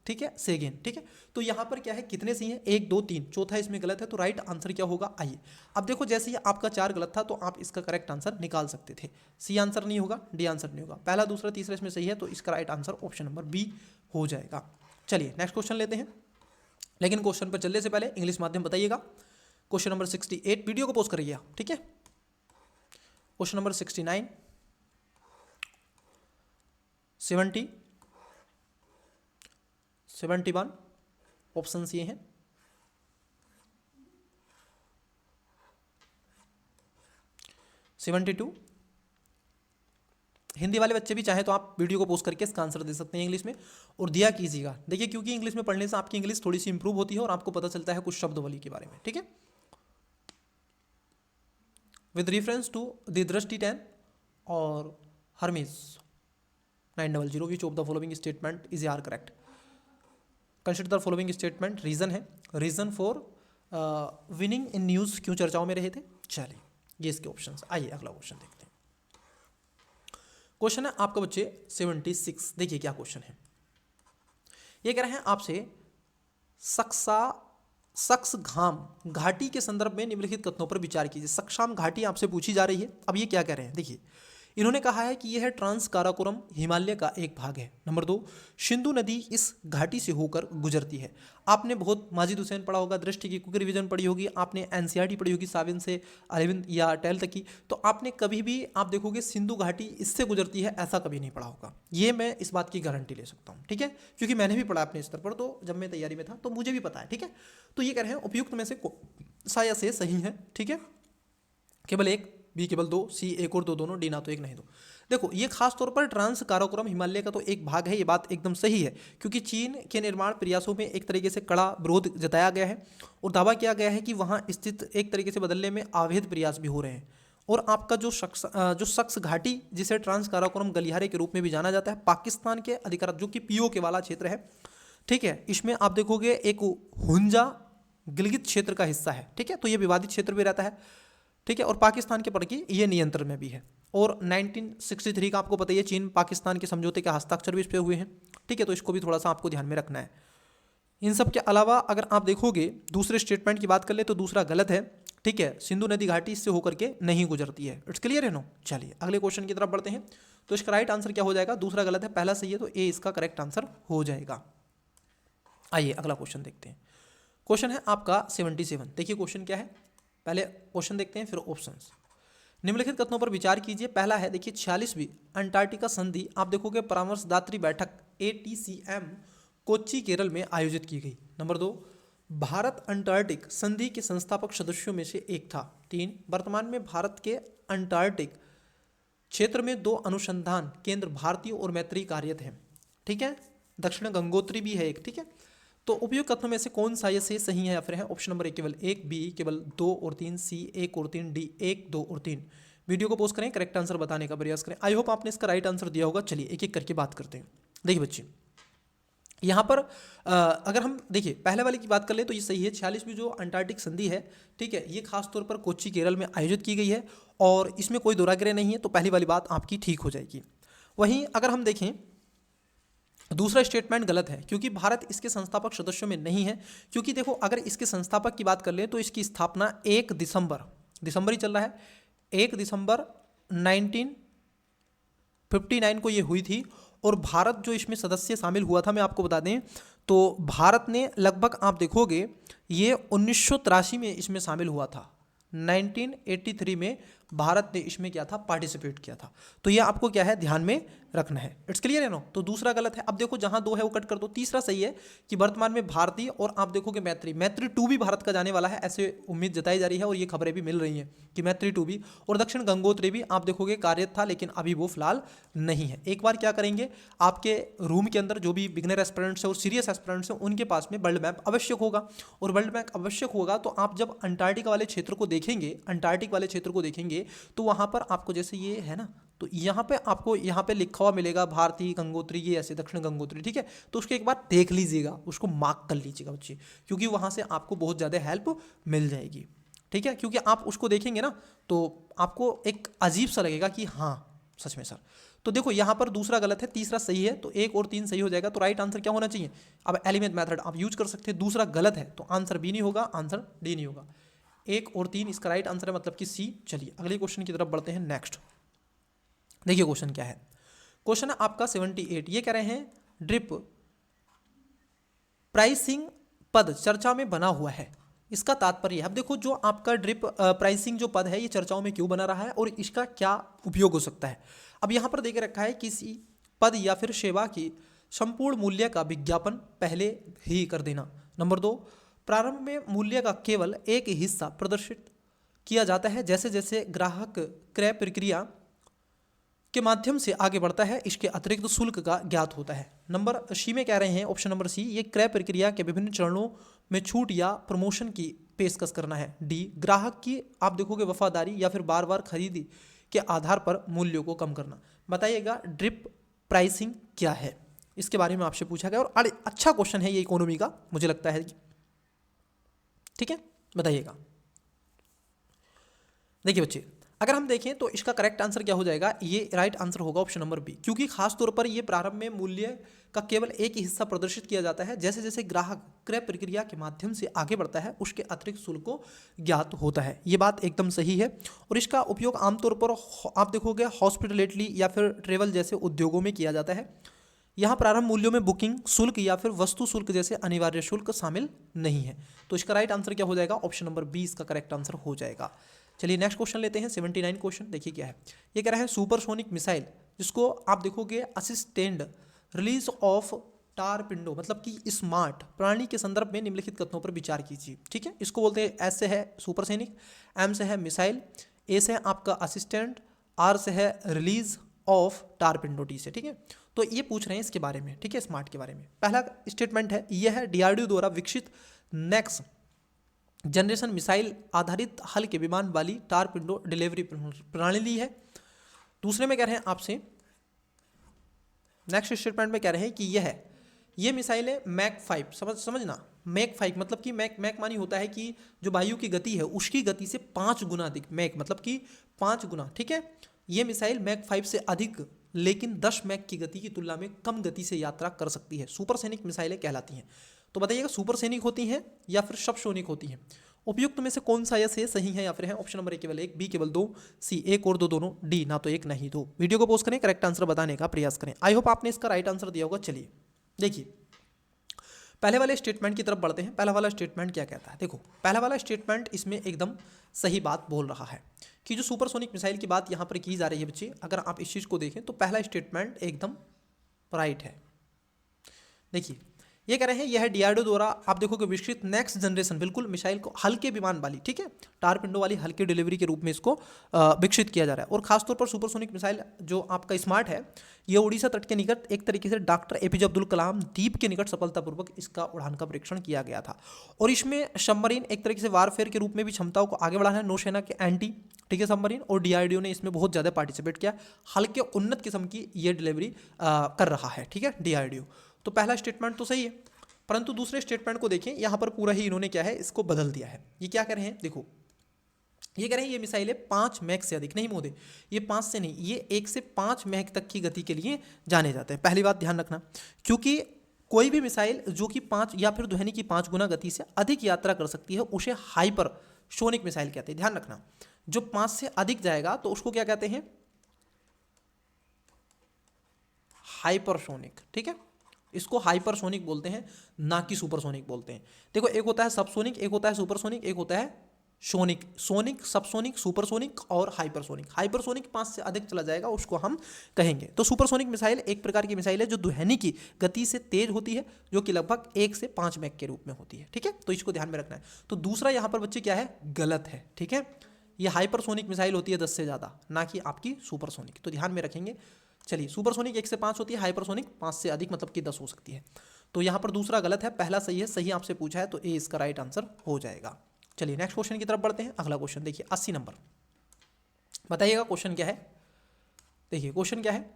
ठीक है, सेगेन, ठीक है। तो यहाँ पर क्या है, कितने सी हैं, 1 2 3, चौथा इसमें गलत है, तो राइट आंसर क्या होगा। आइए अब देखो, जैसे ही आपका 4 गलत था तो आप इसका करेक्ट आंसर निकाल सकते थे। सी आंसर नहीं होगा, डी आंसर नहीं होगा, पहला दूसरा तीसरा इसमें सही है, तो इसका right answer option number B हो जाएगा। चलिए नेक्स्ट क्वेश्चन लेते हैं, लेकिन क्वेश्चन पर चलने से पहले इंग्लिश माध्यम बताइएगा। क्वेश्चन नंबर 68, वीडियो को पोस्ट करिए आप, ठीक है। क्वेश्चन नंबर 69, 70, 71 ऑप्शन ये हैं। सेवेंटी 72, हिंदी वाले बच्चे भी चाहे तो आप वीडियो को पोस्ट करके इसका आंसर दे सकते हैं इंग्लिश में और दिया कीजिएगा। देखिए क्योंकि इंग्लिश में पढ़ने से आपकी इंग्लिश थोड़ी सी इंप्रूव होती है और आपको पता चलता है कुछ शब्दावली के बारे में, ठीक है। With reference to the Drishti 10 और Hermes 900, which of the following statement is are correct. Consider the following statement, reason है, reason for winning in news क्यों चर्चाओं में रहे थे। चलिए ये इसके ऑप्शंस। आइए अगला क्वेश्चन देखते हैं। क्वेश्चन है आपका बच्चे 76, देखिए क्या क्वेश्चन है। ये कह रहे हैं आपसे सक्सघाम घाटी के संदर्भ में निम्नलिखित कथनों पर विचार कीजिए। सक्साम घाटी आपसे पूछी जा रही है। अब ये क्या कह रहे हैं, देखिए इन्होंने कहा है कि यह ट्रांस काराकोरम हिमालय का एक भाग है। नंबर 2, सिंधु नदी इस घाटी से होकर गुजरती है। आपने बहुत माजिद हुसैन पढ़ा होगा, दृष्टि की क्विक रिवीजन पढ़ी होगी, आपने एनसीईआरटी पढ़ी होगी 7 से 11 या 12 तक की, तो आपने कभी भी आप देखोगे सिंधु घाटी इससे गुजरती है ऐसा कभी नहीं पढ़ा होगा। ये मैं इस बात की गारंटी ले सकता हूँ, ठीक है, क्योंकि मैंने भी पढ़ा अपने स्तर पर, तो जब मैं तैयारी में था तो मुझे भी पता है, ठीक है। तो ये कह रहे हैं उपयुक्त में से सा या से सही है, ठीक है। केवल एक, बी केवल 2, सी 1 और 2 दोनों, डी ना तो 1 नहीं 2। देखो ये खास तौर पर ट्रांस काराकोरम हिमालय का तो एक भाग है, ये बात एकदम सही है, क्योंकि चीन के निर्माण प्रयासों में एक तरीके से कड़ा विरोध जताया गया है और दावा किया गया है कि वहाँ स्थित एक तरीके से बदलने में अवैध प्रयास भी हो रहे हैं। और आपका जो सक्स घाटी जिसे ट्रांस काराकोरम गलियारे के रूप में भी जाना जाता है, पाकिस्तान के अधिकार जो कि पीओके वाला क्षेत्र है, ठीक है, इसमें आप देखोगे एक हुंजा गिलगित क्षेत्र का हिस्सा है, ठीक है। तो ये विवादित क्षेत्र भी रहता है, ठीक है, और पाकिस्तान के पर की ये नियंत्रण में भी है। और 1963 का आपको पता ही है, चीन पाकिस्तान के समझौते के हस्ताक्षर भी इस पे हुए हैं, ठीक है। तो इसको भी थोड़ा सा आपको ध्यान में रखना है। इन सब के अलावा अगर आप देखोगे दूसरे स्टेटमेंट की बात कर ले तो दूसरा गलत है, ठीक है, सिंधु नदी घाटी इससे होकर के नहीं गुजरती है। इट्स क्लियर है नो। चलिए अगले क्वेश्चन की तरफ बढ़ते हैं। तो इसका राइट आंसर क्या हो जाएगा, दूसरा गलत है, पहला सही है, तो ए इसका करेक्ट आंसर हो जाएगा। आइए अगला क्वेश्चन देखते हैं। क्वेश्चन है आपका 77। देखिए क्वेश्चन क्या है, पहले क्वेश्चन देखते हैं फिर ऑप्शंस। निम्नलिखित कथनों पर विचार कीजिए। पहला है देखिए 46वीं अंटार्कटिका संधि आप देखोगे परामर्शदात्री बैठक ATCM कोच्चि केरल में आयोजित की गई। नंबर 2, भारत अंटार्कटिक संधि के संस्थापक सदस्यों में से एक था। 3, वर्तमान में भारत के अंटार्कटिक क्षेत्र में 2 अनुसंधान केंद्र भारतीय और मैत्री कार्यरत हैं, ठीक है, दक्षिण गंगोत्री भी है एक, ठीक है। तो उपयुक्त कथनों में से कौन सा ये से सही है या फिर है। ऑप्शन नंबर ए केवल 1, बी केवल 2 और 3, सी 1 और 3, डी 1 2 और 3। वीडियो को पोस्ट करें, करेक्ट आंसर बताने का प्रयास करें। आई होप आपने इसका राइट आंसर दिया होगा। चलिए एक एक करके बात करते हैं। देखिए बच्चे यहाँ पर अगर हम देखिए पहले वाले की बात कर ले तो ये सही है। 46वीं जो अंटार्कटिक संधि है, ठीक है, ये खास तौर पर कोच्चि केरल में आयोजित की गई है और इसमें कोई दोहरागिरी नहीं है, तो पहली वाली बात आपकी ठीक हो जाएगी। वहीं अगर हम देखें दूसरा स्टेटमेंट गलत है क्योंकि भारत इसके संस्थापक सदस्यों में नहीं है। क्योंकि देखो अगर इसके संस्थापक की बात कर ले तो इसकी स्थापना 1 दिसंबर ही चल रहा है, 1 दिसंबर 1959 को ये हुई थी। और भारत जो इसमें सदस्य शामिल हुआ था, मैं आपको बता दें तो भारत ने लगभग आप देखोगे ये 1983 में इसमें शामिल हुआ था। 1983 में भारत ने इसमें क्या था, पार्टिसिपेट किया था। तो ये आपको क्या है ध्यान में रखना है। इट्स क्लियर है नो। तो दूसरा गलत है। अब देखो जहां 2 है वो कट कर दो। तीसरा सही है कि वर्तमान में भारतीय, और आप देखोगे मैत्री 2 भी भारत का जाने वाला है, ऐसे उम्मीद जताई जा रही है और ये खबरें भी मिल रही हैं कि मैत्री 2 भी, और दक्षिण गंगोत्री भी आप देखोगे कार्यरत था, लेकिन अभी वो फिलहाल नहीं है। एक बार क्या करेंगे, आपके रूम के अंदर जो भी बिगनर एस्पिरेंट्स है और सीरियस एस्पिरेंट्स हैं उनके पास में वर्ल्ड मैप आवश्यक होगा। और वर्ल्ड मैप आवश्यक होगा तो आप जब अंटार्कटिका वाले क्षेत्र को देखेंगे, तो वहां पर आपको जैसे ये है ना, तो यहाँ पे आपको यहाँ पे लिखा हुआ मिलेगा भारतीय गंगोत्री, ये ऐसे दक्षिण गंगोत्री, ठीक है। तो उसको एक बार देख लीजिएगा, उसको मार्क कर लीजिएगा बच्चे, क्योंकि वहाँ से आपको बहुत ज़्यादा हेल्प मिल जाएगी, ठीक है। क्योंकि आप उसको देखेंगे ना तो आपको एक अजीब सा लगेगा कि हाँ सच में सर। तो देखो यहाँ पर दूसरा गलत है, तीसरा सही है, तो 1 और 3 सही हो जाएगा। तो राइट आंसर क्या होना चाहिए, अब एलिमेंट मेथड आप यूज कर सकते हैं। दूसरा गलत है तो आंसर बी नहीं होगा, आंसर डी नहीं होगा। 1 और 3 इसका राइट आंसर है, मतलब कि सी। चलिए अगले क्वेश्चन की तरफ बढ़ते हैं। नेक्स्ट देखिए क्वेश्चन क्या है। क्वेश्चन है आपका 78। ये कह रहे हैं ड्रिप प्राइसिंग पद चर्चा में बना हुआ है, इसका तात्पर्य है। अब देखो जो आपका ड्रिप प्राइसिंग जो पद है ये चर्चाओं में क्यों बना रहा है और इसका क्या उपयोग हो सकता है। अब यहाँ पर देख रखा है किसी पद या फिर सेवा की संपूर्ण मूल्य का विज्ञापन पहले ही कर देना। नंबर 2, प्रारंभ में मूल्य का केवल एक हिस्सा प्रदर्शित किया जाता है, जैसे जैसे ग्राहक क्रय प्रक्रिया के माध्यम से आगे बढ़ता है इसके अतिरिक्त शुल्क का ज्ञात होता है। नंबर सी में कह रहे हैं, ऑप्शन नंबर सी, ये क्रय प्रक्रिया के विभिन्न चरणों में छूट या प्रमोशन की पेशकश करना है। डी, ग्राहक की आप देखोगे वफादारी या फिर बार बार खरीदी के आधार पर मूल्यों को कम करना। बताइएगा ड्रिप प्राइसिंग क्या है, इसके बारे में आपसे पूछा गया और अच्छा क्वेश्चन है ये इकोनॉमी का, मुझे लगता है, ठीक है। बताइएगा। देखिए बच्चे अगर हम देखें तो इसका करेक्ट आंसर क्या हो जाएगा, ये राइट आंसर होगा ऑप्शन नंबर बी, क्योंकि खास तौर पर ये प्रारंभ में मूल्य का केवल एक ही हिस्सा प्रदर्शित किया जाता है, जैसे जैसे ग्राहक क्रय प्रक्रिया के माध्यम से आगे बढ़ता है उसके अतिरिक्त शुल्क को ज्ञात होता है। ये बात एकदम सही है। और इसका उपयोग आमतौर पर आप देखोगे हॉस्पिटलिटी या फिर ट्रेवल जैसे उद्योगों में किया जाता है। यहाँ प्रारंभ मूल्यों में बुकिंग शुल्क या फिर वस्तु शुल्क जैसे अनिवार्य शुल्क शामिल नहीं है। तो इसका राइट आंसर क्या हो जाएगा, ऑप्शन नंबर बी इसका करेक्ट आंसर हो जाएगा। चलिए नेक्स्ट क्वेश्चन लेते हैं। 79 क्वेश्चन देखिए क्या है। ये कह रहा है सुपरसोनिक मिसाइल जिसको आप देखोगे असिस्टेंड रिलीज ऑफ टारपिंडो, मतलब कि स्मार्ट प्रणाली के संदर्भ में निम्नलिखित कथनों पर विचार कीजिए, ठीक है। इसको बोलते हैं, एस से है सुपरसोनिक, एम से है मिसाइल, ए से है आपका असिस्टेंट, आर से है रिलीज ऑफ टारपिंडो, टी से, ठीक है। तो ये पूछ रहे हैं इसके बारे में, ठीक है, स्मार्ट के बारे में। पहला स्टेटमेंट है यह है डीआरडीओ द्वारा विकसित नेक्स्ट जनरेशन मिसाइल आधारित हल्के विमान वाली टारपिंडो डिलीवरी प्रणाली है। दूसरे में कह रहे हैं आपसे, नेक्स्ट स्टेटमेंट में कह रहे हैं कि ये मिसाइल है मैक 5, समझना मैक 5 मतलब कि मैक मानी होता है कि जो वायु की गति है उसकी गति से 5 गुना अधिक, मैक मतलब कि 5 गुना, ठीक है। ये मिसाइल मैक 5 से अधिक लेकिन 10 मैक की गति की तुलना में कम गति से यात्रा कर सकती है। सुपरसोनिक मिसाइलें कहलाती हैं। तो बताइएगा सुपरसोनिक होती हैं या फिर सबसोनिक होती हैं। उपयुक्त में से कौन सा या से सही है या फिर है, ऑप्शन नंबर ए केवल 1, बी केवल 2, सी 1 और 2 दोनों, डी ना तो 1 ना ही 2। वीडियो को पोस्ट करें, करेक्ट आंसर बताने का प्रयास करें। आई होप आपने इसका राइट आंसर दिया होगा। चलिए देखिए पहले वाले स्टेटमेंट की तरफ बढ़ते हैं। पहला वाला स्टेटमेंट क्या कहता है, देखो पहला वाला स्टेटमेंट इसमें एकदम सही बात बोल रहा है कि जो सुपरसोनिक मिसाइल की बात यहाँ पर की जा रही है बच्चे, अगर आप इस चीज़ को देखें तो पहला स्टेटमेंट एकदम राइट है। देखिए ये कह रहे हैं यह डीआरडीओ द्वारा आप देखोगे विकसित नेक्स्ट जनरेशन बिल्कुल मिसाइल को हल्के विमान वाली, ठीक है, टारपिंडो वाली हल्के डिलीवरी के रूप में इसको विकसित किया जा रहा है। और खासतौर पर सुपरसोनिक मिसाइल जो आपका स्मार्ट है ये उड़ीसा तट के निकट एक तरीके से डॉक्टर एपीजे अब्दुल कलाम द्वीप के निकट सफलतापूर्वक इसका उड़ान का परीक्षण किया गया था। और इसमें सबमरीन एक तरीके से वारफेयर के रूप में भी क्षमताओं को आगे बढ़ाना है, नौसेना के एंटी, ठीक है, सबमरीन, और डीआरडीओ ने इसमें बहुत ज़्यादा पार्टिसिपेट किया। हल्के उन्नत किस्म की ये डिलीवरी कर रहा है, ठीक है, डीआरडीओ। तो पहला स्टेटमेंट तो सही है, परंतु दूसरे स्टेटमेंट को देखें, यहाँ पर पूरा ही इन्होंने क्या है इसको बदल दिया है। ये क्या कर रहे हैं, देखो ये कह रहे हैं ये मिसाइलें 5 मैक से अधिक नहीं महोदय, ये 5 से नहीं, ये 1 से 5 मैक तक की गति के लिए जाने जाते हैं। पहली बात ध्यान रखना, क्योंकि कोई भी मिसाइल जो कि 5 या फिर ध्वनि की 5 गुना गति से अधिक यात्रा कर सकती है उसे हाइपरसोनिक मिसाइल कहते हैं। ध्यान रखना, जो 5 से अधिक जाएगा तो उसको क्या कहते हैं, हाइपरसोनिक। ठीक है, इसको हाइपरसोनिक बोलते हैं, ना कि सुपरसोनिक बोलते हैं। देखो, एक होता है सबसोनिक, एक होता है सुपरसोनिक, एक होता है सोनिक। सोनिक, सबसोनिक, सुपरसोनिक और हाइपरसोनिक। हाइपरसोनिक 5 से अधिक चला जाएगा उसको हम कहेंगे। तो सुपरसोनिक मिसाइल एक प्रकार की मिसाइल है जो ध्वनि की गति से तेज होती है, जो कि लगभग 1 से 5 मैक के रूप में होती है। ठीक है, तो इसको ध्यान में रखना है। तो दूसरा यहाँ पर बच्चे क्या है, गलत है। ठीक है, ये हाइपरसोनिक मिसाइल होती है 10 से ज़्यादा, ना कि आपकी सुपरसोनिक। तो ध्यान में रखेंगे। चलिए, सुपरसोनिक 1 से 5 होती है, हाइपरसोनिक 5 से अधिक मतलब कि 10 हो सकती है। तो यहाँ पर दूसरा गलत है, पहला सही है। सही आपसे पूछा है तो ए इसका राइट आंसर हो जाएगा। चलिए नेक्स्ट क्वेश्चन की तरफ बढ़ते हैं। अगला क्वेश्चन देखिए 80 नंबर, बताइएगा क्वेश्चन क्या है। देखिए क्वेश्चन क्या है,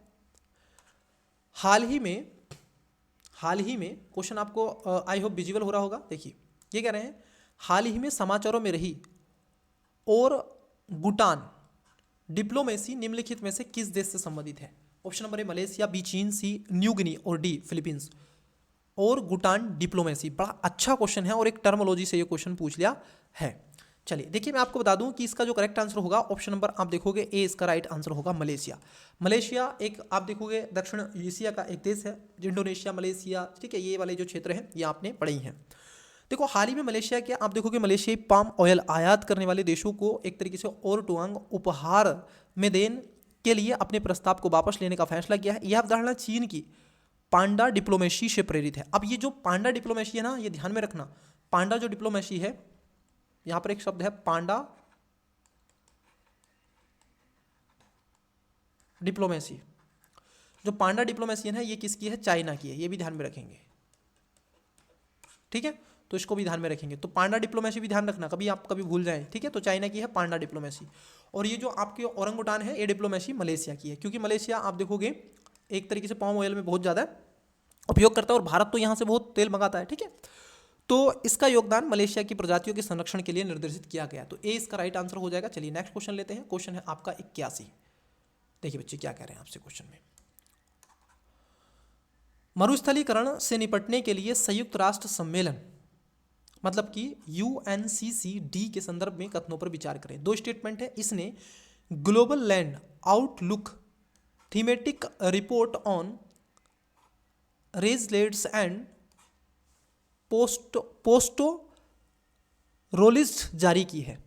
हाल ही में क्वेश्चन आपको आई होप विजिबल हो रहा होगा। देखिए ये कह रहे हैं, हाल ही में समाचारों में रही और गुटान डिप्लोमेसी निम्नलिखित में से किस देश से संबंधित है। Option number A Malaysia, B चीन, सी न्यू गिनी और डी फिलीपींस। और गुटान डिप्लोमेसी, बड़ा अच्छा क्वेश्चन है और एक टर्मोलॉजी से ये क्वेश्चन पूछ लिया है। चलिए देखिए, मैं आपको बता दूं कि इसका जो करेक्ट आंसर होगा, ऑप्शन नंबर आप देखोगे ए इसका राइट आंसर होगा मलेशिया। मलेशिया एक आप देखोगे दक्षिण एशिया का एक देश है, इंडोनेशिया, मलेशिया, ठीक है, ये वाले जो क्षेत्र हैं ये आपने पढ़े ही हैं। देखो हाल ही में मलेशिया के आप देखोगे, मलेशियाई पाम ऑयल आयात करने वाले देशों को एक तरीके से और टुआंग उपहार में देने के लिए अपने प्रस्ताव को वापस लेने का फैसला किया है। यह अवधारणा चीन की पांडा डिप्लोमेसी से प्रेरित है। अब ये जो पांडा डिप्लोमेसी है ना, ये ध्यान में रखना, पांडा जो डिप्लोमेसी है, यहां पर एक शब्द है पांडा डिप्लोमेसी। जो पांडा डिप्लोमेसी है ना, ये किसकी है, चाइना की है, ये भी ध्यान में रखेंगे। ठीक है, तो इसको भी ध्यान में रखेंगे। तो पांडा डिप्लोमेसी भी ध्यान रखना, कभी आप कभी भूल जाएं। ठीक है, तो चाइना की है पांडा डिप्लोमेसी। और ये जो आपके औरंगुटान है, ये डिप्लोमेसी मलेशिया की है, क्योंकि मलेशिया आप देखोगे एक तरीके से पाम ऑयल में बहुत ज़्यादा उपयोग करता है और भारत तो यहाँ से बहुत तेल मंगाता है। ठीक है, तो इसका योगदान मलेशिया की प्रजातियों के संरक्षण के लिए निर्देशित किया गया। तो ए इसका राइट आंसर हो जाएगा। चलिए नेक्स्ट क्वेश्चन लेते हैं। क्वेश्चन है आपका 81। देखिए बच्चे क्या कह रहे हैं आपसे क्वेश्चन में, मरुस्थलीकरण से निपटने के लिए संयुक्त राष्ट्र सम्मेलन मतलब कि UNCCD के संदर्भ में कथनों पर विचार करें। 2 स्टेटमेंट है। इसने global land outlook thematic report on rangelands and pastoralists जारी की है।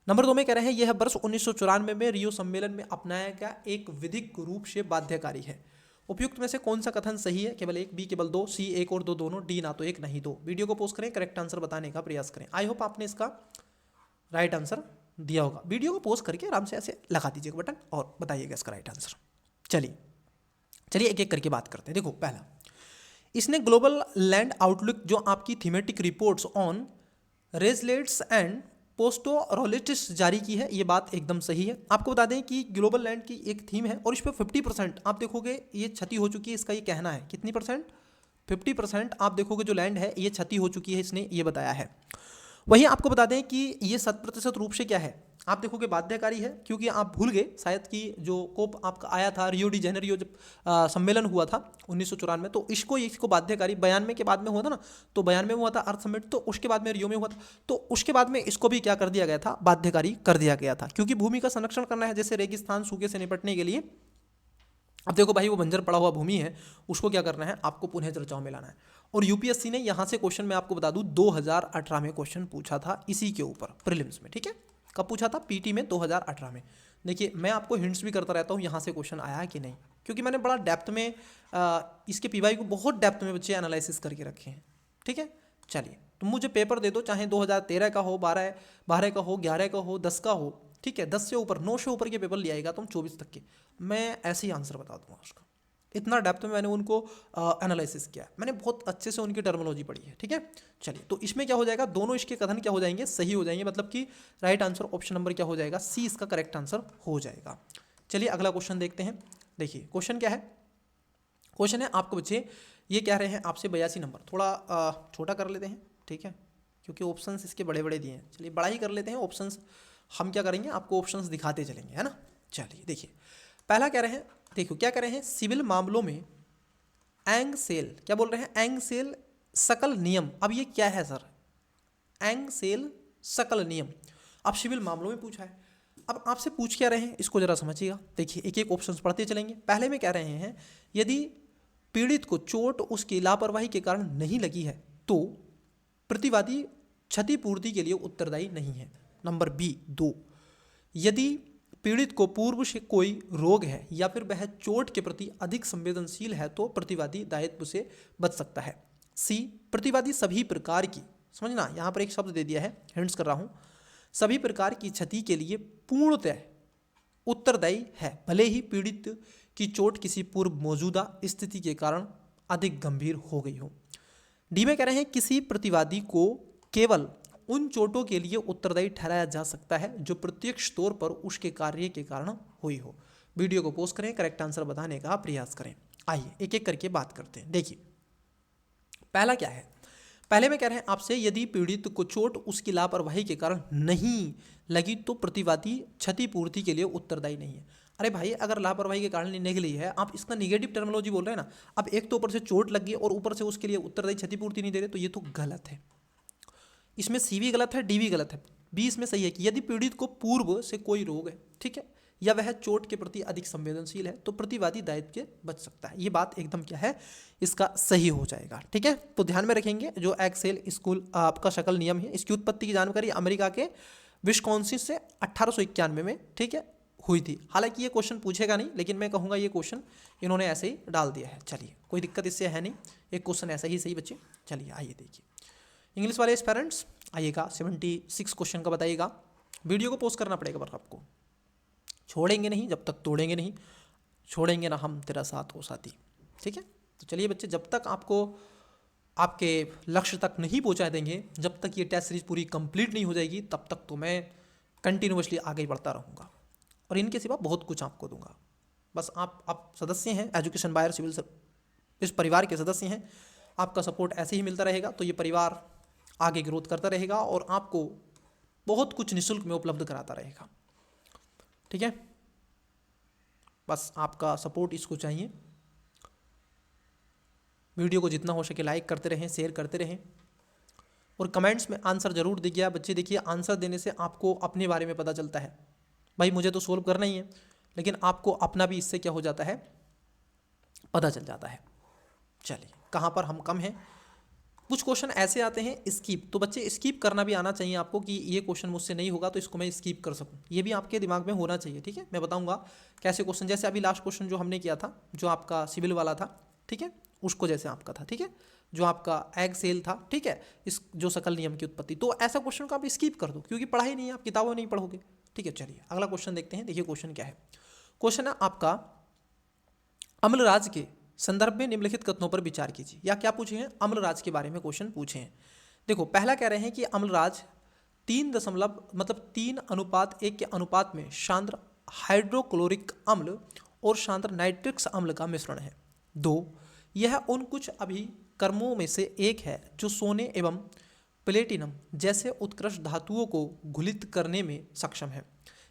नंबर 2 में कह रहे हैं यह वर्ष 1994 में रियो सम्मेलन में अपनाया गया एक विधिक रूप से बाध्यकारी है। उपयुक्त में से कौन सा कथन सही है? केवल एक, बी केवल 2, सी 1 और 2 दोनों, डी ना तो 1 नहीं 2। वीडियो को पोस्ट करें, करेक्ट आंसर बताने का प्रयास करें। आई होप आपने इसका राइट आंसर दिया होगा। वीडियो को पोस्ट करके आराम से ऐसे लगा दीजिएगा बटन और बताइएगा इसका राइट आंसर। चलिए एक एक करके बात करते हैं। देखो पहला, इसने ग्लोबल लैंड आउटलुक जो आपकी thematic reports on rangelands and पोस्टोरोलिटिस जारी की है, ये बात एकदम सही है। आपको बता दें कि ग्लोबल लैंड की एक थीम है और इस पर 50% आप देखोगे ये क्षति हो चुकी है। इसका ये कहना है कितनी परसेंट? 50% आप देखोगे जो लैंड है ये क्षति हो चुकी है, इसने ये बताया है। वहीं आपको बता दें कि ये 100% रूप से क्या है, आप देखोगे बाध्यकारी है, क्योंकि आप भूल गए शायद कि जो कोप आपका आया था रियो डी जेनेरियो जब सम्मेलन हुआ था 1994, तो इसको बाध्यकारी 92 के बाद में हुआ था ना, तो 92 में हुआ था अर्थ समिट, तो उसके बाद में रियो में हुआ था, तो उसके बाद में इसको भी क्या कर दिया गया था, बाध्यकारी कर दिया गया था, क्योंकि भूमि का संरक्षण करना है। जैसे रेगिस्तान सूखे से निपटने के लिए अब देखो भाई वो बंजर पड़ा हुआ भूमि है, उसको क्या करना है, आपको पुनः चर्चाओं में लाना है। और यूपीएससी ने यहाँ से क्वेश्चन मैं आपको बता दूं 2018 में क्वेश्चन पूछा था इसी के ऊपर प्रीलिम्स में। ठीक है, कब पूछा था? पीटी में 2018 में। देखिए मैं आपको हिंट्स भी करता रहता हूँ यहाँ से क्वेश्चन आया है कि नहीं, क्योंकि मैंने बड़ा डेप्थ में इसके पीवाई को बहुत डेप्थ में बच्चे एनालिसिस करके रखे हैं। ठीक है, चलिए तुम मुझे पेपर दे दो, चाहे 2013 का हो, 12 का हो, 11 का हो, 10 का हो, ठीक है, 10 से ऊपर 9 से ऊपर के पेपर ले आएगा तुम 24 तक के, मैं ऐसे ही आंसर बता दूंगा उसका। इतना डेप्थ में मैंने उनको एनालिसिस किया, मैंने बहुत अच्छे से उनकी टर्मिनोलॉजी पढ़ी है। ठीक है, चलिए तो इसमें क्या हो जाएगा, दोनों इसके कथन क्या हो जाएंगे, सही हो जाएंगे, मतलब कि राइट आंसर ऑप्शन नंबर क्या हो जाएगा, सी इसका करेक्ट आंसर हो जाएगा। चलिए अगला क्वेश्चन देखते हैं। देखिए क्वेश्चन क्या है, क्वेश्चन है आपको बच्चे ये कह रहे हैं आपसे 82 नंबर, थोड़ा छोटा कर लेते हैं, ठीक है, क्योंकि ऑप्शंस इसके बड़े बड़े दिए हैं। चलिए बड़ा ही कर लेते हैं, ऑप्शंस हम क्या करेंगे, आपको ऑप्शंस दिखाते चलेंगे, है ना। चलिए देखिए, पहला कह रहे हैं, देखो क्या कह रहे हैं, सिविल मामलों में एंग सेल, क्या बोल रहे हैं, एंग सेल सकल नियम। अब ये क्या है सर, एंग सेल सकल नियम, अब सिविल मामलों में पूछा है। अब आपसे पूछ क्या रहे हैं, इसको जरा समझिएगा। देखिए एक एक ऑप्शन पढ़ते चलेंगे। पहले में कह रहे हैं, यदि पीड़ित को चोट उसकी लापरवाही के कारण नहीं लगी है तो प्रतिवादी क्षतिपूर्ति के लिए उत्तरदायी नहीं है। नंबर बी 2, यदि पीड़ित को पूर्व से कोई रोग है या फिर वह चोट के प्रति अधिक संवेदनशील है तो प्रतिवादी दायित्व से बच सकता है। सी, प्रतिवादी सभी प्रकार की, समझना यहाँ पर एक शब्द दे दिया है, हिंट्स कर रहा हूँ, सभी प्रकार की क्षति के लिए पूर्णतः उत्तरदायी है, भले ही पीड़ित की चोट किसी पूर्व मौजूदा स्थिति के कारण अधिक गंभीर हो गई हो। डी में कह रहे हैं, किसी प्रतिवादी को केवल उन चोटों के लिए उत्तरदायी ठहराया जा सकता है जो प्रत्यक्ष तौर पर उसके कार्य के कारण हुई हो। वीडियो को पॉज करें, करेक्ट आंसर बताने का प्रयास करें। आइए एक एक करके बात करते हैं। देखिए पहला क्या है, पहले में कह रहे हैं आपसे, यदि पीड़ित को चोट उसकी लापरवाही के कारण नहीं लगी तो प्रतिवादी क्षतिपूर्ति के लिए उत्तरदायी नहीं है। अरे भाई, अगर लापरवाही के कारण नहीं निकली है, आप इसका निगेटिव टर्मिनोलॉजी बोल रहे हैं ना। अब एक तो ऊपर से चोट लग गई और ऊपर से उसके लिए उत्तरदायी क्षतिपूर्ति नहीं दे रहे, तो ये तो गलत है। इसमें सी भी गलत है, डी भी गलत है। बी इसमें सही है कि यदि पीड़ित को पूर्व से कोई रोग है, ठीक है, या वह चोट के प्रति अधिक संवेदनशील है तो प्रतिवादी दायित्व के बच सकता है। ये बात एकदम क्या है, इसका सही हो जाएगा, ठीक है। तो ध्यान में रखेंगे, जो एक्सेल स्कूल आपका शकल नियम है, इसकी उत्पत्ति की जानकारी अमेरिका के विस्कॉन्सिन से 1891 में, ठीक है, हुई थी। हालांकि ये क्वेश्चन पूछेगा नहीं, लेकिन मैं कहूँगा ये क्वेश्चन इन्होंने ऐसे ही डाल दिया है। चलिए कोई दिक्कत इससे है नहीं, एक क्वेश्चन ऐसा ही सही बच्चे। चलिए आइए देखिए, इंग्लिश वाले एस्पिरेंट्स आइएगा, 76 क्वेश्चन का बताइएगा। वीडियो को पोस्ट करना पड़ेगा, पर आपको छोड़ेंगे नहीं जब तक तोड़ेंगे नहीं, छोड़ेंगे ना हम तेरा साथ हो साथी, ठीक है। तो चलिए बच्चे, जब तक आपको आपके लक्ष्य तक नहीं पहुंचा देंगे, जब तक ये टेस्ट सीरीज पूरी कंप्लीट नहीं हो जाएगी, तब तक तो मैं कंटिन्यूसली आगे बढ़ता रहूँगा और इनके सिवा बहुत कुछ आपको दूंगा। बस आप सदस्य हैं एजुकेशन बायर सिविल, इस परिवार के सदस्य हैं। आपका सपोर्ट ऐसे ही मिलता रहेगा तो ये परिवार आगे ग्रोथ करता रहेगा और आपको बहुत कुछ निःशुल्क में उपलब्ध कराता रहेगा, ठीक है। बस आपका सपोर्ट इसको चाहिए। वीडियो को जितना हो सके लाइक करते रहें, शेयर करते रहें और कमेंट्स में आंसर जरूर दीजिए। बच्चे देखिए, आंसर देने से आपको अपने बारे में पता चलता है। भाई मुझे तो सोल्व करना ही है, लेकिन आपको अपना भी इससे क्या हो जाता है, पता चल जाता है। चलिए, कहाँ पर हम कम हैं। कुछ क्वेश्चन ऐसे आते हैं स्किप, तो बच्चे स्किप करना भी आना चाहिए आपको कि ये क्वेश्चन मुझसे नहीं होगा तो इसको मैं स्किप कर सकूं। ये भी आपके दिमाग में होना चाहिए, ठीक है। मैं बताऊंगा कैसे क्वेश्चन, जैसे अभी लास्ट क्वेश्चन जो हमने किया था, जो आपका सिविल वाला था, ठीक है, उसको जैसे आपका था, ठीक है, जो आपका एग सेल था, ठीक है, इस जो सकल नियम की उत्पत्ति, तो ऐसा क्वेश्चन को आप स्किप कर दो क्योंकि पढ़ाई नहीं है, आप किताबों नहीं पढ़ोगे, ठीक है। चलिए अगला क्वेश्चन देखते हैं। देखिए क्वेश्चन क्या है, क्वेश्चन है आपका, अम्लराज के संदर्भ में निम्नलिखित कथनों पर विचार कीजिए। या क्या पूछे हैं, अम्लराज के बारे में क्वेश्चन पूछे हैं। देखो पहला कह रहे हैं कि अम्लराज 3:1 के अनुपात में सांद्र हाइड्रोक्लोरिक अम्ल और सांद्र नाइट्रिक्स अम्ल का मिश्रण है। 2, यह उन कुछ अभिकर्मों में से एक है जो सोने एवं प्लेटिनम जैसे उत्कृष्ट धातुओं को घुलित करने में सक्षम है।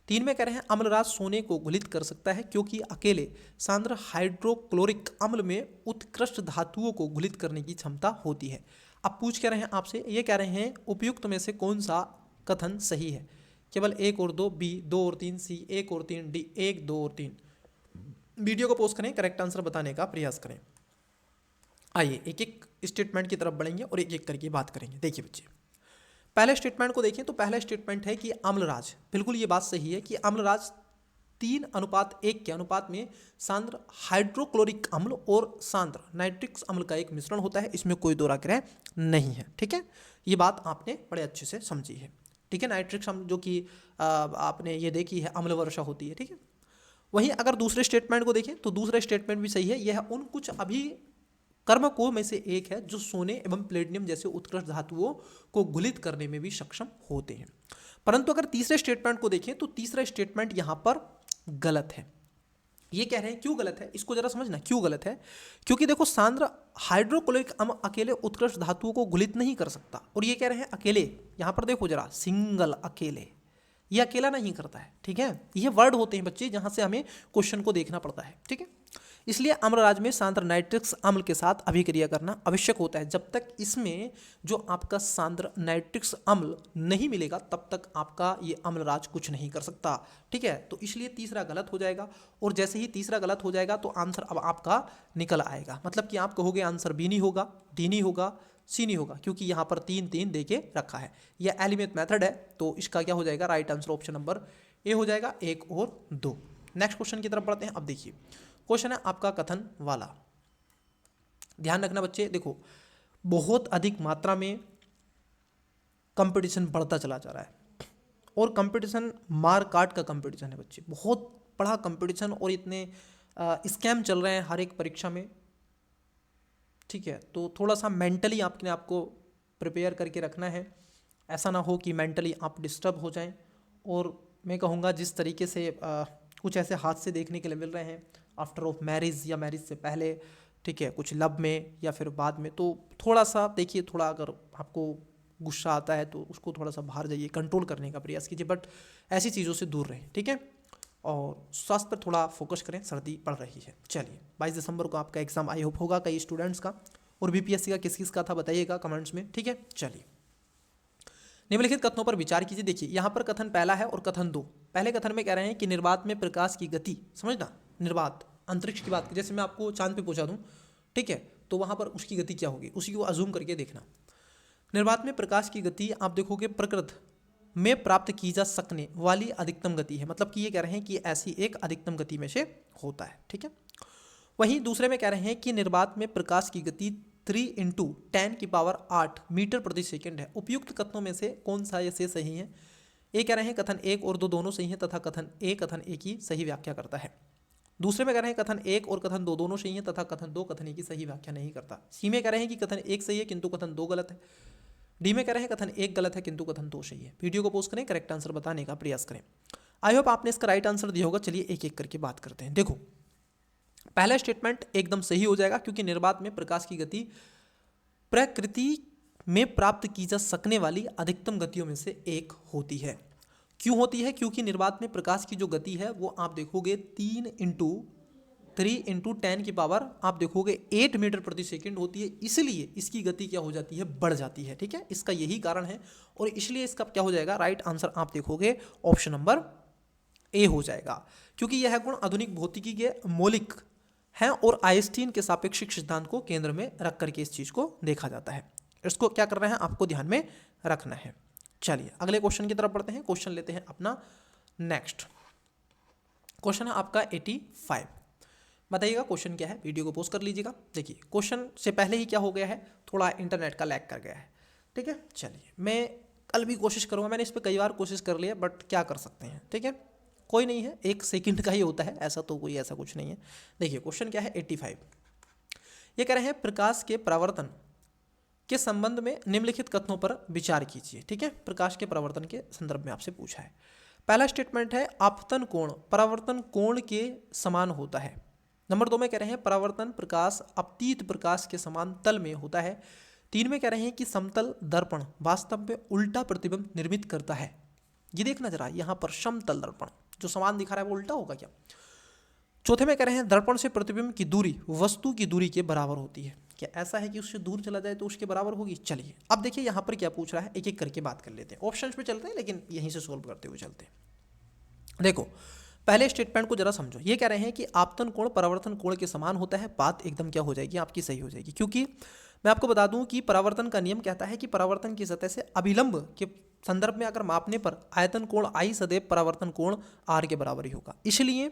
3 में कह रहे हैं, अम्लराज सोने को घुलित कर सकता है क्योंकि अकेले सांद्र हाइड्रोक्लोरिक अम्ल में उत्कृष्ट धातुओं को घुलित करने की क्षमता होती है। अब पूछ कह रहे हैं आपसे, ये कह रहे हैं उपयुक्त में से कौन सा कथन सही है। केवल 1 और 2, बी 2 और 3, सी 1 और 3, डी 1, 2 और 3। वीडियो को पॉज करें, करेक्ट आंसर बताने का प्रयास करें। आइए एक एक स्टेटमेंट की तरफ बढ़ेंगे और एक एक करके बात करेंगे। देखिए बच्चे, पहले स्टेटमेंट को देखें तो पहला स्टेटमेंट है कि अम्लराज, बिल्कुल ये बात सही है कि अम्लराज 3:1 के अनुपात में सांद्र हाइड्रोक्लोरिक अम्ल और सांद्र नाइट्रिक्स अम्ल का एक मिश्रण होता है, इसमें कोई दो राय नहीं है, ठीक है। ये बात आपने बड़े अच्छे से समझी है, ठीक है। नाइट्रिक्स अम्ल जो कि आपने ये देखी है, अम्ल वर्षा होती है, ठीक है। वहीं अगर दूसरे स्टेटमेंट को देखें तो दूसरा स्टेटमेंट भी सही है, यह उन कुछ अभी कर्मकों में से एक है जो सोने एवं प्लेटिनम जैसे उत्कृष्ट धातुओं को घुलित करने में भी सक्षम होते हैं। परंतु अगर तीसरे स्टेटमेंट को देखें तो तीसरा स्टेटमेंट यहां पर गलत है। ये कह रहे हैं क्यों गलत है, इसको जरा समझना क्यों गलत है। क्योंकि देखो, सांद्र हाइड्रोक्लोरिक अम्ल अकेले उत्कृष्ट धातुओं को घुलित नहीं कर सकता, और ये कह रहे हैं अकेले, यहां पर देखो जरा, सिंगल अकेले, ये अकेला नहीं करता है, ठीक है। ये वर्ड होते हैं बच्चे जहाँ से हमें क्वेश्चन को देखना पड़ता है, ठीक है। इसलिए अम्लराज में सांद्र नाइट्रिक अम्ल के साथ अभिक्रिया करना आवश्यक होता है। जब तक इसमें जो आपका सांद्र नाइट्रिक अम्ल नहीं मिलेगा तब तक आपका ये अम्लराज कुछ नहीं कर सकता, ठीक है। तो इसलिए तीसरा गलत हो जाएगा, और जैसे ही तीसरा गलत हो जाएगा तो आंसर अब आपका निकल आएगा। मतलब कि आप कहोगे आंसर बी नहीं होगा, डी नहीं होगा, सी नहीं होगा, क्योंकि यहाँ पर 3 दे के रखा है। यह एलिमेंट मेथड है, तो इसका क्या हो जाएगा, राइट आंसर ऑप्शन नंबर ए हो जाएगा, 1 और 2। नेक्स्ट क्वेश्चन की तरफ बढ़ते हैं। अब देखिए क्वेश्चन है आपका कथन वाला। ध्यान रखना बच्चे, देखो बहुत अधिक मात्रा में कंपटीशन बढ़ता चला जा रहा है, और कंपटीशन मार काट का कंपटीशन है बच्चे, बहुत बड़ा कंपटीशन, और इतने स्कैम चल रहे हैं हर एक परीक्षा में, ठीक है। तो थोड़ा सा मेंटली आपने आपको प्रिपेयर करके रखना है, ऐसा ना हो कि मेंटली आप डिस्टर्ब हो जाएं। और मैं कहूँगा जिस तरीके से कुछ ऐसे हादसे देखने के लिए मिल रहे हैं आफ्टर ऑफ मैरिज या मैरिज से पहले, ठीक है, कुछ लब में या फिर बाद में, तो थोड़ा सा देखिए, थोड़ा अगर आपको गुस्सा आता है तो उसको थोड़ा सा बाहर जाइए, कंट्रोल करने का प्रयास कीजिए, बट ऐसी चीज़ों से दूर रहें, ठीक है। और स्वास्थ्य पर थोड़ा फोकस करें, सर्दी पड़ रही है। चलिए 22 दिसंबर को आपका एग्जाम आई होप होगा कई स्टूडेंट्स का, और बीपीएससी का किस किस का था बताइएगा कमेंट्स में, ठीक है। चलिए निम्नलिखित कथनों पर विचार कीजिए। देखिए यहाँ पर कथन पहला है और कथन 2। पहले कथन में कह रहे हैं कि निर्वात में प्रकाश की गति, समझना, निर्वात अंतरिक्ष की बात, जैसे मैं आपको चांद पे पहुंचा दूं, ठीक है, तो वहां पर उसकी गति क्या होगी, उसी को अजूम करके देखना। निर्वात में प्रकाश की गति आप देखोगे प्रकृति में प्राप्त की जा सकने वाली अधिकतम गति है, मतलब कि ये कह रहे हैं कि ऐसी एक अधिकतम गति में से होता है, ठीक है। वहीं दूसरे में कह रहे हैं कि निर्वात में प्रकाश की गति 3 × 10⁸ मीटर प्रति सेकंड है। उपयुक्त कथनों में से कौन सा ये सही है? ये कह रहे हैं कथन 1 और 2 दोनों सही हैं, तथा कथन ए की सही व्याख्या करता है। दूसरे में कह रहे हैं कथन 1 और कथन 2 दोनों सही हैं, तथा कथन 2 कथन ए की सही व्याख्या नहीं करता। सी में कह रहे हैं कि कथन 1 सही है किंतु कथन 2 गलत है। डी में कह रहे हैं कथन 1 गलत है किंतु कथन 2 सही है। वीडियो को पोस्ट करें, करेक्ट आंसर बताने का प्रयास करें। आई होप आपने इसका राइट आंसर दिया होगा। चलिए एक एक करके बात करते हैं। देखो पहला स्टेटमेंट एकदम सही हो जाएगा, क्योंकि निर्वात में प्रकाश की गति प्रकृति में प्राप्त की जा सकने वाली अधिकतम गतियों में से एक होती है। क्यों होती है? क्योंकि निर्वात में प्रकाश की जो गति है वो आप देखोगे 3 × 10⁻⁸ आप देखोगे 8 मीटर प्रति सेकंड होती है, इसलिए इसकी गति क्या हो जाती है, बढ़ जाती है, ठीक है। इसका यही कारण है, और इसलिए इसका क्या हो जाएगा, राइट आंसर आप देखोगे ऑप्शन नंबर ए हो जाएगा, क्योंकि यह गुण आधुनिक भौतिकी के मौलिक हैं और आइंस्टीन के सापेक्षिक सिद्धांत को केंद्र में रख करके इस चीज को देखा जाता है। इसको क्या कर रहे हैं, आपको ध्यान में रखना है। चलिए अगले क्वेश्चन की तरफ बढ़ते हैं। क्वेश्चन लेते हैं अपना नेक्स्ट। क्वेश्चन है आपका 85। बताइएगा क्वेश्चन क्या है, वीडियो को पोस्ट कर लीजिएगा। देखिए क्वेश्चन से पहले ही क्या हो गया है, थोड़ा इंटरनेट का लैग कर गया है, ठीक है। चलिए मैं कल भी कोशिश करूँगा, मैंने इस पर कई बार कोशिश कर लिया, बट क्या कर सकते हैं, ठीक है, कोई नहीं है, 1 सेकंड का ही होता है, ऐसा तो कोई ऐसा कुछ नहीं है। देखिए क्वेश्चन क्या है 85। ये कह रहे हैं प्रकाश के परावर्तन के संबंध में निम्नलिखित कथनों पर विचार कीजिए, ठीक है। प्रकाश के परावर्तन के संदर्भ में आपसे पूछा है। पहला स्टेटमेंट है आपतन कोण परावर्तन कोण के समान होता है। नंबर 2 में कह रहे हैं परावर्तन प्रकाश अपतीत प्रकाश के समान तल में होता है। 3 में कह रहे हैं कि समतल दर्पण वास्तव में उल्टा प्रतिबिंब निर्मित करता है। ये देखना जरा, यहाँ पर समतल दर्पण जो समान दिखा रहा है वो उल्टा होगा क्या। 4 में कह रहे हैं दर्पण से प्रतिबिंब की दूरी वस्तु की दूरी के बराबर होती है। क्या ऐसा है कि उससे दूर चला जाए तो उसके बराबर होगी? चलिए अब देखिए यहाँ पर क्या पूछ रहा है, एक एक करके बात कर लेते हैं। ऑप्शंस पे चलते हैं, लेकिन यहीं से सोल्व करते हुए चलते हैं। देखो पहले स्टेटमेंट को जरा समझो। ये कह रहे हैं कि आपतन कोण परावर्तन कोण के समान होता है। बात एकदम क्या हो जाएगी, आपकी सही हो जाएगी, क्योंकि मैं आपको बता दूं कि परावर्तन का नियम कहता है कि परावर्तन की सतह से अभिलंब के संदर्भ में अगर मापने पर आयतन कोण आई सदैव परावर्तन कोण आर के बराबर ही होगा। इसलिए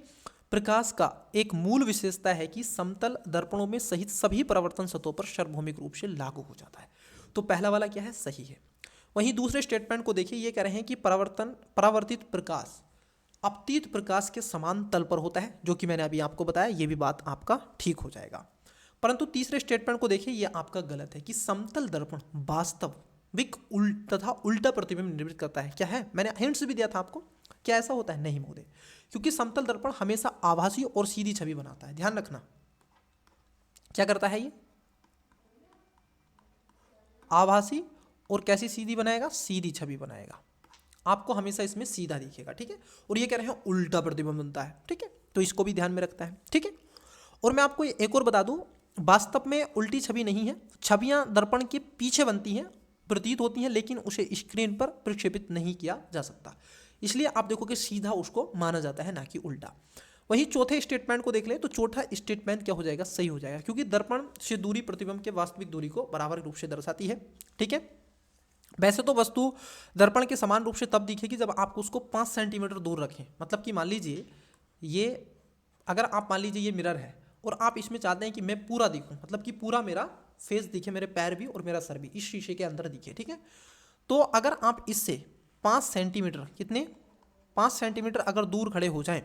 प्रकाश का एक मूल विशेषता है कि समतल दर्पणों में सहित सभी परावर्तन सतहों पर सार्वभौमिक रूप से लागू हो जाता है। तो पहला वाला क्या है, सही है। वहीं दूसरे स्टेटमेंट को देखिए, ये कह रहे हैं कि परावर्तित प्रकाश अपतीत प्रकाश के समान तल पर होता है, जो कि मैंने अभी आपको बताया, ये भी बात आपका ठीक हो जाएगा। परंतु तीसरे स्टेटमेंट को देखिए, ये आपका गलत है कि समतल दर्पण वास्तविक तथा उल्टा प्रतिबिंब निर्मित करता है। क्या है, मैंने हिंट्स भी दिया था आपको, क्या ऐसा होता है? नहीं महोदय, क्योंकि समतल दर्पण हमेशा आभासी और सीधी छवि बनाता है। ध्यान रखना, क्या करता है ये, आभासी और कैसी सीधी बनाएगा, सीधी छवि बनाएगा। आपको हमेशा इसमें सीधा दिखेगा, ठीक है। और ये कह रहे हैं उल्टा प्रतिबिंब बनता है, ठीक है, तो इसको भी ध्यान में रखता है, ठीक है। और मैं आपको एक और बता दूं, वास्तव में उल्टी छवि नहीं है, छवियां दर्पण के पीछे बनती हैं, प्रतीत होती हैं, लेकिन उसे स्क्रीन पर प्रक्षेपित नहीं किया जा सकता, इसलिए आप देखो कि सीधा उसको माना जाता है, ना कि उल्टा। वही चौथे स्टेटमेंट को देख ले, तो चौथा स्टेटमेंट क्या हो जाएगा, सही हो जाएगा, क्योंकि दर्पण से दूरी प्रतिबिंब के वास्तविक दूरी को बराबर रूप से दर्शाती है, ठीक है। वैसे तो वस्तु दर्पण के समान रूप से तब दिखेगी जब आप उसको 5 सेंटीमीटर दूर रखें, मतलब कि मान लीजिए ये, अगर आप मान लीजिए ये मिरर है और आप इसमें चाहते हैं कि मैं पूरा दिखूं, मतलब कि पूरा मेरा फेस दिखे, मेरे पैर भी और मेरा सर भी इस शीशे के अंदर दिखे, ठीक है। तो अगर आप इससे 5 सेंटीमीटर, कितने, 5 सेंटीमीटर अगर दूर खड़े हो जाएं,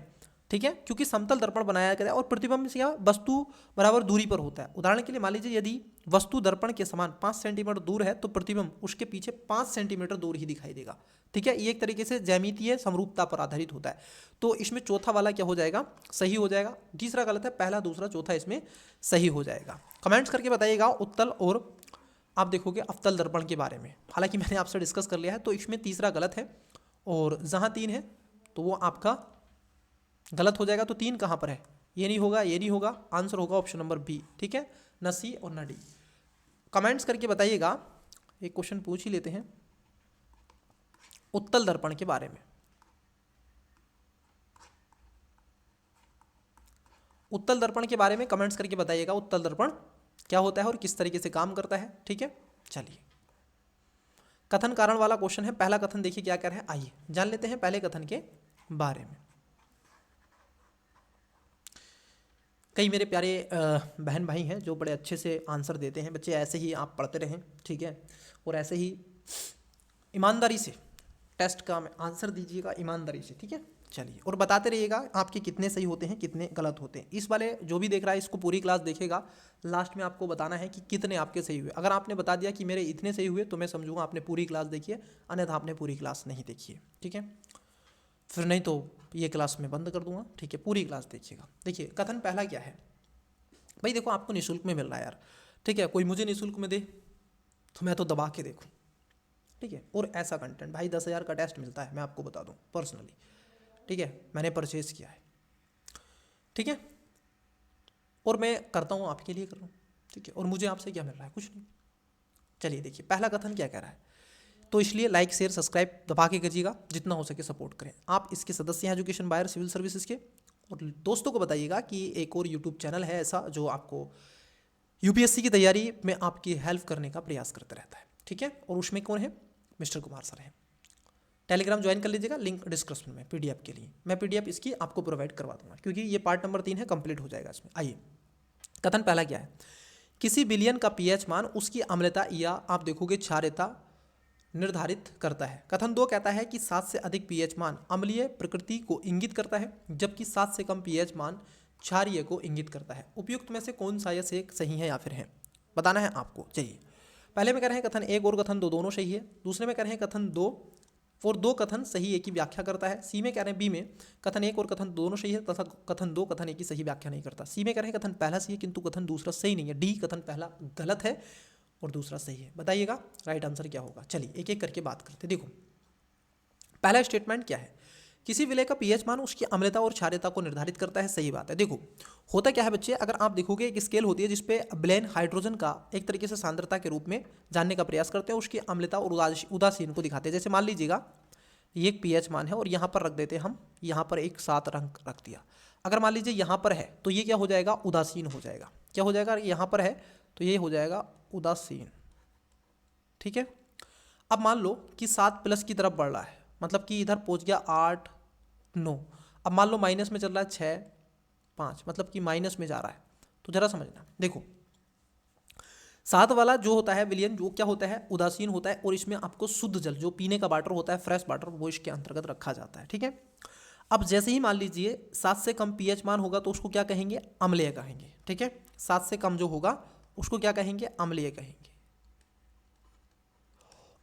ठीक है, क्योंकि समतल दर्पण बनाया गया है और प्रतिबिंब से क्या वस्तु बराबर दूरी पर होता है। उदाहरण के लिए मान लीजिए यदि वस्तु दर्पण के समान 5 सेंटीमीटर दूर है तो प्रतिबिंब उसके पीछे 5 सेंटीमीटर दूर ही दिखाई देगा, ठीक है। ये एक तरीके से ज्यामितीय समरूपता पर आधारित होता है। तो इसमें चौथा वाला क्या हो जाएगा, सही हो जाएगा। तीसरा गलत है, पहला दूसरा चौथा इसमें सही हो जाएगा। कमेंट्स करके बताइएगा उत्तल और आप देखोगे अवतल दर्पण के बारे में, हालांकि मैंने आपसे डिस्कस कर लिया है, तो इसमें तीसरा गलत है, और जहाँ 3 है तो वो आपका गलत हो जाएगा। तो 3 कहाँ पर है, ये नहीं होगा, ये नहीं होगा, आंसर होगा ऑप्शन नंबर बी, ठीक है, न सी और न डी। कमेंट्स करके बताइएगा। एक क्वेश्चन पूछ ही लेते हैं उत्तल दर्पण के बारे में। उत्तल दर्पण के बारे में कमेंट्स करके बताइएगा, उत्तल दर्पण क्या होता है और किस तरीके से काम करता है, ठीक है। चलिए, कथन कारण वाला क्वेश्चन है। पहला कथन देखिए क्या कह रहा है, आइए जान लेते हैं पहले कथन के बारे में। कई मेरे प्यारे बहन भाई हैं जो बड़े अच्छे से आंसर देते हैं। बच्चे ऐसे ही आप पढ़ते रहें, ठीक है, और ऐसे ही ईमानदारी से टेस्ट का आंसर दीजिएगा, ईमानदारी से, ठीक है। चलिए, और बताते रहिएगा आपके कितने सही होते हैं, कितने गलत होते हैं। इस वाले जो भी देख रहा है इसको पूरी क्लास देखेगा, लास्ट में आपको बताना है कि कितने आपके सही हुए। अगर आपने बता दिया कि मेरे इतने सही हुए तो मैं समझूंगा आपने पूरी क्लास देखी है, अन्यथा आपने पूरी क्लास नहीं देखी है, ठीक है। फिर नहीं तो ये क्लास में बंद कर दूंगा, ठीक है। पूरी क्लास देखिएगा। देखिए कथन पहला क्या है भाई, देखो आपको निःशुल्क में मिल रहा है यार, ठीक है, कोई मुझे निःशुल्क में दे तो मैं तो दबा के देखूँ, ठीक है। और ऐसा कंटेंट भाई 10,000 का टेस्ट मिलता है, मैं आपको बता दूँ पर्सनली, ठीक है, मैंने परचेज किया है, ठीक है, और मैं करता हूँ आपके लिए कर रहा हूँ, ठीक है। और मुझे आपसे क्या मिल रहा है, कुछ नहीं। चलिए देखिए पहला कथन क्या कह रहा है, तो इसलिए लाइक शेयर सब्सक्राइब दबा के करिएगा, जितना हो सके सपोर्ट करें। आप इसके सदस्य हैं एजुकेशन बायर सिविल सर्विसेज के, और दोस्तों को बताइएगा कि एक और यूट्यूब चैनल है ऐसा जो आपको यूपीएससी की तैयारी में आपकी हेल्प करने का प्रयास करता रहता है, ठीक है। और उसमें कौन है, मिस्टर कुमार सर हैं। टेलीग्राम ज्वाइन कर लीजिएगा, लिंक डिस्क्रिप्शन में। पीडीएफ के लिए मैं पीडीएफ इसकी आपको प्रोवाइड करवा दूंगा, क्योंकि ये पार्ट नंबर 3 है, कंप्लीट हो जाएगा इसमें। आइए, कथन पहला क्या है, किसी विलयन का पीएच मान उसकी अम्लता या आप देखोगे क्षारीयता निर्धारित करता है। कथन 2 कहता है कि 7 से अधिक पीएच मान अम्लीय प्रकृति को इंगित करता है, जबकि 7 से कम पीएच मान क्षारीय को इंगित करता है। उपयुक्त में से कौन सा या से सही है या फिर है, बताना है आपको। चाहिए, पहले में कह रहे हैं कथन 1 और कथन 2 दोनों सही है। दूसरे में कह रहे हैं कथन 2 और 2 कथन सही एक की व्याख्या करता है। सी में कह रहे हैं, बी में कथन 1 और कथन दोनों सही है तथा कथन 2 कथन 1 की सही व्याख्या नहीं करता। सी में कह रहे हैं कथन पहला सही है किंतु कथन दूसरा सही नहीं है। डी कथन पहला गलत है और दूसरा सही है। बताइएगा राइट आंसर क्या होगा। चलिए एक एक करके बात करते। देखो पहला स्टेटमेंट क्या है, किसी विलय का पीएच मान उसकी अम्लता और क्षारीयता को निर्धारित करता है। सही बात है। देखो होता क्या है बच्चे, अगर आप देखोगे एक स्केल होती है जिसपे ब्लेन हाइड्रोजन का एक तरीके से सांद्रता के रूप में जानने का प्रयास करते हैं, उसकी अम्लता और उदासीन को दिखाते हैं। जैसे मान लीजिएगा ये एक पीएच मान है और यहाँ पर रख देते हैं हम, यहाँ पर एक 7 अंक रख दिया। अगर मान लीजिए यहाँ पर है तो ये क्या हो जाएगा, उदासीन हो जाएगा। क्या हो जाएगा, यहाँ पर है तो ये हो जाएगा उदासीन, ठीक है। अब मान लो कि 7 प्लस की तरफ बढ़ रहा है, मतलब कि इधर पहुँच गया 8 9। अब मान लो माइनस में चल रहा है 6 5, मतलब कि माइनस में जा रहा है। तो जरा समझना, देखो 7 वाला जो होता है विलयन, जो क्या होता है, उदासीन होता है, और इसमें आपको शुद्ध जल जो पीने का वाटर होता है, फ्रेश वाटर, वो इसके अंतर्गत रखा जाता है, ठीक है। अब जैसे ही मान लीजिए 7 से कम पीएच मान होगा तो उसको क्या कहेंगे, अम्लीय कहेंगे, ठीक है। 7 से कम जो होगा उसको क्या कहेंगे, अम्लीय कहेंगे।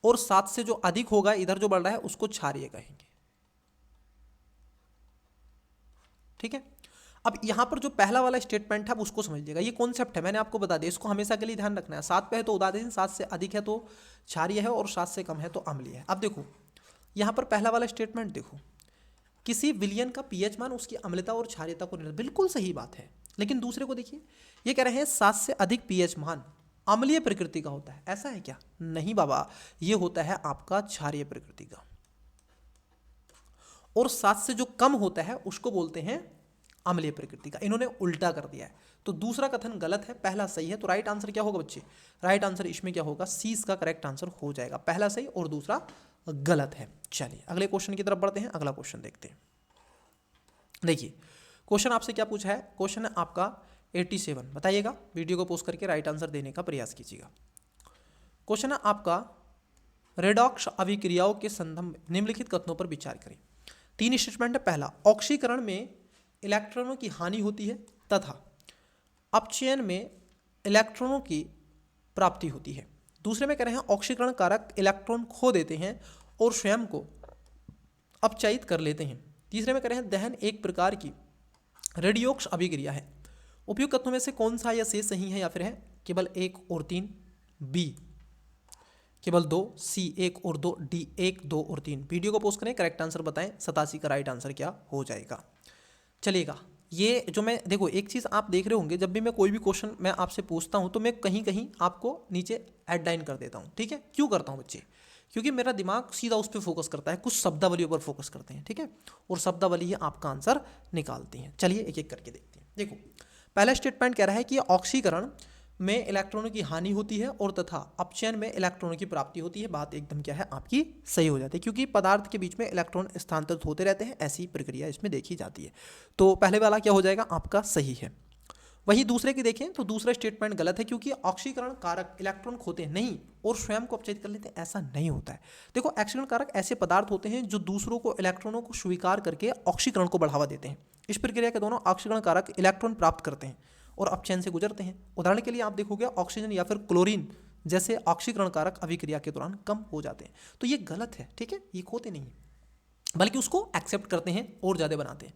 और 7 से जो अधिक होगा, इधर जो बढ़ रहा है, उसको क्षारीय कहेंगे, ठीक है। अब यहां पर जो पहला वाला स्टेटमेंट है उसको समझिएगा, ये कॉन्सेप्ट है, मैंने आपको बता दिया, इसको हमेशा के लिए ध्यान रखना है। 7 पे है तो उदासीन, 7 से अधिक है तो क्षारीय है, और 7 से कम है तो अम्लीय है। अब देखो यहाँ पर पहला वाला स्टेटमेंट देखो, किसी विलयन का पीएच मान उसकी अम्लता और क्षारीयता को बिल्कुल सही बात है। लेकिन दूसरे को देखिए, ये कह रहे हैं 7 से अधिक पीएच मान अम्लीय प्रकृति का होता है। ऐसा है क्या? नहीं बाबा, ये होता है आपका क्षारीय प्रकृति का, और 7 से जो कम होता है उसको बोलते हैं अम्लीय प्रकृति का। इन्होंने उल्टा कर दिया है, तो दूसरा कथन गलत है, पहला सही है। तो राइट आंसर क्या होगा बच्चे? राइट आंसर इसमें क्या होगा? सी इसका करेक्ट आंसर हो जाएगा, पहला सही और दूसरा गलत है। चलिए अगले क्वेश्चन की तरफ बढ़ते हैं, अगला क्वेश्चन देखते हैं। देखिए क्वेश्चन आपसे क्या पूछा है, क्वेश्चन है आपका 87। बताइएगा, वीडियो को पोस्ट करके राइट आंसर देने का प्रयास कीजिएगा। क्वेश्चन है आपका, रेडॉक्स अभिक्रियाओं के संदर्भ में निम्नलिखित कथनों पर विचार करें। 3 स्टेटमेंट है। पहला, ऑक्सीकरण में इलेक्ट्रॉनों की हानि होती है तथा अपचयन में इलेक्ट्रॉनों की प्राप्ति होती है। दूसरे में कह रहे हैं ऑक्सीकरण कारक इलेक्ट्रॉन खो देते हैं और स्वयं को अपचयित कर लेते हैं। तीसरे में कह रहे हैं दहन एक प्रकार की रेडियोक्स अभिक्रिया है। उपयुक्त कथनों में से कौन सा या से सही है या फिर है केवल 1 और 3, बी केवल 2, सी 1 और 2, डी 1, 2 और 3। वीडियो को पोस्ट करें, करेक्ट आंसर बताएं, 87 का राइट आंसर क्या हो जाएगा। चलिएगा, ये जो मैं देखो एक चीज़ आप देख रहे होंगे, जब भी मैं कोई भी क्वेश्चन मैं आपसे पूछता हूँ तो मैं कहीं कहीं आपको नीचे हेडलाइन कर देता हूँ। ठीक है, क्यों करता हूँ बच्चे? क्योंकि मेरा दिमाग सीधा उस पर फोकस करता है, कुछ शब्दावलियों पर फोकस करते हैं। ठीक है, और शब्दावली ही आपका आंसर निकालती हैं। चलिए एक एक करके देखते हैं। देखो पहला स्टेटमेंट कह रहा है कि ऑक्सीकरण में इलेक्ट्रॉनों की हानि होती है और तथा अपचयन में इलेक्ट्रॉनों की प्राप्ति होती है। बात एकदम क्या है आपकी सही हो जाती है, क्योंकि पदार्थ के बीच में इलेक्ट्रॉन स्थानांतरित होते रहते हैं, ऐसी प्रक्रिया इसमें देखी जाती है। तो पहले वाला क्या हो जाएगा आपका सही है। वही दूसरे की देखें तो दूसरा स्टेटमेंट गलत है, क्योंकि ऑक्सीकरण कारक इलेक्ट्रॉन खोते नहीं और स्वयं को अपचयित कर लेते हैं, ऐसा नहीं होता है। देखो ऑक्सीकरण कारक ऐसे पदार्थ होते हैं जो दूसरों को इलेक्ट्रॉनों को स्वीकार करके ऑक्सीकरण को बढ़ावा देते हैं। इस प्रक्रिया के दोनों ऑक्सीकरण कारक इलेक्ट्रॉन प्राप्त करते हैं और अपचयन से गुजरते हैं। उदाहरण के लिए आप देखोगे ऑक्सीजन या फिर क्लोरीन जैसे ऑक्सीकरण कारक अभिक्रिया के दौरान कम हो जाते हैं। तो ये गलत है। ठीक है, ये खोते नहीं बल्कि उसको एक्सेप्ट करते हैं और ज़्यादा बनाते हैं।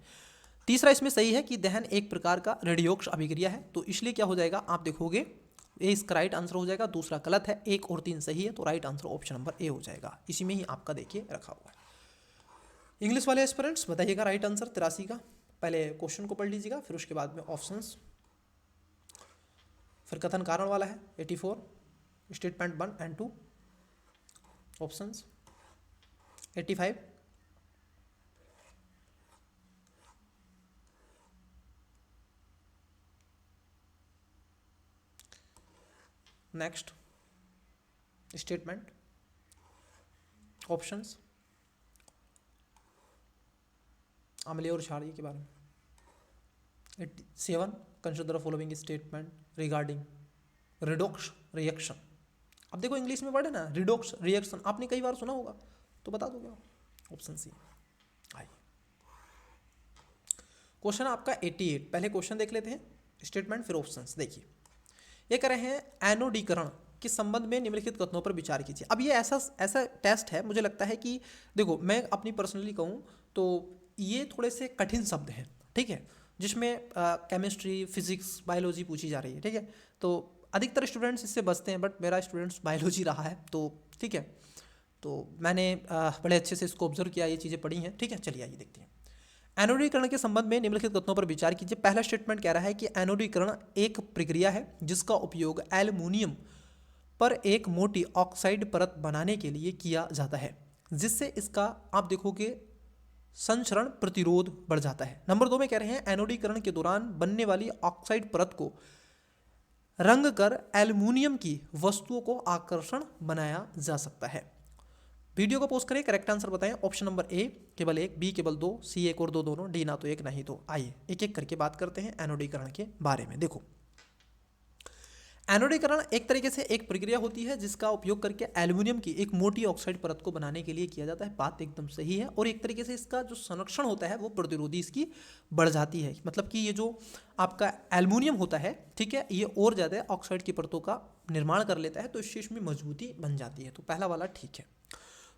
तीसरा इसमें सही है कि दहन एक प्रकार का रेडियोक्स अभिक्रिया है, तो इसलिए क्या हो जाएगा आप देखोगे ए इसका राइट आंसर हो जाएगा। दूसरा गलत है, 1 और 3 सही है, तो राइट आंसर ऑप्शन नंबर ए हो जाएगा। इसी में ही आपका देखिए रखा हुआ है। इंग्लिश वाले एस्पिरेंट्स बताइएगा राइट आंसर 83 का। पहले क्वेश्चन को पढ़ लीजिएगा, फिर उसके बाद में ऑप्शंस, फिर कथन कारण वाला है 84, statement 1 and 2, options 85, next statement, options, अम्लीय और क्षारीय के बारे में। 87, consider the following statement regarding redox reaction. अब देखो इंग्लिश में वर्ड है ना रिडॉक्स रिएक्शन, आपने कई बार सुना होगा, तो बता दोगे आप। Option C. आइए क्वेश्चन आपका 88, पहले क्वेश्चन देख लेते हैं, स्टेटमेंट फिर ऑप्शंस। देखिए ये कह रहे हैं एनोडीकरण के संबंध में निम्नलिखित कथनों पर विचार कीजिए। अब ये ऐसा टेस्ट है, मुझे लगता है कि देखो मैं अपनी पर्सनली कहूँ तो ये थोड़े से कठिन शब्द हैं। ठीक है, जिसमें केमिस्ट्री, फिजिक्स, बायोलॉजी पूछी जा रही है। ठीक है, तो अधिकतर स्टूडेंट्स इससे बचते हैं, बट मेरा स्टूडेंट्स बायोलॉजी रहा है, तो ठीक है, तो मैंने बड़े अच्छे से इसको ऑब्जर्व किया, ये चीज़ें पढ़ी हैं। ठीक है, चलिए आइए देखते हैं। एनोडीकरण के संबंध में निम्नलिखित कथनों पर विचार कीजिए। पहला स्टेटमेंट कह रहा है कि एनोडीकरण एक प्रक्रिया है जिसका उपयोग एल्युमिनियम पर एक मोटी ऑक्साइड परत बनाने के लिए किया जाता है, जिससे इसका आप देखोगे संचरण प्रतिरोध बढ़ जाता है। नंबर 2 में कह रहे हैं एनोडीकरण के दौरान बनने वाली ऑक्साइड परत को रंग कर एल्युमिनियम की वस्तुओं को आकर्षण बनाया जा सकता है। वीडियो को पोस्ट करें, करेक्ट आंसर बताएं। ऑप्शन नंबर ए केवल 1, बी केवल 2, सी 1 और 2 दोनों, डी ना तो 1 ना ही 2। आइए एक एक करके बात करते हैं एनोडीकरण के बारे में। देखो एनोडीकरण एक तरीके से एक प्रक्रिया होती है जिसका उपयोग करके एल्युमिनियम की एक मोटी ऑक्साइड परत को बनाने के लिए किया जाता है। बात एकदम सही है, और एक तरीके से इसका जो संरक्षण होता है वो प्रतिरोधी इसकी बढ़ जाती है। मतलब कि ये जो आपका एल्युमिनियम होता है, ठीक है, ये और ज़्यादा ऑक्साइड की परतों का निर्माण कर लेता है, तो इससे इसमें मजबूती बन जाती है। तो पहला वाला ठीक है।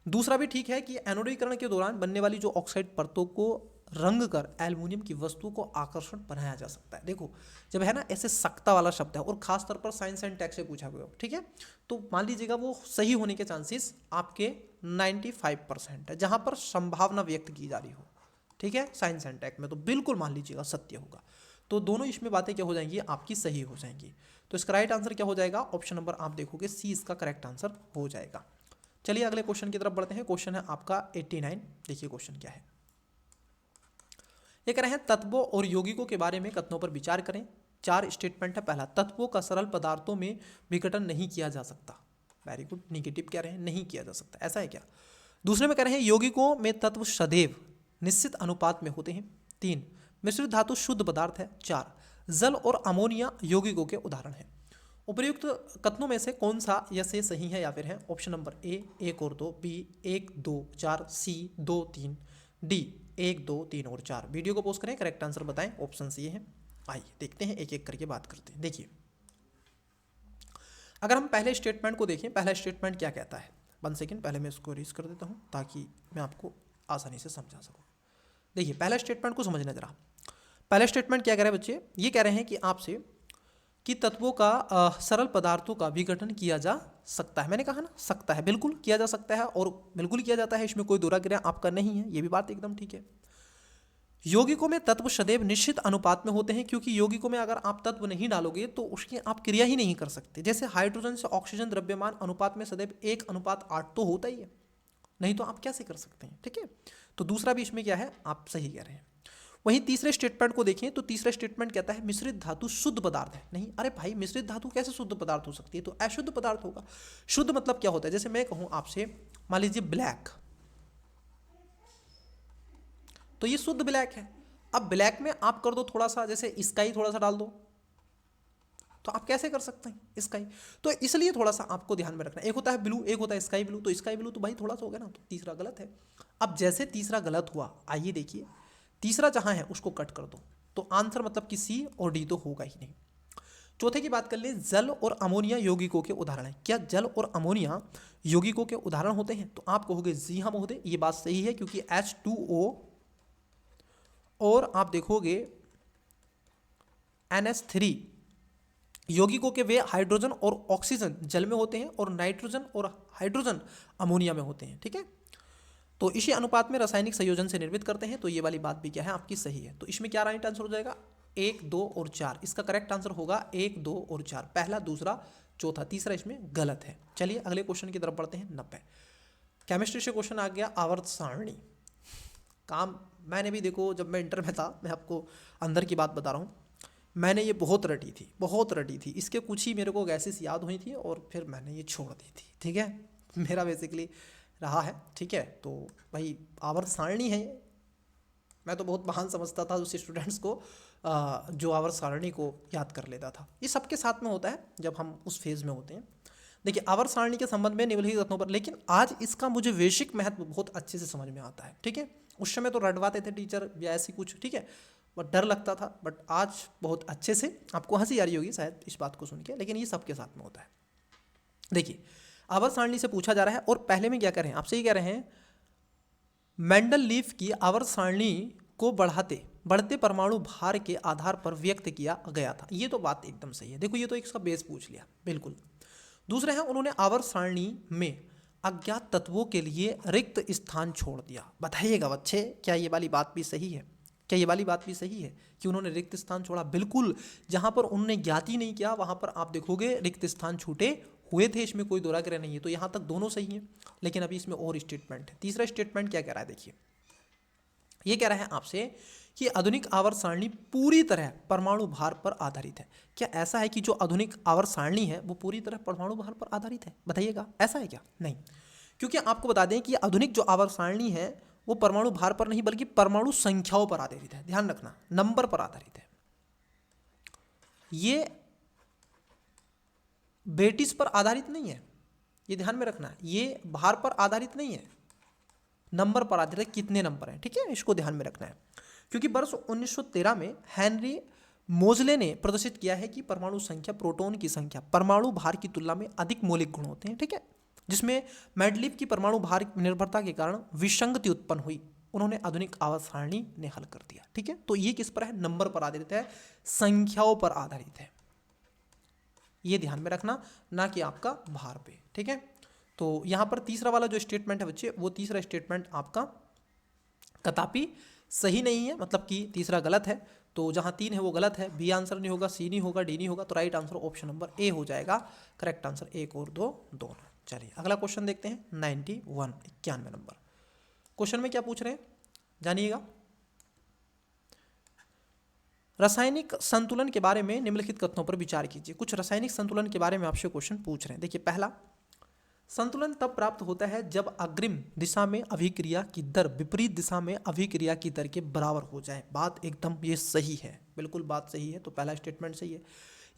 दूसरा भी ठीक है कि एनोडीकरण के दौरान बनने वाली जो ऑक्साइड परतों को रंग कर एल्युमिनियम की वस्तु को आकर्षण बनाया जा सकता है। देखो जब है ना ऐसे सख्ता वाला शब्द है और खास तौर पर साइंस एंड टेक से पूछा गया हो, ठीक है, तो मान लीजिएगा वो सही होने के चांसेस आपके 95% है, जहां पर संभावना व्यक्त की जा रही हो, ठीक है, साइंस एंड टेक में तो बिल्कुल मान लीजिएगा सत्य होगा। तो दोनों इसमें बातें क्या हो जाएंगी, आपकी सही हो जाएंगी। तो इसका राइट आंसर क्या हो जाएगा, ऑप्शन नंबर आप देखोगे सी इसका करेक्ट आंसर हो जाएगा। चलिए अगले क्वेश्चन की तरफ बढ़ते हैं। क्वेश्चन है आपका 89। देखिए क्वेश्चन क्या है, ये कह रहे हैं तत्वों और यौगिकों के बारे में कथनों पर विचार करें। 4 स्टेटमेंट है। पहला, तत्वों का सरल पदार्थों में विघटन नहीं किया जा सकता। वेरी गुड, निगेटिव कह रहे हैं, नहीं किया जा सकता, ऐसा है क्या। दूसरे में कह रहे हैं यौगिकों में तत्व सदैव निश्चित अनुपात में होते हैं। 3, मिश्रित धातु शुद्ध पदार्थ है। 4, जल और अमोनिया यौगिकों के उदाहरण हैं। उपर्युक्त कथनों में से कौन सा या से सही है या फिर है, ऑप्शन नंबर ए 1 और 2, बी 1 2 4, सी 2 3, डी 1 2 3 और 4। वीडियो को पॉज करें, करेक्ट आंसर बताएं। ऑप्शन ये है। आइए देखते हैं, एक एक करके बात करते हैं। देखिए अगर हम पहले स्टेटमेंट को देखें, पहला स्टेटमेंट क्या कहता है, 1 सेकेंड पहले मैं इसको रीड कर देता हूं ताकि मैं आपको आसानी से समझा सकूं। देखिए पहला स्टेटमेंट को समझना जरा। पहला स्टेटमेंट क्या कह रहे हैं बच्चे, ये कह रहे हैं कि आपसे कि तत्वों का सरल पदार्थों का विघटन किया जा सकता है। मैंने कहा ना सकता है, बिल्कुल किया जा सकता है और बिल्कुल किया जाता है, इसमें कोई दोहरा क्रिया आपका नहीं है, ये भी बात एकदम ठीक है। यौगिकों में तत्व सदैव निश्चित अनुपात में होते हैं, क्योंकि यौगिकों में अगर आप तत्व नहीं डालोगे तो उसकी आप क्रिया ही नहीं कर सकते। जैसे हाइड्रोजन से ऑक्सीजन द्रव्यमान अनुपात में सदैव 1:8 तो होता ही है, नहीं तो आप कैसे कर सकते हैं, ठीक है। तो दूसरा भी इसमें क्या है, आप सही कह रहे हैं। वहीं तीसरे स्टेटमेंट को देखें तो तीसरा स्टेटमेंट कहता है मिश्रित धातु शुद्ध पदार्थ है। नहीं, अरे भाई मिश्रित धातु कैसे शुद्ध पदार्थ हो सकती है, तो अशुद्ध पदार्थ होगा। शुद्ध मतलब क्या होता है, जैसे मैं कहूं आपसे, मान लीजिए ब्लैक, तो ये शुद्ध ब्लैक है। अब ब्लैक में आप कर दो थोड़ा सा, जैसे स्काई थोड़ा सा डाल दो, तो आप कैसे कर सकते हैं स्काई। तो इसलिए थोड़ा सा आपको ध्यान में रखना, एक होता है ब्लू, एक होता है स्काई ब्लू, तो स्काई ब्लू तो भाई थोड़ा सा हो गया ना, तो तीसरा गलत है। अब जैसे तीसरा गलत हुआ, आइए देखिए तीसरा जहां है उसको कट कर दो, तो आंसर मतलब कि सी और डी तो होगा ही नहीं। चौथे की बात कर ले, जल और अमोनिया यौगिकों के उदाहरण हैं। क्या जल और अमोनिया यौगिकों के उदाहरण होते हैं, तो आप कहोगे जी हाँ महोदय, ये बात सही है, क्योंकि H2O और आप देखोगे NH3 यौगिकों के वे हाइड्रोजन और ऑक्सीजन जल में होते हैं और नाइट्रोजन और हाइड्रोजन अमोनिया में होते हैं, ठीक है। तो इसी अनुपात में रासायनिक संयोजन से निर्मित करते हैं, तो ये वाली बात भी क्या है आपकी सही है। तो इसमें क्या राइट आंसर हो जाएगा, 1 2 और 4। इसका करेक्ट आंसर होगा 1 2 और 4, पहला दूसरा चौथा, तीसरा इसमें गलत है। चलिए अगले क्वेश्चन की तरफ बढ़ते हैं। 90 केमिस्ट्री से क्वेश्चन आ गया, आवर्त सारणी। काम मैंने भी देखो, जब मैं इंटर में था, मैं आपको अंदर की बात बता रहा हूँ, मैंने ये बहुत रटी थी, बहुत रटी थी। इसके कुछ ही मेरे को गैसेस याद हुई थी और फिर मैंने ये छोड़ दी थी, ठीक है। मेरा बेसिकली रहा है, ठीक है। तो भाई आवर्त सारणी है, मैं तो बहुत महान समझता था उस स्टूडेंट्स को जो आवर्त सारणी को याद कर लेता था। ये सबके साथ में होता है जब हम उस फेज़ में होते हैं। देखिए आवर्त सारणी के संबंध में निम्नलिखित कथनों पर, लेकिन आज इसका मुझे वैश्विक महत्व बहुत अच्छे से समझ में आता है, ठीक है। उस समय तो रटवाते थे टीचर या ऐसी कुछ, ठीक है, बट डर लगता था, बट आज बहुत अच्छे से आपको हंसी आ रही होगी शायद इस बात को सुन के, लेकिन ये सबके साथ में होता है। देखिए आवर्त सारणी से पूछा जा रहा है और पहले में क्या कह रहे हैं, आपसे ये कह रहे हैं मेंडलीफ की आवर्त सारणी को बढ़ते परमाणु भार के आधार पर व्यक्त किया गया था। ये तो बात एकदम सही है। देखो ये तो इसका बेस पूछ लिया, बिल्कुल। दूसरे हैं, उन्होंने आवर्त सारणी में अज्ञात तत्वों के लिए रिक्त स्थान छोड़ दिया। बताइएगा बच्चे, क्या ये वाली बात भी सही है, क्या ये वाली बात भी सही है कि उन्होंने रिक्त स्थान छोड़ा। बिल्कुल, जहां पर उन्होंने ज्ञात ही नहीं किया वहां पर आप देखोगे रिक्त स्थान छूटे हुए थे, इसमें कोई दोहरा क्रिया नहीं है। तो यहां तक दोनों सही हैं, लेकिन अभी इसमें और स्टेटमेंट है। तीसरा स्टेटमेंट क्या कह रहा है, देखिए ये कह रहा है आपसे कि आधुनिक आवर्त सारणी पूरी तरह परमाणु भार पर आधारित है। क्या ऐसा है कि जो आधुनिक आवर्त सारणी है वो पूरी तरह परमाणु भार पर आधारित है, बताइएगा ऐसा है क्या। नहीं, क्योंकि आपको बता दें कि आधुनिक जो आवर्त सारणी है वो परमाणु भार पर नहीं बल्कि परमाणु संख्याओं पर आधारित है। ध्यान रखना, नंबर पर आधारित है। ये बेटिस पर आधारित नहीं है, ये ध्यान में रखना। ये भार पर आधारित नहीं है, नंबर पर आधारित है, कितने नंबर हैं, ठीक है, इसको ध्यान में रखना है। क्योंकि वर्ष 1913 में हेनरी मोजले ने प्रदर्शित किया है कि परमाणु संख्या प्रोटॉन की संख्या परमाणु भार की तुलना में अधिक मौलिक गुण होते हैं, ठीक है, जिसमें मेंडलीफ की परमाणु भार निर्भरता के कारण विसंगति उत्पन्न हुई। उन्होंने आधुनिक आवाज सारणी ने हल कर दिया। ठीक है, तो ये किस पर है? नंबर पर आधारित है, संख्याओं पर आधारित है, ये ध्यान में रखना, ना कि आपका भार पे। ठीक है, तो यहां पर तीसरा वाला जो स्टेटमेंट है बच्चे, वो तीसरा स्टेटमेंट आपका कदापि सही नहीं है, मतलब कि तीसरा गलत है। तो जहां 3 है वो गलत है, बी आंसर नहीं होगा, सी नहीं होगा, डी नहीं होगा, तो राइट आंसर ऑप्शन नंबर ए हो जाएगा। करेक्ट आंसर 1 और 2 दोनों। चलिए अगला क्वेश्चन देखते हैं, 91 91 नंबर क्वेश्चन में क्या पूछ रहे हैं जानिएगा। रासायनिक संतुलन के बारे में निम्नलिखित कथनों पर विचार कीजिए। कुछ रासायनिक संतुलन के बारे में आपसे क्वेश्चन पूछ रहे हैं। देखिए, पहला, संतुलन तब प्राप्त होता है जब अग्रिम दिशा में अभिक्रिया की दर विपरीत दिशा में अभिक्रिया की दर के बराबर हो जाए। बात एकदम ये सही है, बिल्कुल बात सही है, तो पहला स्टेटमेंट सही है।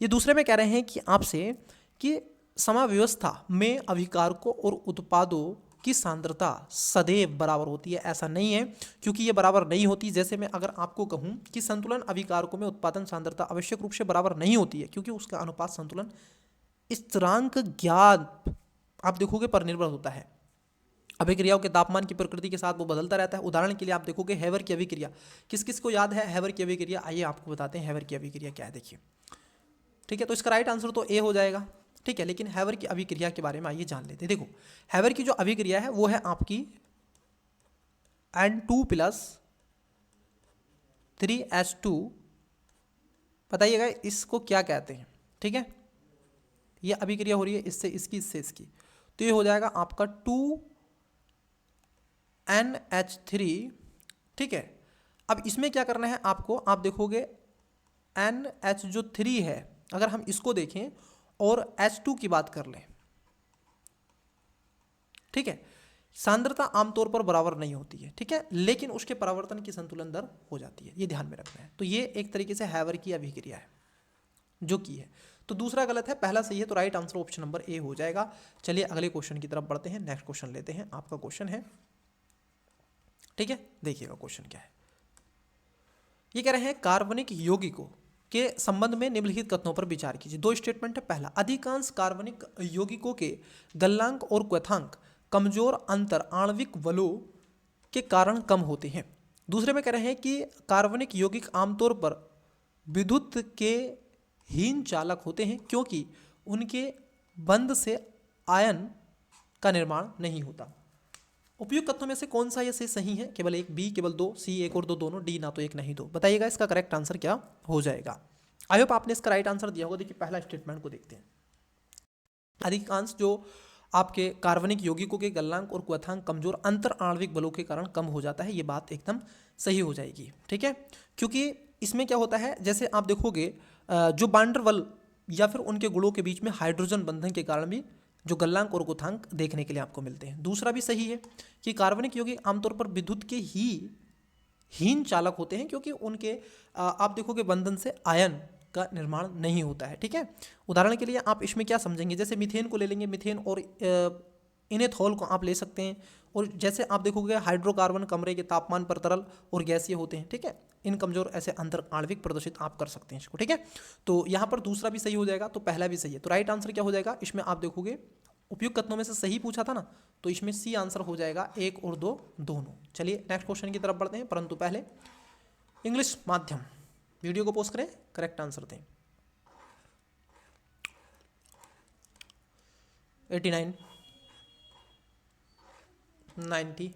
ये दूसरे में कह रहे हैं कि आपसे कि समाव्यवस्था में अभिकारकों और उत्पादों की सांद्रता सदैव बराबर होती है। ऐसा नहीं है, क्योंकि ये बराबर नहीं होती। जैसे मैं अगर आपको कहूँ कि संतुलन अभिकारकों में उत्पादन सांद्रता आवश्यक रूप से बराबर नहीं होती है, क्योंकि उसका अनुपात संतुलन स्थिरांक ज्ञात आप देखोगे पर निर्भर होता है। अभिक्रियाओं के तापमान की प्रकृति के साथ वो बदलता रहता है। उदाहरण के लिए आप देखोगे हैवर की अभिक्रिया, किस किस को याद है हैवर की अभिक्रिया? आइए आपको बताते हैं हैवर की अभिक्रिया क्या है। देखिए, ठीक है, तो इसका राइट आंसर तो ए हो जाएगा। ठीक है, लेकिन हैवर की अभिक्रिया के बारे में आइए जान लेते हैं। देखो, हैवर की जो अभिक्रिया है वो है आपकी N2+3H2, बताइएगा इसको क्या कहते हैं। ठीक है, ये अभिक्रिया हो रही है इससे इसकी, इससे इसकी, तो ये हो जाएगा आपका 2NH3। ठीक है, अब इसमें क्या करना है आपको, आप देखोगे NH जो 3 है, अगर हम इसको देखें और H2 की बात कर लें, ठीक है, सांद्रता आमतौर पर बराबर नहीं होती है। ठीक है, लेकिन उसके परावर्तन की संतुलन दर हो जाती है, ये ध्यान में रखना है। तो ये एक तरीके से हैवर की अभिक्रिया है जो की है। तो दूसरा गलत है, पहला सही है, तो राइट आंसर ऑप्शन नंबर ए हो जाएगा। चलिए अगले क्वेश्चन की तरफ बढ़ते हैं, नेक्स्ट क्वेश्चन लेते हैं। आपका क्वेश्चन है, ठीक है, देखिएगा क्वेश्चन क्या है। ये कह रहे हैं कार्बनिक यौगिकों के संबंध में निम्नलिखित कथनों पर विचार कीजिए। दो स्टेटमेंट है। पहला, अधिकांश कार्बनिक यौगिकों के गलनांक और क्वथनांक कमजोर अंतर आणविक बलों के कारण कम होते हैं। दूसरे में कह रहे हैं कि कार्बनिक यौगिक आमतौर पर विद्युत के हीन चालक होते हैं, क्योंकि उनके बंध से आयन का निर्माण नहीं होता। उपयुक्त कथनों में से कौन सा ये सही है? केवल एक, बी केवल 2, सी 1 और 2 दोनों, डी ना तो 1 नहीं 2। बताइएगा इसका करेक्ट आंसर क्या हो जाएगा। आई होप आपने इसका राइट आंसर दिया होगा। देखिए पहला स्टेटमेंट को देखते हैं। अधिकांश जो आपके कार्बनिक यौगिकों के गलनांक और क्वथनांक कमजोर अंतर आणविक बलों के कारण कम हो जाता है, ये बात एकदम सही हो जाएगी। ठीक है, क्योंकि इसमें क्या होता है, जैसे आप देखोगे जो बांडर बल या फिर उनके गुणों के बीच में हाइड्रोजन बंधन के कारण भी जो गलनांक और क्वथनांक देखने के लिए आपको मिलते हैं। दूसरा भी सही है कि कार्बनिक यौगिक आमतौर पर विद्युत के ही हीन चालक होते हैं, क्योंकि उनके आप देखोगे बंधन से आयन का निर्माण नहीं होता है। ठीक है, उदाहरण के लिए आप इसमें क्या समझेंगे, जैसे मीथेन को ले लेंगे, मीथेन और इनेथॉल को आप ले सकते हैं। और जैसे आप देखोगे हाइड्रोकार्बन कमरे के तापमान पर तरल और गैसीय होते हैं। ठीक है, इन कमजोर ऐसे अंतर आणविक प्रदर्शित आप कर सकते हैं इसको। ठीक है, तो यहाँ पर दूसरा भी सही हो जाएगा, तो पहला भी सही है। तो राइट आंसर क्या हो जाएगा इसमें? आप देखोगे उपयुक्त कथनों में से सही पूछा था ना, तो इसमें सी आंसर हो जाएगा, 1 और 2 दोनों। चलिए नेक्स्ट क्वेश्चन की तरफ बढ़ते हैं, परंतु पहले इंग्लिश माध्यम वीडियो को पोस्ट करें, करेक्ट आंसर दें। 89 90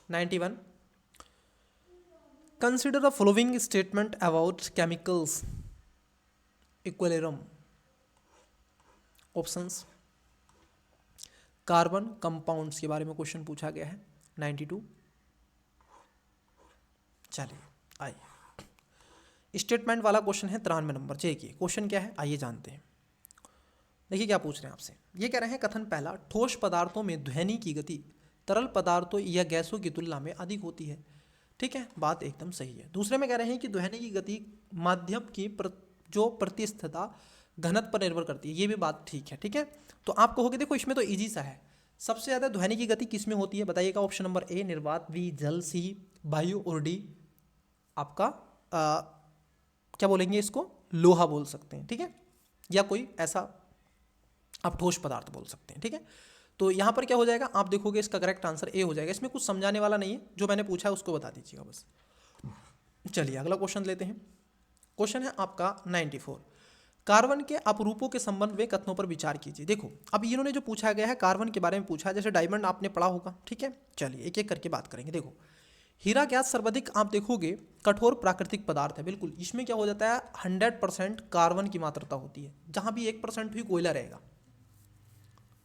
91। Consider the following statement about chemicals equilibrium. Options, carbon compounds के बारे में क्वेश्चन पूछा गया है 92। चलिए आइए, स्टेटमेंट वाला क्वेश्चन है 93 नंबर। देखिए क्वेश्चन क्या है, आइए जानते हैं। देखिए क्या पूछ रहे हैं आपसे, ये कह रहे हैं कथन पहला, ठोस पदार्थों में ध्वनि की गति तरल पदार्थों या गैसों की तुलना में अधिक होती है। ठीक है, बात एकदम सही है। दूसरे में कह रहे हैं कि ध्वनि की गति माध्यम की जो प्रतिस्थता घनत्व पर निर्भर करती है, ये भी बात ठीक है। ठीक है, तो आप कहोगे देखो इसमें तो इजी सा है, सबसे ज़्यादा ध्वनि की गति किस में होती है? बताइएगा। ऑप्शन नंबर ए निर्वात, बी जल, सी वायु और डी आपका क्या बोलेंगे इसको, लोहा बोल सकते हैं। ठीक है, या कोई ऐसा आप ठोस पदार्थ बोल सकते हैं, ठीक है। तो यहाँ पर क्या हो जाएगा, आप देखोगे इसका करेक्ट आंसर ए हो जाएगा। इसमें कुछ समझाने वाला नहीं है, जो मैंने पूछा है उसको बता दीजिएगा बस। चलिए अगला क्वेश्चन लेते हैं। क्वेश्चन है आपका 94, कार्बन के अपरूपों के संबंध में कथनों पर विचार कीजिए। देखो अब इन्होंने जो पूछा गया है कार्बन के बारे में पूछा है, जैसे डायमंड आपने पढ़ा होगा, ठीक है। चलिए एक एक करके बात करेंगे। देखो हीरा गैस सर्वाधिक आप देखोगे कठोर प्राकृतिक पदार्थ है, बिल्कुल। इसमें क्या हो जाता है 100% कार्बन की मात्रता होती है, जहां भी 1% भी कोयला रहेगा,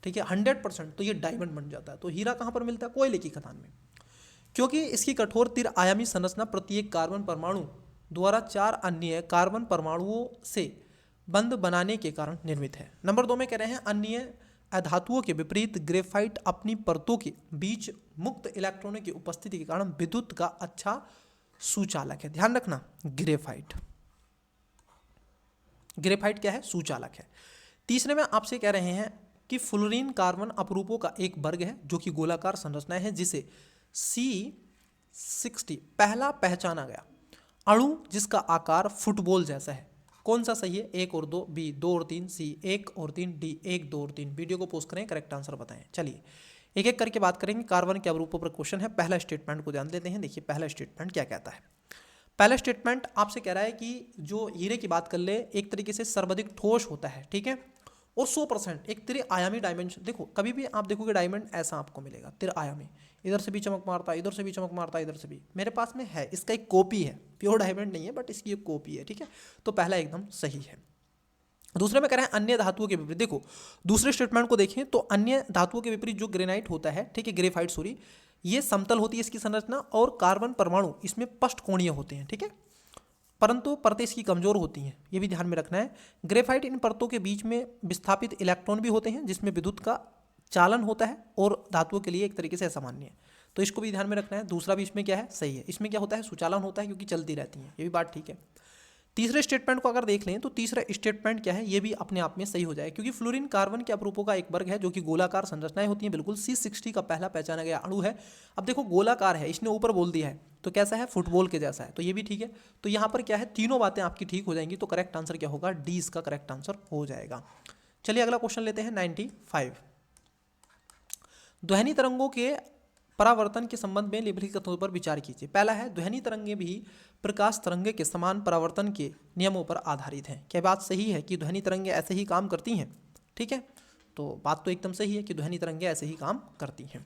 ठीक है, 100%, तो ये डायमंड बन जाता है। तो हीरा कहाँ पर मिलता है, कोयले की खदान में, क्योंकि इसकी कठोर तिर आयामी संरचना प्रत्येक कार्बन परमाणु द्वारा 4 अन्य कार्बन परमाणुओं से बंध बनाने के कारण निर्मित है। नंबर 2 में कह रहे हैं अन्य अधातुओं के विपरीत ग्रेफाइट अपनी परतों के बीच मुक्त इलेक्ट्रॉनों की उपस्थिति के कारण विद्युत का अच्छा सुचालक है। ध्यान रखना, ग्रेफाइट क्या है, सुचालक है। तीसरे में आपसे कह रहे हैं कि फ्लोरीन कार्बन अपरूपों का एक वर्ग है जो कि गोलाकार संरचना है, जिसे C60 पहला पहचाना गया अणु जिसका आकार फुटबॉल जैसा है। कौन सा सही है, 1 और 2, B 2 और 3, C 1 और 3, D 1 2 और 3। वीडियो को पोस्ट करें, करेक्ट आंसर बताएं। चलिए एक एक करके बात करेंगे। कार्बन के अपरूपों पर क्वेश्चन है। पहला स्टेटमेंट को जान लेते हैं। देखिए पहला स्टेटमेंट क्या कहता है। पहला स्टेटमेंट आपसे कह रहा है कि जो हीरे की बात कर ले, एक तरीके से सर्वाधिक ठोस होता है, ठीक है, और 100% एक त्रिआयामी डायमेंशन। देखो कभी भी आप देखोगे डायमंड ऐसा आपको मिलेगा त्रिआयामी, इधर से भी चमक मारता है, इधर से भी चमक मारता है, इधर से भी। मेरे पास में है, इसका एक कॉपी है, प्योर डायमंड नहीं है बट इसकी एक कॉपी है, ठीक है। तो पहला एकदम सही है। दूसरे में कह रहे हैं अन्य धातुओं के विपरीत। देखो दूसरे स्टेटमेंट को देखें तो अन्य धातुओं के विपरीत जो ग्रेनाइट होता है, ठीक है, ग्रेफाइट सॉरी, ये समतल होती है इसकी संरचना, और कार्बन परमाणु इसमें पष्टकोणीय होते हैं, ठीक है, परंतु परतें इसकी कमजोर होती हैं, ये भी ध्यान में रखना है। ग्रेफाइट इन परतों के बीच में विस्थापित इलेक्ट्रॉन भी होते हैं जिसमें विद्युत का चालन होता है, और धातुओं के लिए एक तरीके से असामान्य है, तो इसको भी ध्यान में रखना है। दूसरा भी इसमें क्या है, सही है। इसमें क्या होता है, सुचालन होता है क्योंकि चलती रहती हैं, ये भी बात ठीक है। तीसरे स्टेटमेंट को अगर देख लें तो तीसरा स्टेटमेंट क्या है, ये भी अपने आप में सही हो जाए, क्योंकि फ्लोरीन कार्बन के अपरूपों का एक वर्ग है जो कि गोलाकार संरचनाएं होती हैं, बिल्कुल। C60 का पहला पहचाना गया अणु है। अब देखो गोलाकार है, इसने ऊपर बोल दिया है, तो कैसा है, फुटबॉल के जैसा है, तो ये भी ठीक है। तो यहाँ पर क्या है, तीनों बातें आपकी ठीक हो जाएंगी, तो करेक्ट आंसर क्या होगा, डी इसका करेक्ट आंसर हो जाएगा। चलिए अगला क्वेश्चन लेते हैं 95। ध्वनि तरंगों के परावर्तन के संबंध में निम्नलिखित कथनों पर विचार कीजिए। पहला है ध्वनि तरंगें भी प्रकाश तरंगे के समान परावर्तन के नियमों पर आधारित हैं। क्या बात सही है कि ध्वनि तरंगें ऐसे ही काम करती हैं, ठीक है, तो बात तो एकदम सही है कि ध्वनि तरंगें ऐसे ही काम करती हैं।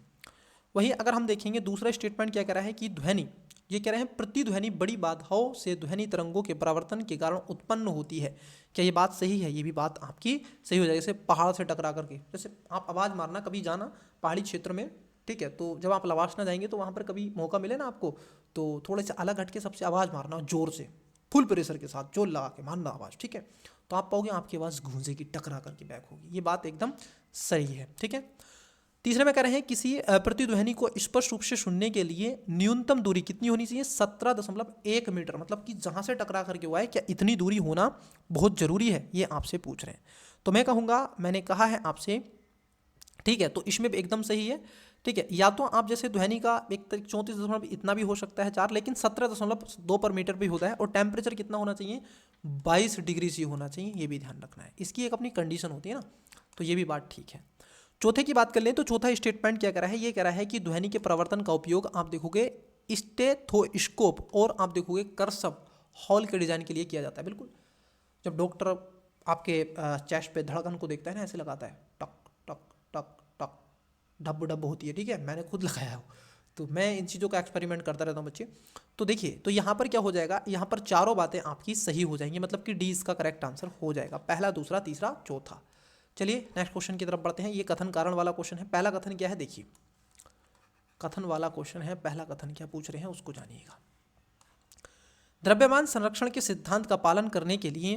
वहीं अगर हम देखेंगे दूसरा स्टेटमेंट क्या कह रहा है कि ध्वनि, ये कह रहे हैं प्रतिध्वनि बड़ी बाधाओं से ध्वनि तरंगों के परावर्तन के कारण उत्पन्न होती है। क्या ये बात सही है, ये भी बात आपकी सही हो जाएगी। जैसे पहाड़ से टकरा करके, जैसे आप आवाज़ मारना, कभी जाना पहाड़ी क्षेत्र में, ठीक है, तो जब आप लवासना जाएंगे तो वहाँ पर कभी मौका मिले ना आपको, तो थोड़े से अलग हट के सबसे आवाज़ मारना, जोर से, फुल प्रेशर के साथ जोर लगा के मारना आवाज़, ठीक है, तो आप पाओगे आपकी आवाज़ गूंजेगी, टकरा करके बैक होगी। ये बात एकदम सही है, ठीक है। तीसरे में कह रहे हैं किसी प्रतिध्वनि को स्पष्ट रूप से सुनने के लिए न्यूनतम दूरी कितनी होनी चाहिए, 17.1 मीटर, मतलब कि जहाँ से टकरा करके हुआ है क्या इतनी दूरी होना बहुत ज़रूरी है, ये आपसे पूछ रहे हैं। तो मैं कहूँगा, मैंने कहा है आपसे, ठीक है, तो इसमें एकदम सही है, ठीक है। या तो आप जैसे ध्वनि का एक 34 इतना भी हो सकता है 4, लेकिन 17.2 पर मीटर भी होता है, और टेम्परेचर कितना होना चाहिए, 22 डिग्री सी होना चाहिए, ये भी ध्यान रखना है। इसकी एक अपनी कंडीशन होती है ना, तो ये भी बात ठीक है। चौथे की बात कर लें तो चौथा स्टेटमेंट क्या कह रहा है, ये कह रहा है कि ध्वनि के प्रवर्तन का उपयोग आप देखोगे स्टेथोस्कोप और आप देखोगे कर्सव हॉल के डिजाइन के लिए किया जाता है। बिल्कुल, जब डॉक्टर आपके चेस्ट पे धड़कन को देखता है ना, ऐसे लगाता है, टक टक टक टक, डब डब होती है, ठीक है, मैंने खुद लगाया हो, तो मैं इन चीज़ों का एक्सपेरिमेंट करता रहता हूँ बच्चे। तो देखिए, तो यहाँ पर क्या हो जाएगा, यहाँ पर चारों बातें आपकी सही हो जाएंगी, मतलब कि डी इसका करेक्ट आंसर हो जाएगा, पहला, दूसरा, तीसरा, चौथा। चलिए नेक्स्ट क्वेश्चन की तरफ बढ़ते हैं। ये कथन कारण वाला क्वेश्चन है। पहला कथन क्या है, देखिए कथन वाला क्वेश्चन है, पहला कथन क्या पूछ रहे हैं उसको जानिएगा। द्रव्यमान संरक्षण के सिद्धांत का पालन करने के लिए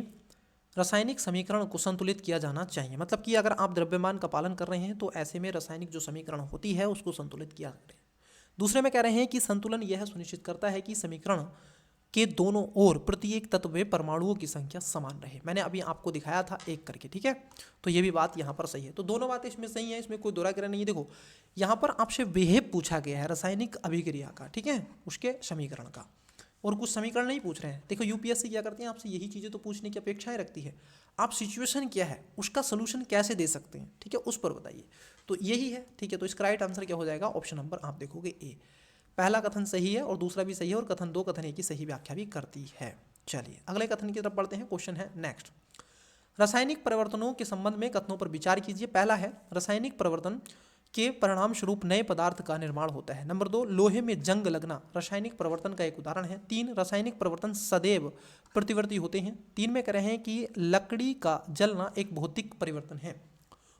रासायनिक समीकरण को संतुलित किया जाना चाहिए, मतलब कि अगर आप द्रव्यमान का पालन कर रहे हैं तो ऐसे में रासायनिक जो समीकरण होती है उसको संतुलित किया करें। दूसरे में कह रहे हैं कि संतुलन यह सुनिश्चित करता है कि समीकरण के दोनों ओर प्रत्येक तत्व में परमाणुओं की संख्या समान रहे। मैंने अभी आपको दिखाया था एक करके, ठीक है, तो ये भी बात यहाँ पर सही है। तो दोनों बातें इसमें सही है, इसमें कोई दोहराग्रह नहीं है। देखो यहाँ पर आपसे वेहेब पूछा गया है रासायनिक अभिक्रिया का, ठीक है, उसके समीकरण का, और कुछ समीकरण नहीं पूछ रहे हैं। देखो यूपीएससी क्या करती है, आपसे यही चीज़ें तो पूछने की अपेक्षाएं रखती है। आप सिचुएशन क्या है उसका सोल्यूशन कैसे दे सकते हैं, ठीक है, उस पर बताइए। तो यही है, ठीक है। तो इसका राइट आंसर क्या हो जाएगा, ऑप्शन नंबर आप देखोगे ए। पहला कथन सही है और दूसरा भी सही है, और कथन दो कथन एक की सही व्याख्या भी करती है। चलिए अगले कथन की तरफ बढ़ते हैं। क्वेश्चन है नेक्स्ट, रासायनिक परिवर्तनों के संबंध में कथनों पर विचार कीजिए। पहला है, रासायनिक परिवर्तन के परिणाम स्वरूप नए पदार्थ का निर्माण होता है। नंबर 2, लोहे में जंग लगना रासायनिक परिवर्तन का एक उदाहरण है। 3, रासायनिक परिवर्तन सदैव प्रतिवर्ती होते हैं। 3 में कह रहे हैं कि लकड़ी का जलना एक भौतिक परिवर्तन है।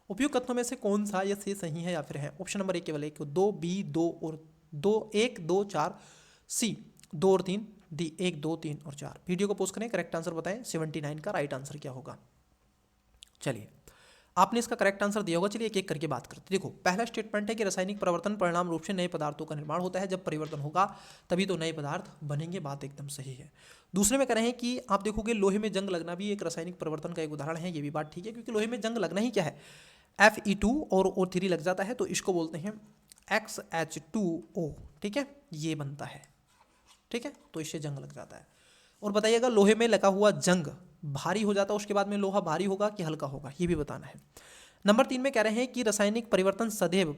उपयुक्त कथनों में से कौन सा ये से सही है या फिर है? ऑप्शन नंबर ए केवल एक, 2, बी 2 और 2, 1 2 4, सी 2 और 3, डी 1 2 3 और 4। वीडियो को पोस्ट करें, करेक्ट आंसर बताएं। 79 का राइट आंसर क्या होगा? चलिए आपने इसका करेक्ट आंसर दिया होगा। चलिए एक एक करके बात करते हैं। देखो पहला स्टेटमेंट है कि रासायनिक परिवर्तन परिणाम रूप से नए पदार्थों का निर्माण होता है। जब परिवर्तन होगा तभी तो नए पदार्थ बनेंगे, बात एकदम सही है। दूसरे में कह रहे हैं कि आप देखोगे लोहे में जंग लगना भी एक रासायनिक परिवर्तन का एक उदाहरण है। ये भी बात ठीक है, क्योंकि लोहे में जंग लगना ही क्या है, Fe2 और O3 लग जाता है, तो इसको बोलते हैं XH2O, ठीक है, ये बनता है, ठीक है, तो इससे जंग लग जाता है। और बताइएगा लोहे में लगा हुआ जंग भारी हो जाता है, उसके बाद में लोहा भारी होगा कि हल्का होगा, ये भी बताना है। नंबर 3 में कह रहे हैं कि रासायनिक परिवर्तन सदैव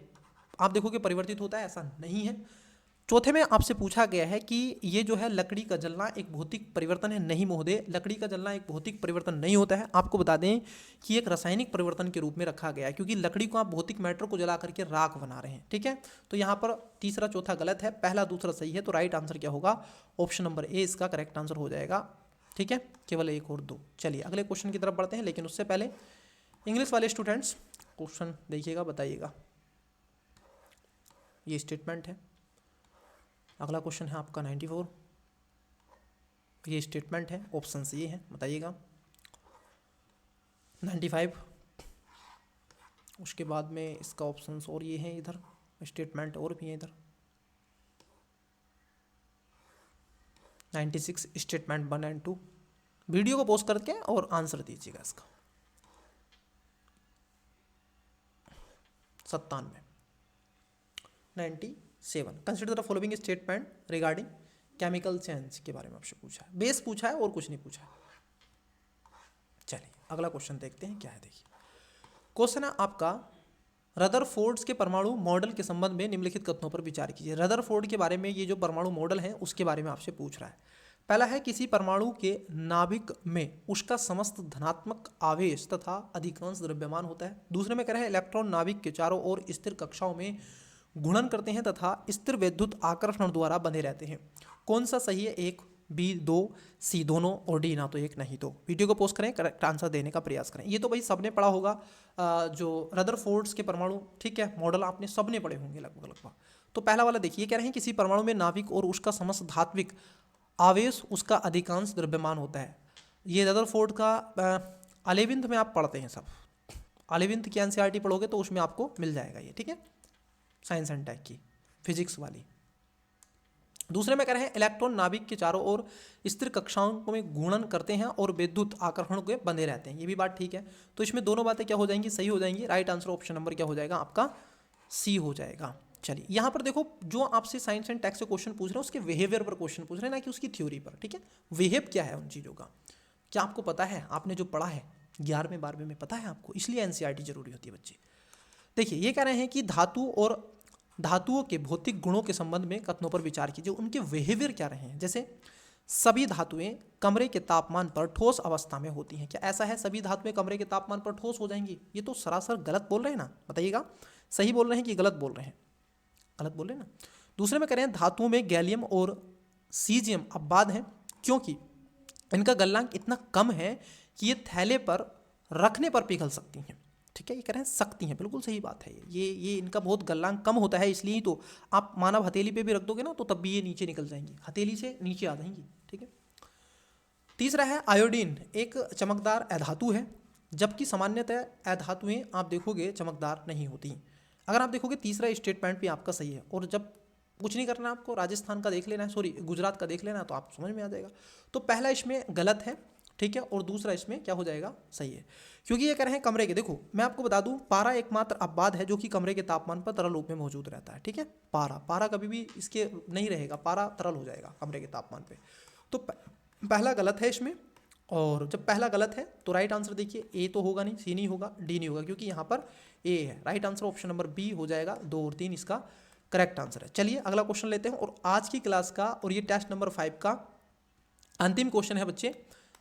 आप देखोगे परिवर्तित होता है, ऐसा नहीं है। चौथे में आपसे पूछा गया है कि ये जो है लकड़ी का जलना एक भौतिक परिवर्तन है। नहीं महोदय, लकड़ी का जलना एक भौतिक परिवर्तन नहीं होता है। आपको बता दें कि एक रासायनिक परिवर्तन के रूप में रखा गया है, क्योंकि लकड़ी को आप भौतिक मैटर को जला करके राख बना रहे हैं, ठीक है। तो यहाँ पर तीसरा चौथा गलत है, पहला दूसरा सही है। तो राइट आंसर क्या होगा, ऑप्शन नंबर ए इसका करेक्ट आंसर हो जाएगा, ठीक है, केवल 1 और 2। चलिए अगले क्वेश्चन की तरफ बढ़ते हैं, लेकिन उससे पहले इंग्लिश वाले स्टूडेंट्स क्वेश्चन देखिएगा, बताइएगा। ये स्टेटमेंट है। अगला क्वेश्चन है आपका 94, ये स्टेटमेंट है, ऑप्शन ये है, बताइएगा। 95, उसके बाद में इसका ऑप्शन और ये है, इधर स्टेटमेंट और भी है इधर। 96 स्टेटमेंट 1 और 2। वीडियो को पॉज करके और आंसर दीजिएगा इसका। 97, 97, consider the following statement regarding chemical change के बारे में आपसे पूछा है, बेस पूछा है और कुछ नहीं पूछा है। चलिए अगला क्वेश्चन देखते हैं क्या है। देखिए क्वेश्चन है आपका, रदरफोर्ड के परमाणु मॉडल के संबंध में निम्नलिखित कथनों पर विचार कीजिए। रदरफोर्ड के बारे में, ये जो परमाणु मॉडल है उसके बारे में आपसे पूछ रहा है। पहला है, किसी परमाणु के नाभिक में उसका समस्त धनात्मक आवेश तथा अधिकांश द्रव्यमान होता है। दूसरे में कह रहे हैं, इलेक्ट्रॉन नाभिक के चारों ओर स्थिर कक्षाओं में घूर्णन करते हैं तथा स्थिर विद्युत आकर्षण द्वारा बंधे रहते हैं। कौन सा सही है? 1, बी 2, सी दोनों और डी ना तो एक नहीं दो। वीडियो को पोस्ट करें, करेक्ट आंसर देने का प्रयास करें। ये तो भाई सबने पढ़ा होगा, जो रदरफोर्ड के परमाणु, ठीक है, मॉडल आपने सबने पढ़े होंगे लगभग लगभग। तो पहला वाला देखिए, कह रहे हैं किसी परमाणु में नाभिक और उसका समस्त धात्विक आवेश उसका अधिकांश द्रव्यमान होता है। ये रदरफोर्ड का 11th में आप पढ़ते हैं सब, 11th की एनसीईआरटी पढ़ोगे तो उसमें आपको मिल जाएगा ये, ठीक है, साइंस एंड टेक की फिजिक्स वाली। दूसरे में कह रहे हैं, इलेक्ट्रॉन नाभिक के चारों ओर स्थिर कक्षाओं में घूर्णन करते हैं और विद्युत आकर्षण के बंधे रहते हैं। ये भी बात ठीक है। तो इसमें दोनों बातें क्या हो जाएंगी, सही हो जाएंगी। राइट आंसर ऑप्शन नंबर क्या हो जाएगा आपका, सी हो जाएगा। चलिए यहाँ पर देखो, जो आपसे साइंस एंड टेक से क्वेश्चन पूछ रहे हैं उसके बिहेवियर पर क्वेश्चन पूछ रहे हैं, ना कि उसकी थ्योरी पर, ठीक है। बिहेव क्या है उन चीज़ों का, क्या आपको पता है? आपने जो पढ़ा है 11वें 12वें में पता है आपको, इसलिए एनसीईआरटी जरूरी होती है बच्चे। देखिए ये कह रहे हैं कि धातु और धातुओं के भौतिक गुणों के संबंध में कथनों पर विचार कीजिए, उनके बिहेवियर क्या रहे हैं। जैसे सभी धातुएं कमरे के तापमान पर ठोस अवस्था में होती हैं। क्या ऐसा है सभी धातुएं कमरे के तापमान पर ठोस हो जाएंगी? ये तो सरासर गलत बोल रहे हैं ना, बताइएगा सही बोल रहे हैं कि गलत बोल रहे हैं? गलत बोल रहे हैं ना। दूसरे में कह रहे हैं, धातुओं में गैलियम और सीजियम अबाध हैं, क्योंकि इनका गलनांक इतना कम है कि ये थैले पर रखने पर पिघल सकती हैं, ठीक है। ये कह रहे हैं सकती हैं, बिल्कुल सही बात है। ये इनका बहुत गलनांक कम होता है, इसलिए तो आप मानव हथेली पे भी रख दोगे ना तो तब भी ये नीचे निकल जाएंगी, हथेली से नीचे आ जाएंगी, ठीक है। तीसरा है, आयोडीन एक चमकदार अधातु है, जबकि सामान्यतः अधातुएं आप देखोगे चमकदार नहीं होती। अगर आप देखोगे तीसरा स्टेटमेंट भी आपका सही है। और जब कुछ नहीं करना आपको, राजस्थान का देख लेना है, सॉरी गुजरात का देख लेना है, तो आप समझ में आ जाएगा। तो पहला इसमें गलत है, ठीक है, और दूसरा इसमें क्या हो जाएगा, सही है, क्योंकि ये कह रहे हैं कमरे के। देखो मैं आपको बता दूं, पारा एकमात्र अपवाद है जो कि कमरे के तापमान पर तरल रूप में मौजूद रहता है। ठीक है, पारा कभी भी इसके नहीं रहेगा, पारा तरल हो जाएगा कमरे के तापमान पे। तो पहला गलत है इसमें, और जब पहला गलत है तो राइट आंसर देखिए ए तो होगा नहीं, सी नहीं होगा, डी नहीं होगा, क्योंकि यहाँ पर ए है। Right answer option number B हो जाएगा, 2 और 3 इसका करेक्ट आंसर है। चलिए अगला क्वेश्चन लेते हैं, और आज की क्लास का और ये टेस्ट नंबर 5 का अंतिम क्वेश्चन है बच्चे।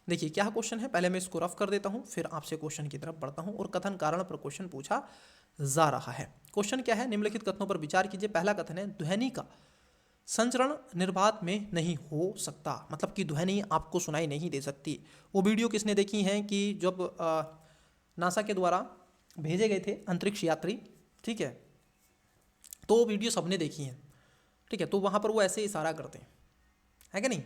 देखिए क्या क्वेश्चन है, पहले मैं इसको रफ कर देता हूं, फिर आपसे क्वेश्चन की तरफ बढ़ता हूं, और कथन कारण पर क्वेश्चन पूछा जा रहा है। क्वेश्चन क्या है, निम्नलिखित कथनों पर विचार कीजिए। पहला कथन है, ध्वनि का संचरण निर्बाध में नहीं हो सकता, मतलब कि ध्वनि आपको सुनाई नहीं दे सकती। वो वीडियो किसने देखी है कि जब नासा के द्वारा भेजे गए थे अंतरिक्ष यात्री, ठीक है, तो वो वीडियो सबने देखी है। ठीक है, तो वहाँ पर वो ऐसे इशारा करते हैं, है कि नहीं।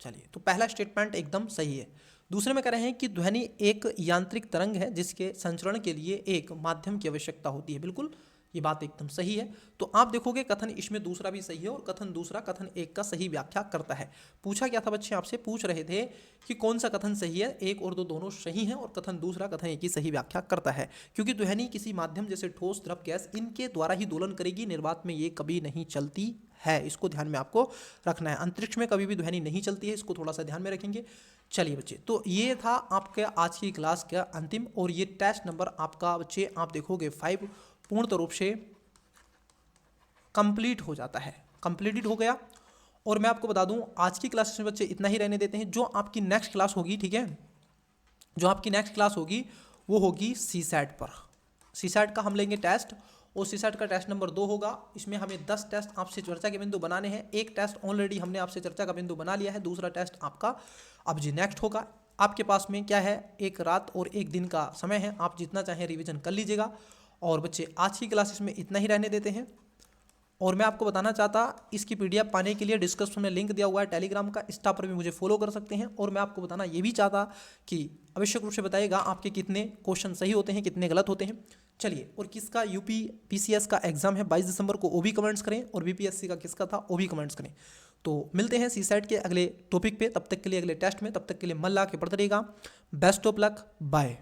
चलिए, तो पहला स्टेटमेंट एकदम सही है। दूसरे में कह रहे हैं कि ध्वनि एक यांत्रिक तरंग है जिसके संचरण के लिए एक माध्यम की आवश्यकता होती है। बिल्कुल, ये बात एकदम सही है। तो आप देखोगे कथन इसमें दूसरा भी सही है, और कथन दूसरा कथन एक का सही व्याख्या करता है। पूछा क्या था बच्चे, आपसे पूछ रहे थे कि कौन सा कथन सही है, एक और दो दोनों सही हैं, और कथन दूसरा कथन एक ही सही व्याख्या करता है, क्योंकि ध्वनि किसी माध्यम जैसे ठोस, द्रव, गैस, इनके द्वारा ही दोलन करेगी, निर्वात में ये कभी नहीं चलती है। इसको ध्यान में आपको रखना है। अंतरिक्ष में कभी भी ध्वनि नहीं चलती है, इसको थोड़ा सा ध्यान में रखेंगे। चलिए बच्चे, तो ये था आपके आज की क्लास का अंतिम, और ये टेस्ट नंबर आपका बच्चे आप देखोगे 5 पूर्ण रूप से कंप्लीट हो जाता है, कंप्लीटेड हो गया। और मैं आपको बता दूं, आज की क्लास में बच्चे इतना ही रहने देते हैं। जो आपकी नेक्स्ट क्लास होगी, ठीक है, जो आपकी नेक्स्ट क्लास होगी वो होगी सीसैट पर। सीसैट का हम लेंगे टेस्ट, और सीसैट का टेस्ट नंबर 2 होगा। इसमें हमें 10 टेस्ट आपसे चर्चा के बिंदु बनाने हैं। एक टेस्ट ऑलरेडी हमने आपसे चर्चा का बिंदु बना लिया है, दूसरा टेस्ट आपका अब जी नेक्स्ट होगा। आपके पास में क्या है, एक रात और एक दिन का समय है, आप जितना चाहें रिवीजन कर लीजिएगा। और बच्चे आज की क्लासेस में इतना ही रहने देते हैं। और मैं आपको बताना चाहता, इसकी पीडीएफ पाने के लिए डिस्क्रिप्शन में लिंक दिया हुआ है टेलीग्राम का, इंस्टा पर भी मुझे फॉलो कर सकते हैं। और मैं आपको बताना ये भी चाहता कि आवश्यक रूप से बताइएगा आपके कितने क्वेश्चन सही होते हैं, कितने गलत होते हैं। चलिए, और किसका यूपी पीसीएस का एग्जाम है 22 दिसंबर को, वो भी कमेंट्स करें, और बीपीएससी का किसका था वो भी कमेंट्स करें। तो मिलते हैं सीसैट के अगले टॉपिक पे, तब तक के लिए, अगले टेस्ट में, तब तक के लिए मन ला के पढ़ते रहिएगा। Best of luck, bye.